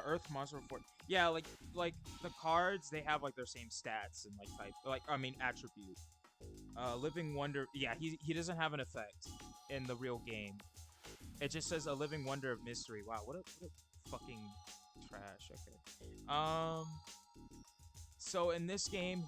Earth monster for yeah, like the cards they have like their same stats and like type, like I mean attribute. Living Wonder, yeah, he doesn't have an effect in the real game. It just says a Living Wonder of Mystery. Wow, what a fucking trash. Okay. So in this game,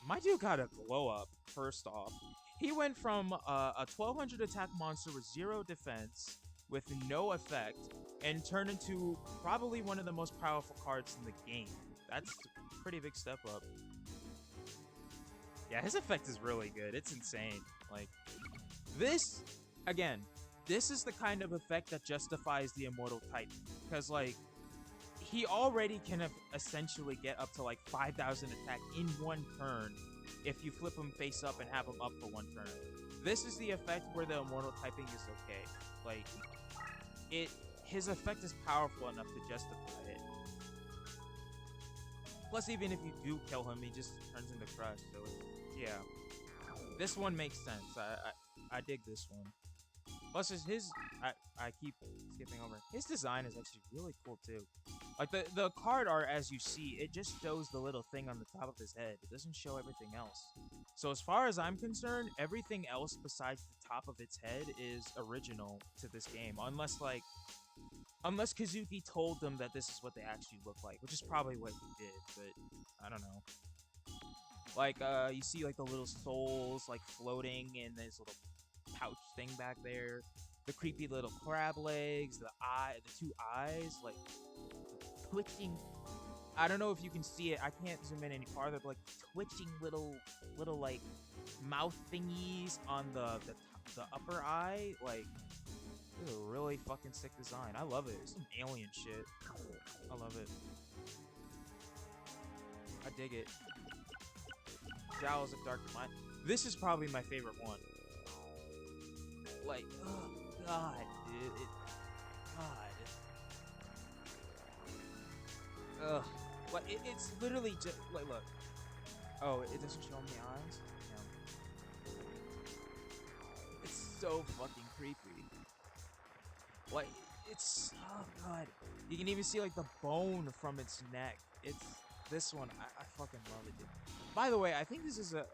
my dude got a glow up. First off, he went from a 1200 attack monster with 0 defense, with no effect, and turned into probably one of the most powerful cards in the game. That's a pretty big step up. Yeah, his effect is really good. It's insane. Like, this, again, this is the kind of effect that justifies the Immortal type. Because, like, he already can essentially get up to, like, 5,000 attack in one turn if you flip him face up and have him up for one turn. This is the effect where the Immortal typing is okay. Like, his effect is powerful enough to justify it. Plus, even if you do kill him, he just turns into Crush, so yeah. This one makes sense. I dig this one. Plus, I keep skipping over. His design is actually really cool too. Like the card art, as you see, it just shows the little thing on the top of his head. It doesn't show everything else. So as far as I'm concerned, everything else besides the top of its head is original to this game, unless Kazuki told them that this is what they actually look like, which is probably what he did, but I don't know. Like, you see, like, the little souls, like, floating in this little pouch thing back there. The creepy little crab legs, the 2 eyes, like, the twitching. I don't know if you can see it. I can't zoom in any farther, but, like, twitching little, like, mouth thingies on the upper eye. Like, this is a really fucking sick design. I love it. It's some alien shit. I love it. I dig it. Jowls of Dark Demise. This is probably my favorite one. Like, oh god, dude. God. Ugh. Like, it's literally just, like, look. Oh, it doesn't show me the eyes? Damn. It's so fucking creepy. Like, It's so good. You can even see like the bone from its neck. It's this one. I fucking love it, dude. By the way, I think this is a.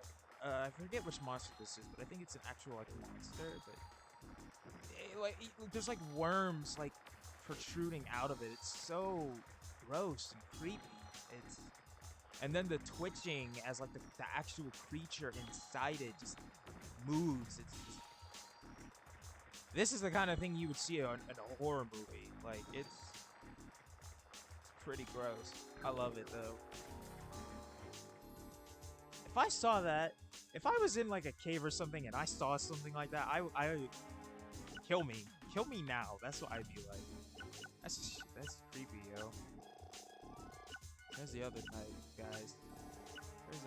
I forget which monster this is, but I think it's an actual like monster. But there's like worms like protruding out of it. It's so gross and creepy. It's and then the twitching as like the actual creature inside it just moves. It's just, this is the kind of thing you would see in a horror movie. Like it's pretty gross. I love it though. If I saw that, if I was in like a cave or something and I saw something like that, I kill me now. That's what I'd be like. That's creepy, yo. There's the other type, guys. There's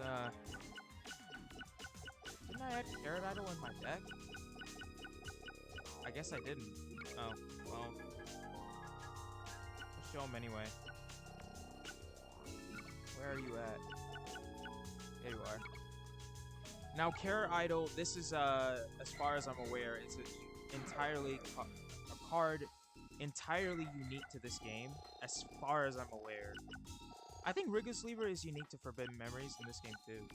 didn't I add Carrot Idol in my deck? I guess I didn't. Oh, well. I'll show him anyway. Where are you at? There you are. Now, Carrot Idol, this is, as far as I'm aware, it's a card entirely unique to this game, as far as I'm aware. I think Rigus Lever is unique to Forbidden Memories in this game, too.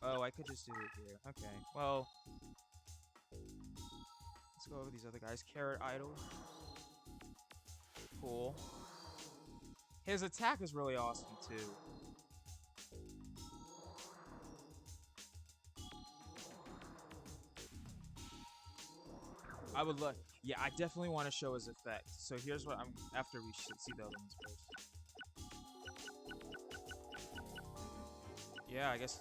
Oh, I could just do it here. Okay, well... Let's go over these other guys. Carrot Idol. Cool. His attack is really awesome, too. I would look. Yeah, I definitely want to show his effect. So here's what I'm after we should see the other ones first. Yeah, I guess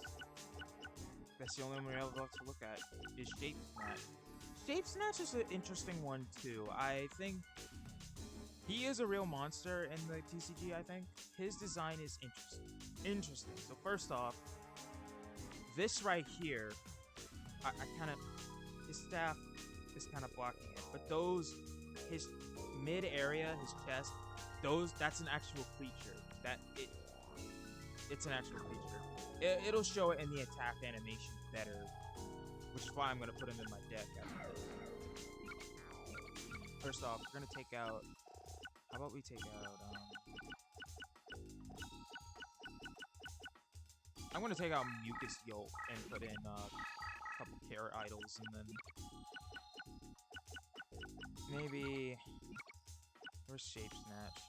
that's the only one we're able to look at is Shape Snatch. Shape Snatch is an interesting one too. I think he is a real monster in the TCG. I think his design is interesting. So first off, this right here, I kind of his staff is kind of blocking it, but those his mid area, his chest, that's an actual creature. It's an actual creature. It'll show it in the attack animation better, which is why I'm gonna put him in my deck. First off, we're gonna take out. How about we take out? I'm gonna take out Mucus Yolk and put in a couple Carrot Idols, and then maybe where's Shape Snatch?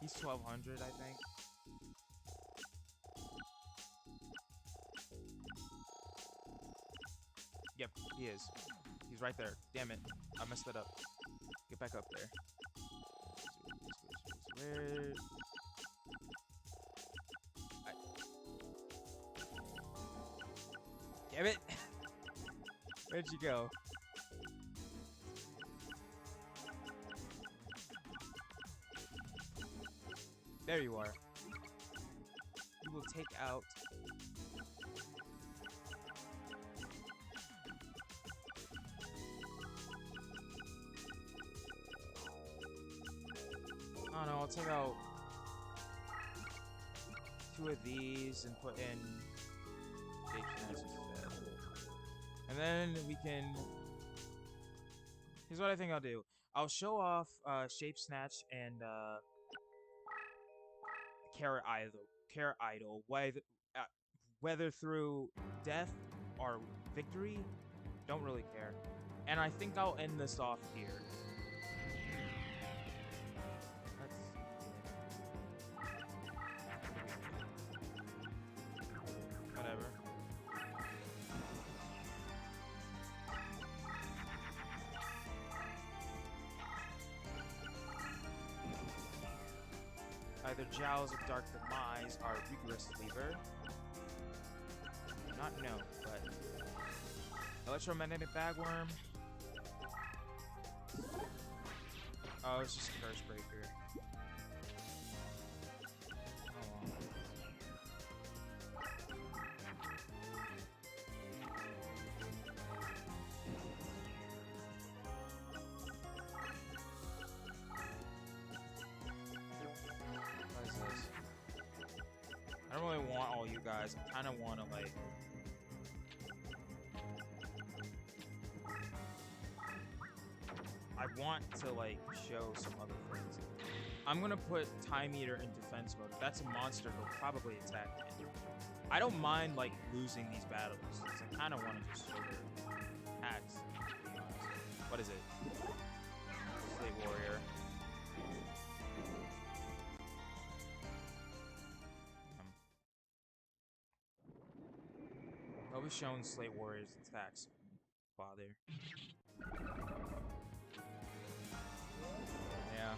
He's 1200, I think. Yep, he is. He's right there. Damn it, I messed it up. Get back up there. Where? Damn it! Where'd you go? There you are. You will take out. I don't know, I'll take out 2 of these and put in Shape Snatch instead. And then we can... Here's what I think I'll do. I'll show off Shape Snatch and Carrot Idol. Whether through death or victory, don't really care. And I think I'll end this off here. Whatever. Either Jowls of Dark Demise or Rigorous Lever. Not no, but Electromagnetic Bagworm. Oh, it's just Curse Breaker. Oh well. What is this? I don't really want all you guys. I kind of want to like. want to like show some other things. I'm gonna put Time Eater in defense mode. If that's a monster, he'll probably attack me. I don't mind like losing these battles because I kind of want to just show their attacks. What is it? Slate Warrior. I'll be showing Slate Warrior's attacks. Bother. Yeah.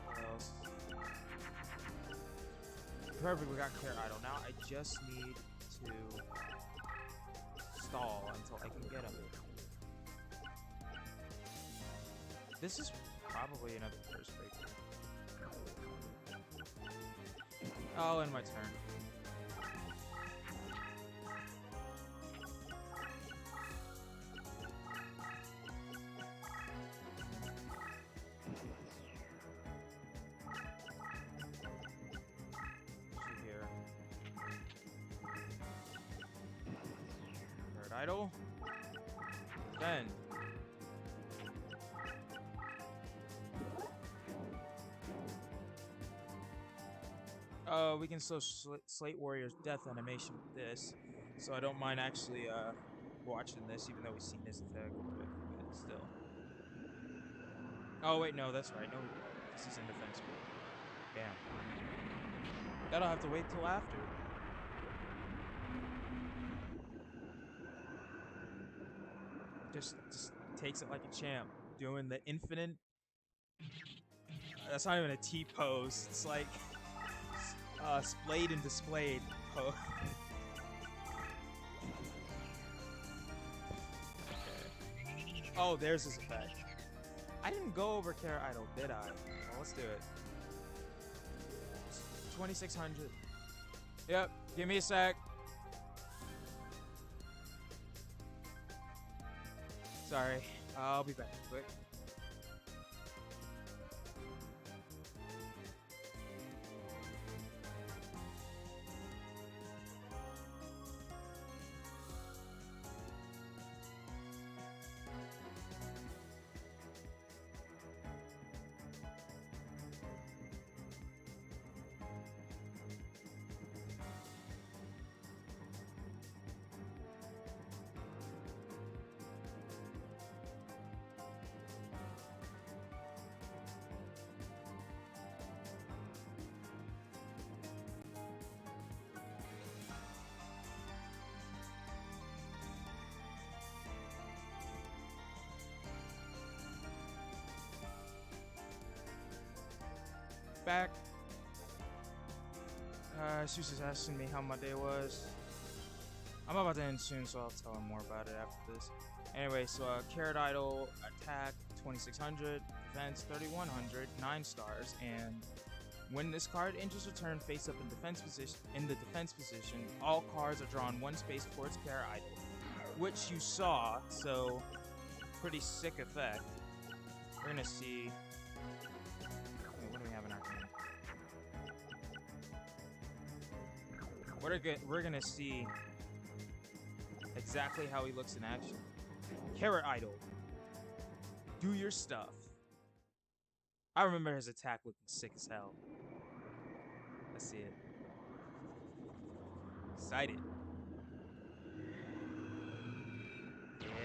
What else? Perfect, we got Care Idol. Now I just need to stall until I can get him. This is probably another first breakthrough. I'll end my turn. Here. Third idol. Then. We can slow Slate Warrior's death animation with this, so I don't mind actually watching this, even though we've seen this attack, but still. Oh wait, no, that's right. No, this is in defense mode. Damn. That'll have to wait till after. Just takes it like a champ, doing the infinite. That's not even a T pose. It's like. Splayed and displayed. Oh. Okay. Oh, there's his effect. I didn't go over Care Idol, did I? Well, let's do it. 2600. Yep, give me a sec. Sorry, I'll be back quick. Back. Susa's asking me how my day was. I'm about to end soon, so I'll tell him more about it after this. Anyway, so Carrot Idol attack 2600, defense 3100, 9 stars, and when this card enters your turn face up in the defense position, all cards are drawn one space towards Carrot Idol, which you saw. So pretty sick effect. We're gonna see. What do we have in our hand? We're gonna see exactly how he looks in action. Carrot Idol, do your stuff. I remember his attack looking sick as hell. Let's see it. Excited.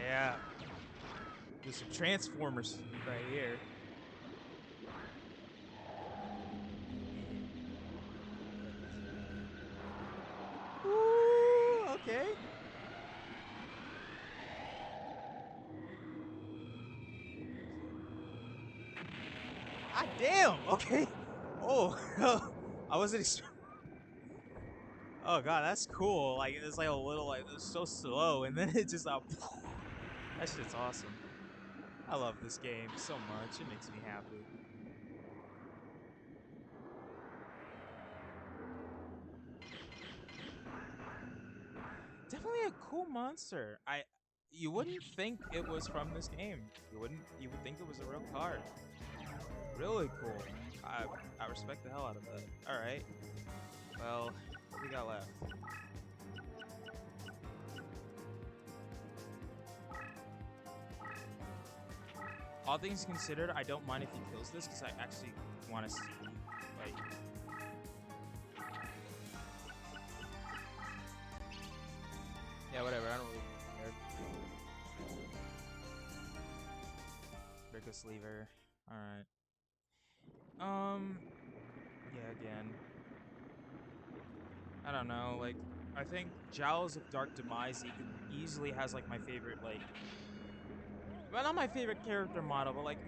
Yeah. There's some Transformers right here. Ooh, okay. Ah, damn. Okay. Oh, I wasn't. Oh god, that's cool. Like it's like a little, like it's so slow, and then it just that shit's awesome. I love this game so much. It makes me happy. Definitely a cool monster. You wouldn't think it was from this game. You would think it was a real card. Really cool. I respect the hell out of that. All right. Well, what we got left? All things considered, I don't mind if he kills this because I actually want to see, like... Yeah, whatever, I don't really care. Rickus lever. Alright. Yeah, again. I don't know, like, I think Jowls of Dark Demise easily has, like, my favorite, like... Well, not my favorite character model, but, like,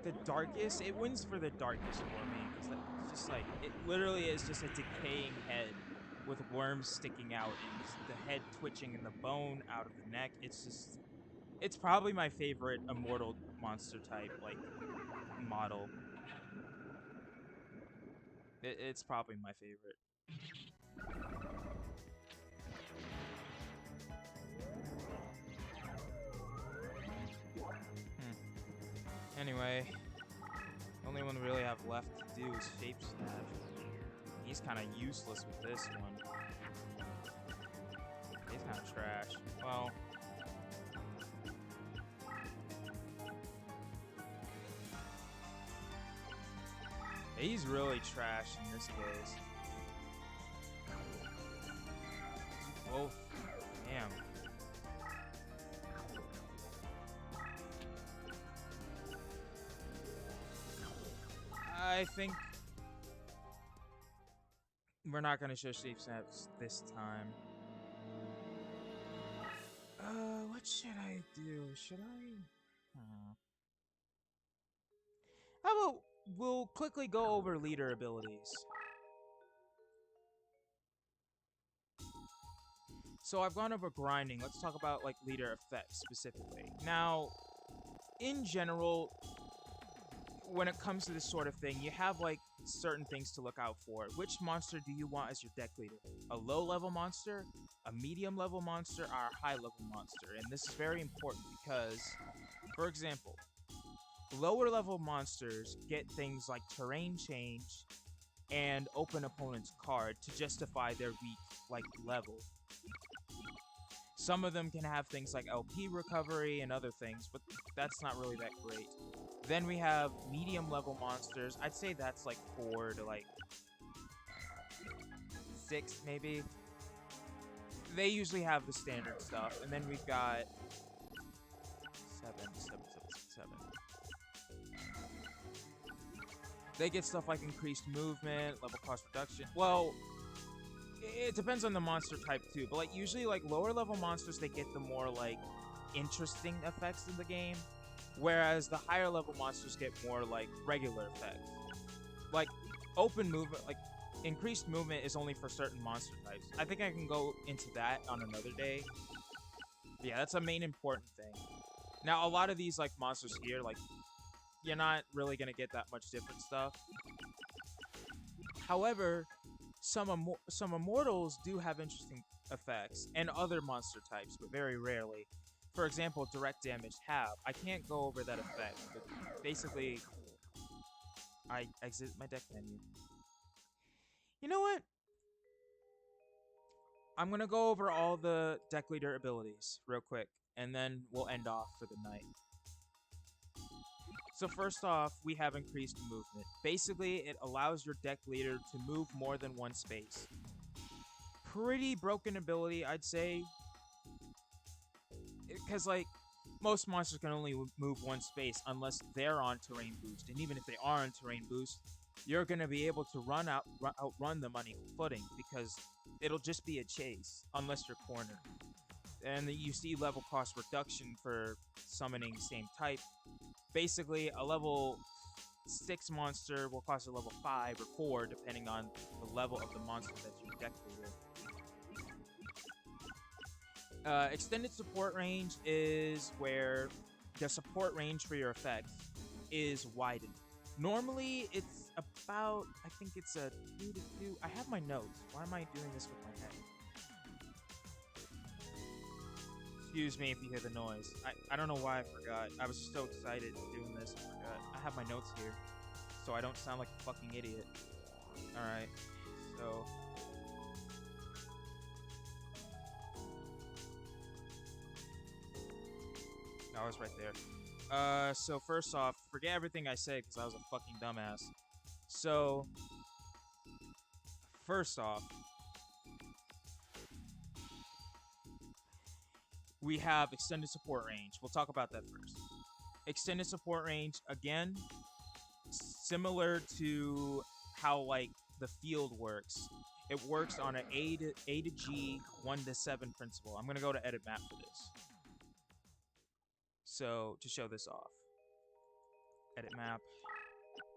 the darkest. It wins for the darkest for me, because it's just, like, it literally is just a decaying head with worms sticking out and the head twitching and the bone out of the neck. It's just... It's probably my favorite immortal monster type, like, model. It's probably my favorite. Anyway, the only one we really have left to do is Shape Snap. He's kind of useless with this one. He's kind of trash. Well... He's really trash in this case. Oh, damn. I think we're not gonna show Shape Snaps this time. What should I do? Should I? How about we'll quickly go over leader abilities. So I've gone over grinding. Let's talk about like leader effects specifically. Now, in general, when it comes to this sort of thing, you have like certain things to look out for. Which monster do you want as your deck leader? A low level monster, a medium level monster, or a high level monster? And this is very important because, for example, lower level monsters get things like terrain change and open opponent's card to justify their weak like level. Some of them can have things like LP recovery and other things, but that's not really that great. Then we have medium level monsters. I'd say that's like 4 to like 6 maybe. They usually have the standard stuff. And then we've got 7. They get stuff like increased movement, level cost reduction. Well, it depends on the monster type too, but like usually like lower level monsters, they get the more like interesting effects in the game, whereas the higher level monsters get more like regular effects. Like open movement, like increased movement is only for certain monster types. I think I can go into that on another day. But yeah, that's a main important thing. Now a lot of these like monsters here, like you're not really gonna get that much different stuff. However, some immortals do have interesting effects, and other monster types, but very rarely. For example, direct damage have. I can't go over that effect, but basically, I exit my deck menu. You know what? I'm gonna go over all the deck leader abilities real quick, and then we'll end off for the night. So first off, we have increased movement. Basically, it allows your deck leader to move more than one space. Pretty broken ability, I'd say. Because, like, most monsters can only move one space unless they're on terrain boost. And even if they are on terrain boost, you're going to be able to outrun them on equal footing because it'll just be a chase unless you're cornered. And you see level cost reduction for summoning same type. Basically, a level 6 monster will cost a level 5 or 4, depending on the level of the monster that you deck with. Extended support range is where the support range for your effects is widened. Normally, it's about, I think it's a 2 to 2. I have my notes. Why am I doing this with my head? Excuse me if you hear the noise. I don't know why I forgot. I was so excited doing this. I forgot. I have my notes here, so I don't sound like a fucking idiot. Alright. So no, I was right there. So first off, forget everything I said because I was a fucking dumbass. So first off, we have extended support range. We'll talk about that first. Extended support range, again, similar to how like the field works. It works on an A to G 1 to 7 principle. I'm gonna go to edit map for this. So to show this off, edit map.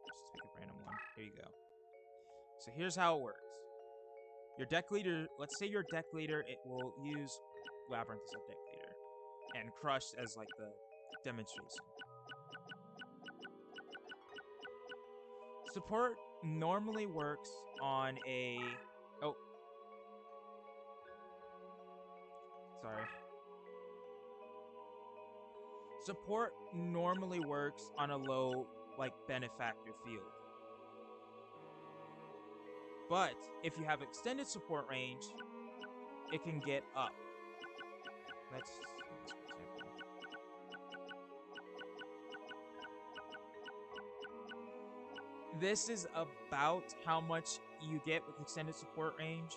Just pick a random one. Here you go. So here's how it works. Your deck leader, let's say your deck leader, it will use Labyrinth as a deck leader, and Crush as like the demonstration. Support normally works on a... Oh. Sorry. Support normally works on a low, like, benefactor field. But if you have extended support range, it can get up. Let's for example. This is about how much you get with extended support range.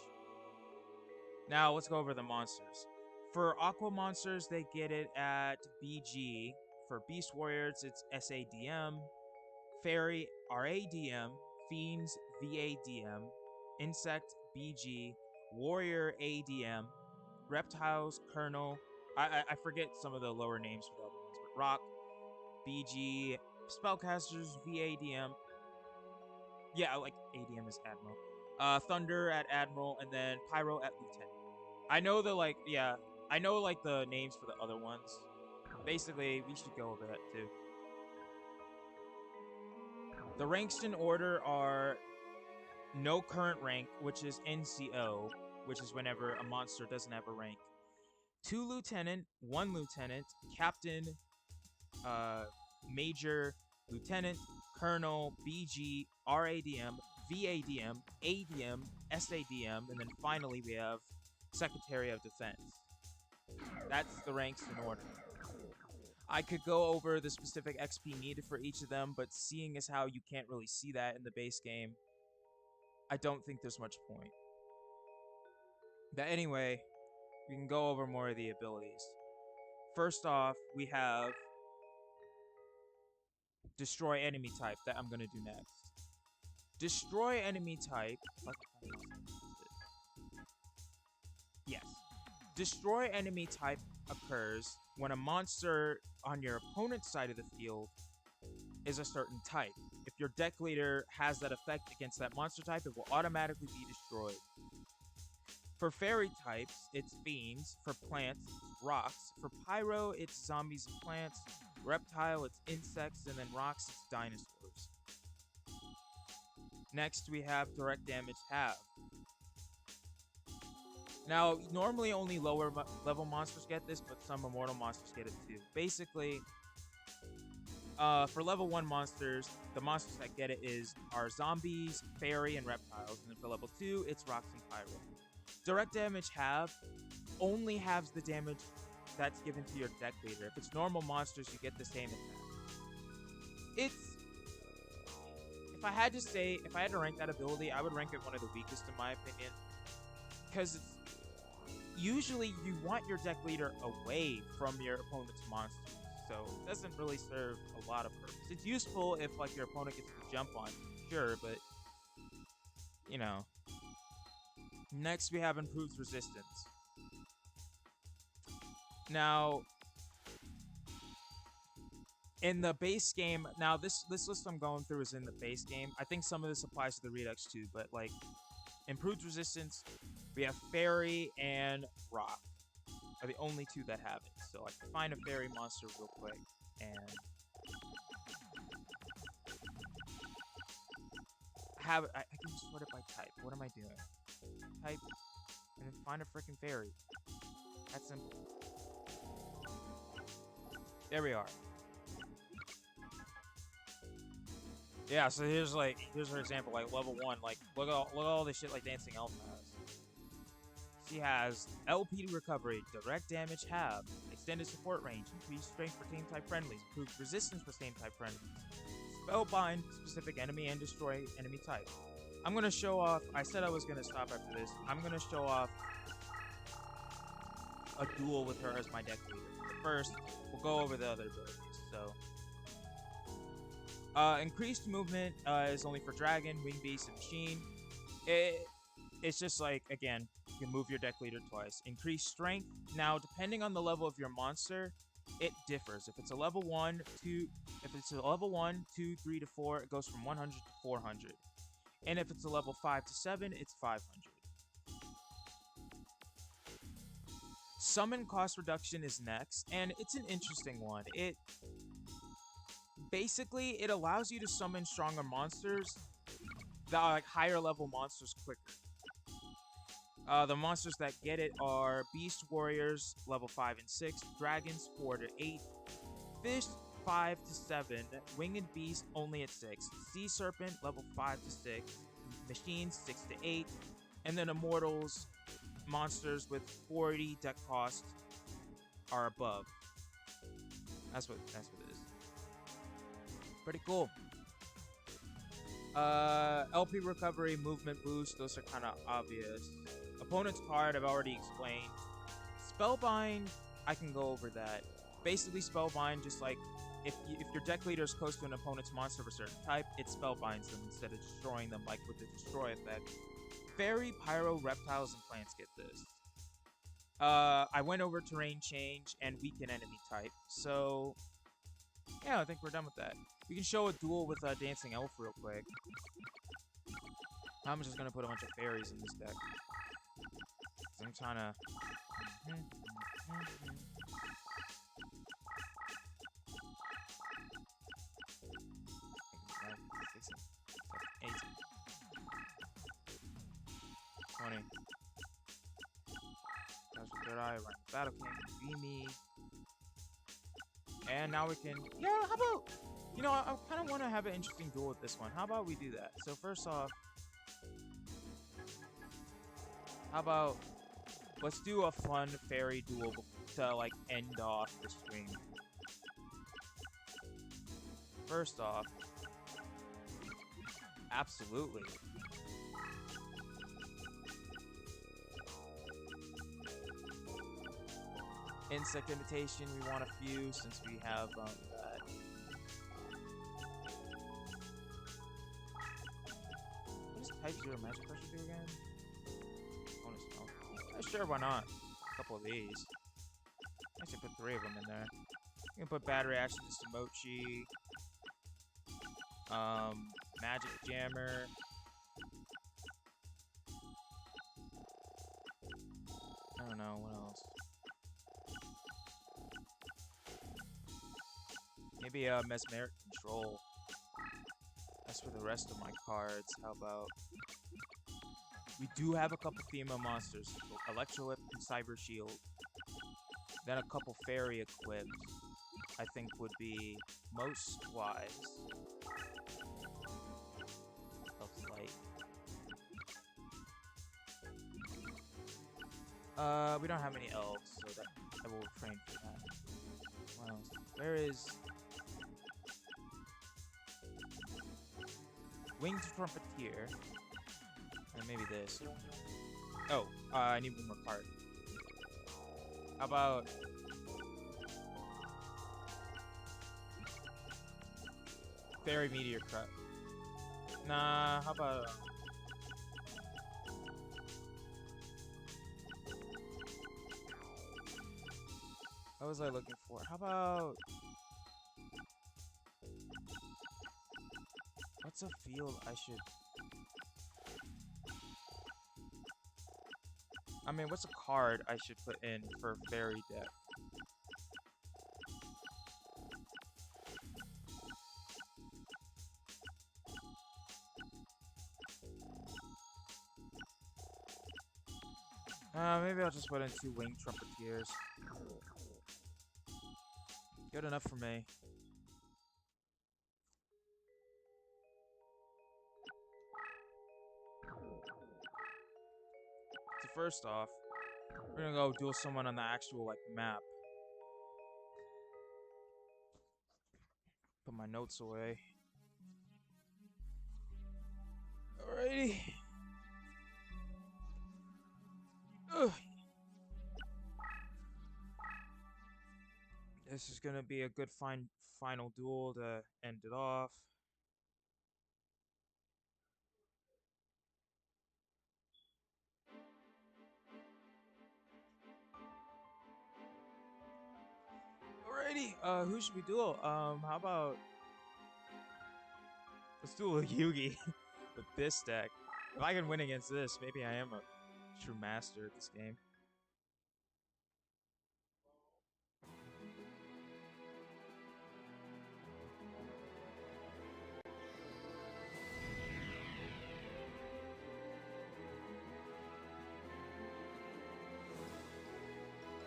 Now let's go over the monsters. For Aqua monsters, they get it at BG. For Beast Warriors, it's SADM. Fairy, RADM. Fiends, VADM. Insect, BG. Warrior, ADM. Reptiles, Colonel. I forget some of the lower names for the other ones, but Rock, BG. Spellcasters, VADM. Yeah, like ADM is Admiral. Thunder at Admiral, and then Pyro at Lieutenant. I know the I know like the names for the other ones. Basically, we should go over that too. The ranks in order are no current rank, which is NCO, which is whenever a monster doesn't have a rank. 2 lieutenant, 1 lieutenant, captain, major, lieutenant, colonel, BG, RADM, VADM, ADM, SADM, and then finally we have Secretary of Defense. That's the ranks in order. I could go over the specific XP needed for each of them, but seeing as how you can't really see that in the base game, I don't think there's much point. But anyway, we can go over more of the abilities. First off, we have Destroy Enemy Type that I'm going to do next. Destroy Enemy Type... Yes. Destroy Enemy Type occurs when a monster on your opponent's side of the field is a certain type. If your deck leader has that effect against that monster type, it will automatically be destroyed. For fairy types, it's fiends. For plants, it's rocks. For pyro, it's zombies and plants. Reptile, it's insects. And then rocks, it's dinosaurs. Next, we have direct damage halve. Now, normally only lower level monsters get this, but some immortal monsters get it too. Basically, for level 1 monsters, the monsters that get it are zombies, fairy, and reptiles. And then for level 2, it's rocks and pyro. Direct damage halve only halves the damage that's given to your deck leader. If it's normal monsters, you get the same attack. If I had to rank that ability, I would rank it one of the weakest in my opinion. Because usually you want your deck leader away from your opponent's monsters. So it doesn't really serve a lot of purpose. It's useful if like your opponent gets to jump on you, sure, but you know. Next, we have improved resistance. Now, in the base game, now this list I'm going through is in the base game. I think some of this applies to the Redux too, but like improved resistance, we have fairy and rock are the only two that have it. So I can find a fairy monster real quick and I can just sort it by type. What am I doing? Type, and then find a freaking fairy. That's simple. There we are. Yeah, so here's her example, like level 1, like look at all this shit like Dancing Elf has. She has LP recovery, direct damage halved, extended support range, increased strength for team type friendlies, improved resistance for team type friendlies, spellbind specific enemy and destroy enemy type. I'm gonna show off. I said I was gonna stop after this. I'm gonna show off a duel with her as my deck leader. But first, we'll go over the other abilities. So, increased movement is only for Dragon, Wing Beast, and Machine. It's just like, again, you can move your deck leader twice. Increased strength. Now, depending on the level of your monster, it differs. If it's a level 1, 2, if it's a level 1, 2, 3 to 4, it goes from 100 to 400. And if it's a level 5 to 7, it's 500. Summon cost reduction is next, and it's an interesting one. It allows you to summon stronger monsters that are like higher level monsters quicker. The monsters that get it are Beast Warriors, level 5 and 6, Dragons, 4 to 8, Fish, 5 to 7, Winged Beast, only at 6, Sea Serpent, level 5 to 6, Machines, 6 to 8, and then Immortals, monsters with 40 deck cost are above. That's what it is. Pretty cool. LP recovery, movement boost, those are kind of obvious. Opponent's card, I've already explained. Spellbind, I can go over that. Basically, Spellbind, just like if your deck leader is close to an opponent's monster of a certain type, it Spellbinds them instead of destroying them, like with the Destroy effect. Fairy, Pyro, Reptiles, and Plants get this. I went over Terrain Change and Weaken Enemy Type, so yeah, I think we're done with that. We can show a duel with Dancing Elf real quick. I'm just gonna put a bunch of fairies in this deck. I'm trying to... Third Eye, right? Battle King, Beamy. And now we can... Yeah, how about... You know, I kind of want to have an interesting duel with this one. How about we do that? So first off... How about... Let's do a fun fairy duel to, like, end off the stream. First off... Absolutely. Insect imitation, we want a few since we have that. What does type 0 magic pressure do again? Bonus health. Yeah, sure, why not? A couple of these. I should put 3 of them in there. You can put bad reactions to Mochi. Magic Jammer. I don't know, what else? Maybe Mesmeric Control. As for the rest of my cards, how about... We do have a couple female monsters. Electrolip and Cyber Shield. Then a couple fairy equipped, I think would be most wise. Helps light. We don't have any elves, so that I will refrain from that. What else? Where is... Winged Trumpeteer. And maybe this. Oh, I need one more card. How about... Fairy Meteor Cut? Nah, how about... What was I looking for? How about... What's a field I should... I mean, what's a card I should put in for fairy deck? Maybe I'll just put in 2 Winged Trumpeteers. Good enough for me. first off, we're gonna go duel someone on the actual, like, map. Put my notes away. Alrighty. Ugh. This is gonna be a good final duel to end it off. Alrighty, who should we duel? How about let's duel a Yugi with this deck. If I can win against this, maybe I am a true master at this game.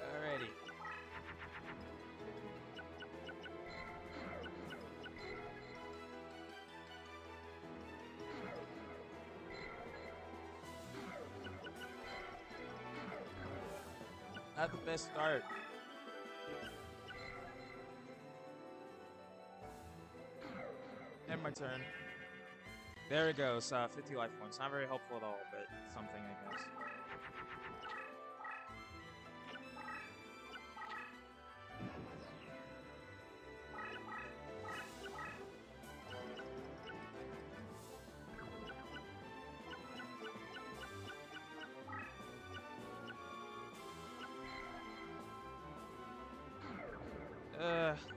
Alrighty. Not the best start. And my turn. There it goes. 50 life points. Not very helpful at all, but something, I guess.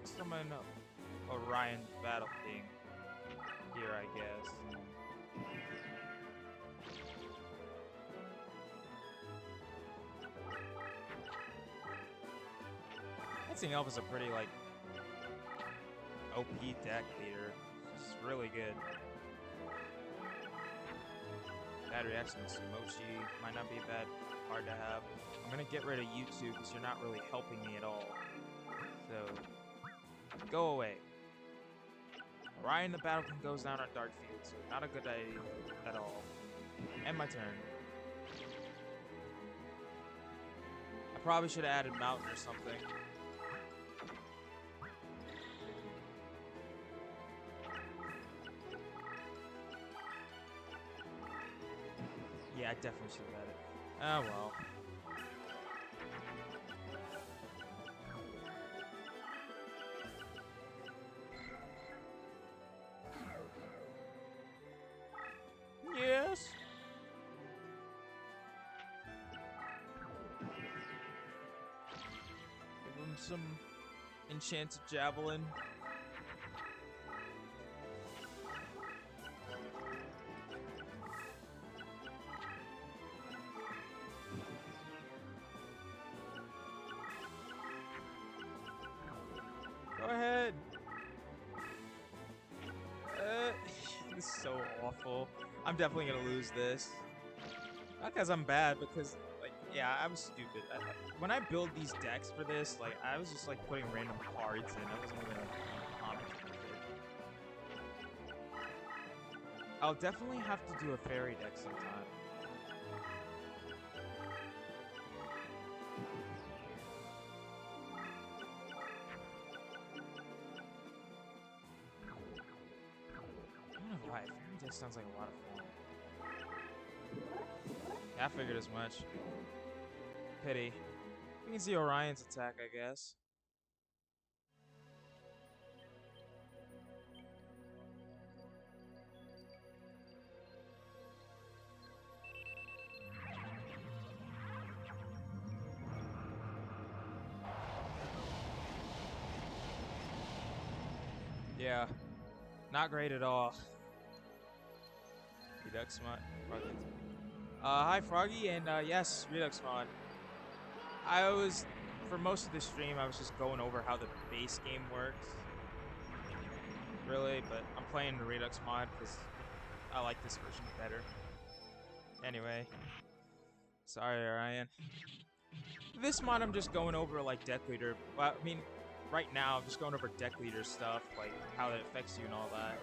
Summon Orion Battle King here, I guess. Dancing Elf is a pretty, like, OP deck leader. It's really good. Bad reaction to Mochi might not be bad hard to have. I'm gonna get rid of you two because you're not really helping me at all. So, go away. Orion the Battle King goes down on Dark Field, so not a good idea at all. End my turn. I probably should have added Mountain or something. Yeah, I definitely should have added. Oh well. Yes. Give him some enchanted javelin. Go ahead. This is so awful. I'm definitely gonna lose this. Not because I'm bad, because, like, yeah, I'm stupid. When I build these decks for this, like, I was just, like, putting random cards in. I wasn't even gonna with it. I'll definitely have to do a fairy deck sometime. Why? Fairy deck sounds like a lot of fun. Yeah, I figured as much. Pity. We can see Orion's attack, I guess. Yeah. Not great at all. Redux mod. Hi Froggy, and yes, Redux mod. For most of the stream, I was just going over how the base game works. Really, but I'm playing the Redux mod because I like this version better. Anyway. Sorry, Orion. This mod, I'm just going over, like, deck leader. Well, I mean, right now, I'm just going over deck leader stuff, like, how it affects you and all that.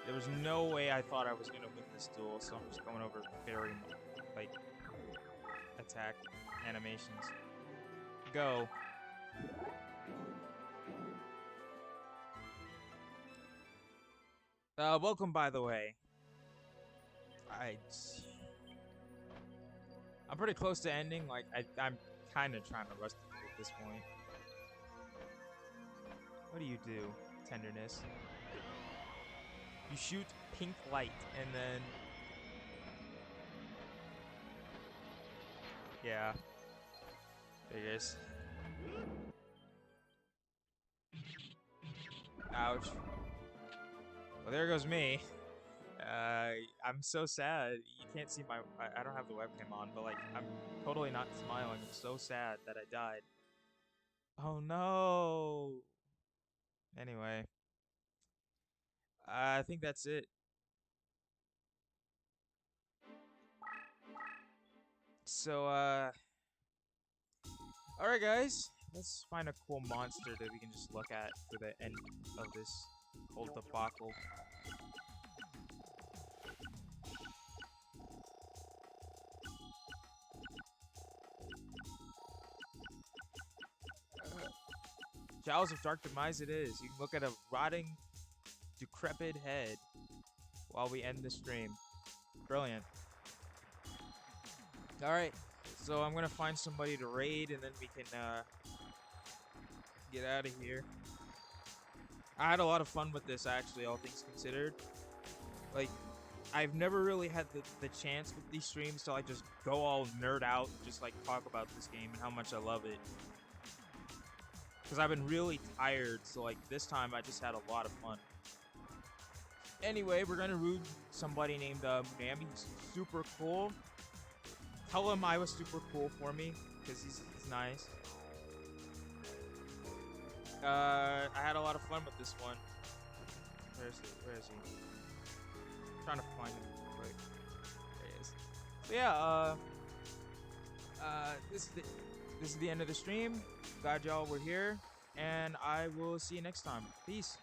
There was no way I thought I was going to win this duel, so I'm just going over very like attack animations. Go. Welcome, by the way. I'm pretty close to ending. Like I'm kind of trying to rush through at this point. What do? Tenderness. You shoot pink light and then yeah. Figures. Ouch. Well, there goes me. I'm so sad. You can't see my. I don't have the webcam on, but like I'm totally not smiling. I'm so sad that I died. Oh no. Anyway, I think that's it. So all right, guys. Let's find a cool monster that we can just look at for the end of this whole debacle. Jowls of Dark Demise it is. You can look at a rotting, decrepit head while we end the stream. Brilliant. Alright, so I'm gonna find somebody to raid and then we can get out of here. I had a lot of fun with this actually, all things considered. Like, I've never really had the chance with these streams to like just go all nerd out and just like talk about this game and how much I love it. Because I've been really tired, so like this time I just had a lot of fun. Anyway, we're gonna root somebody named Munami. He's super cool. Tell him I was super cool for me, because he's nice. I had a lot of fun with this one. Where is he? I'm trying to find him real quick. There he is. So yeah, this is the end of the stream. Glad y'all were here, and I will see you next time. Peace.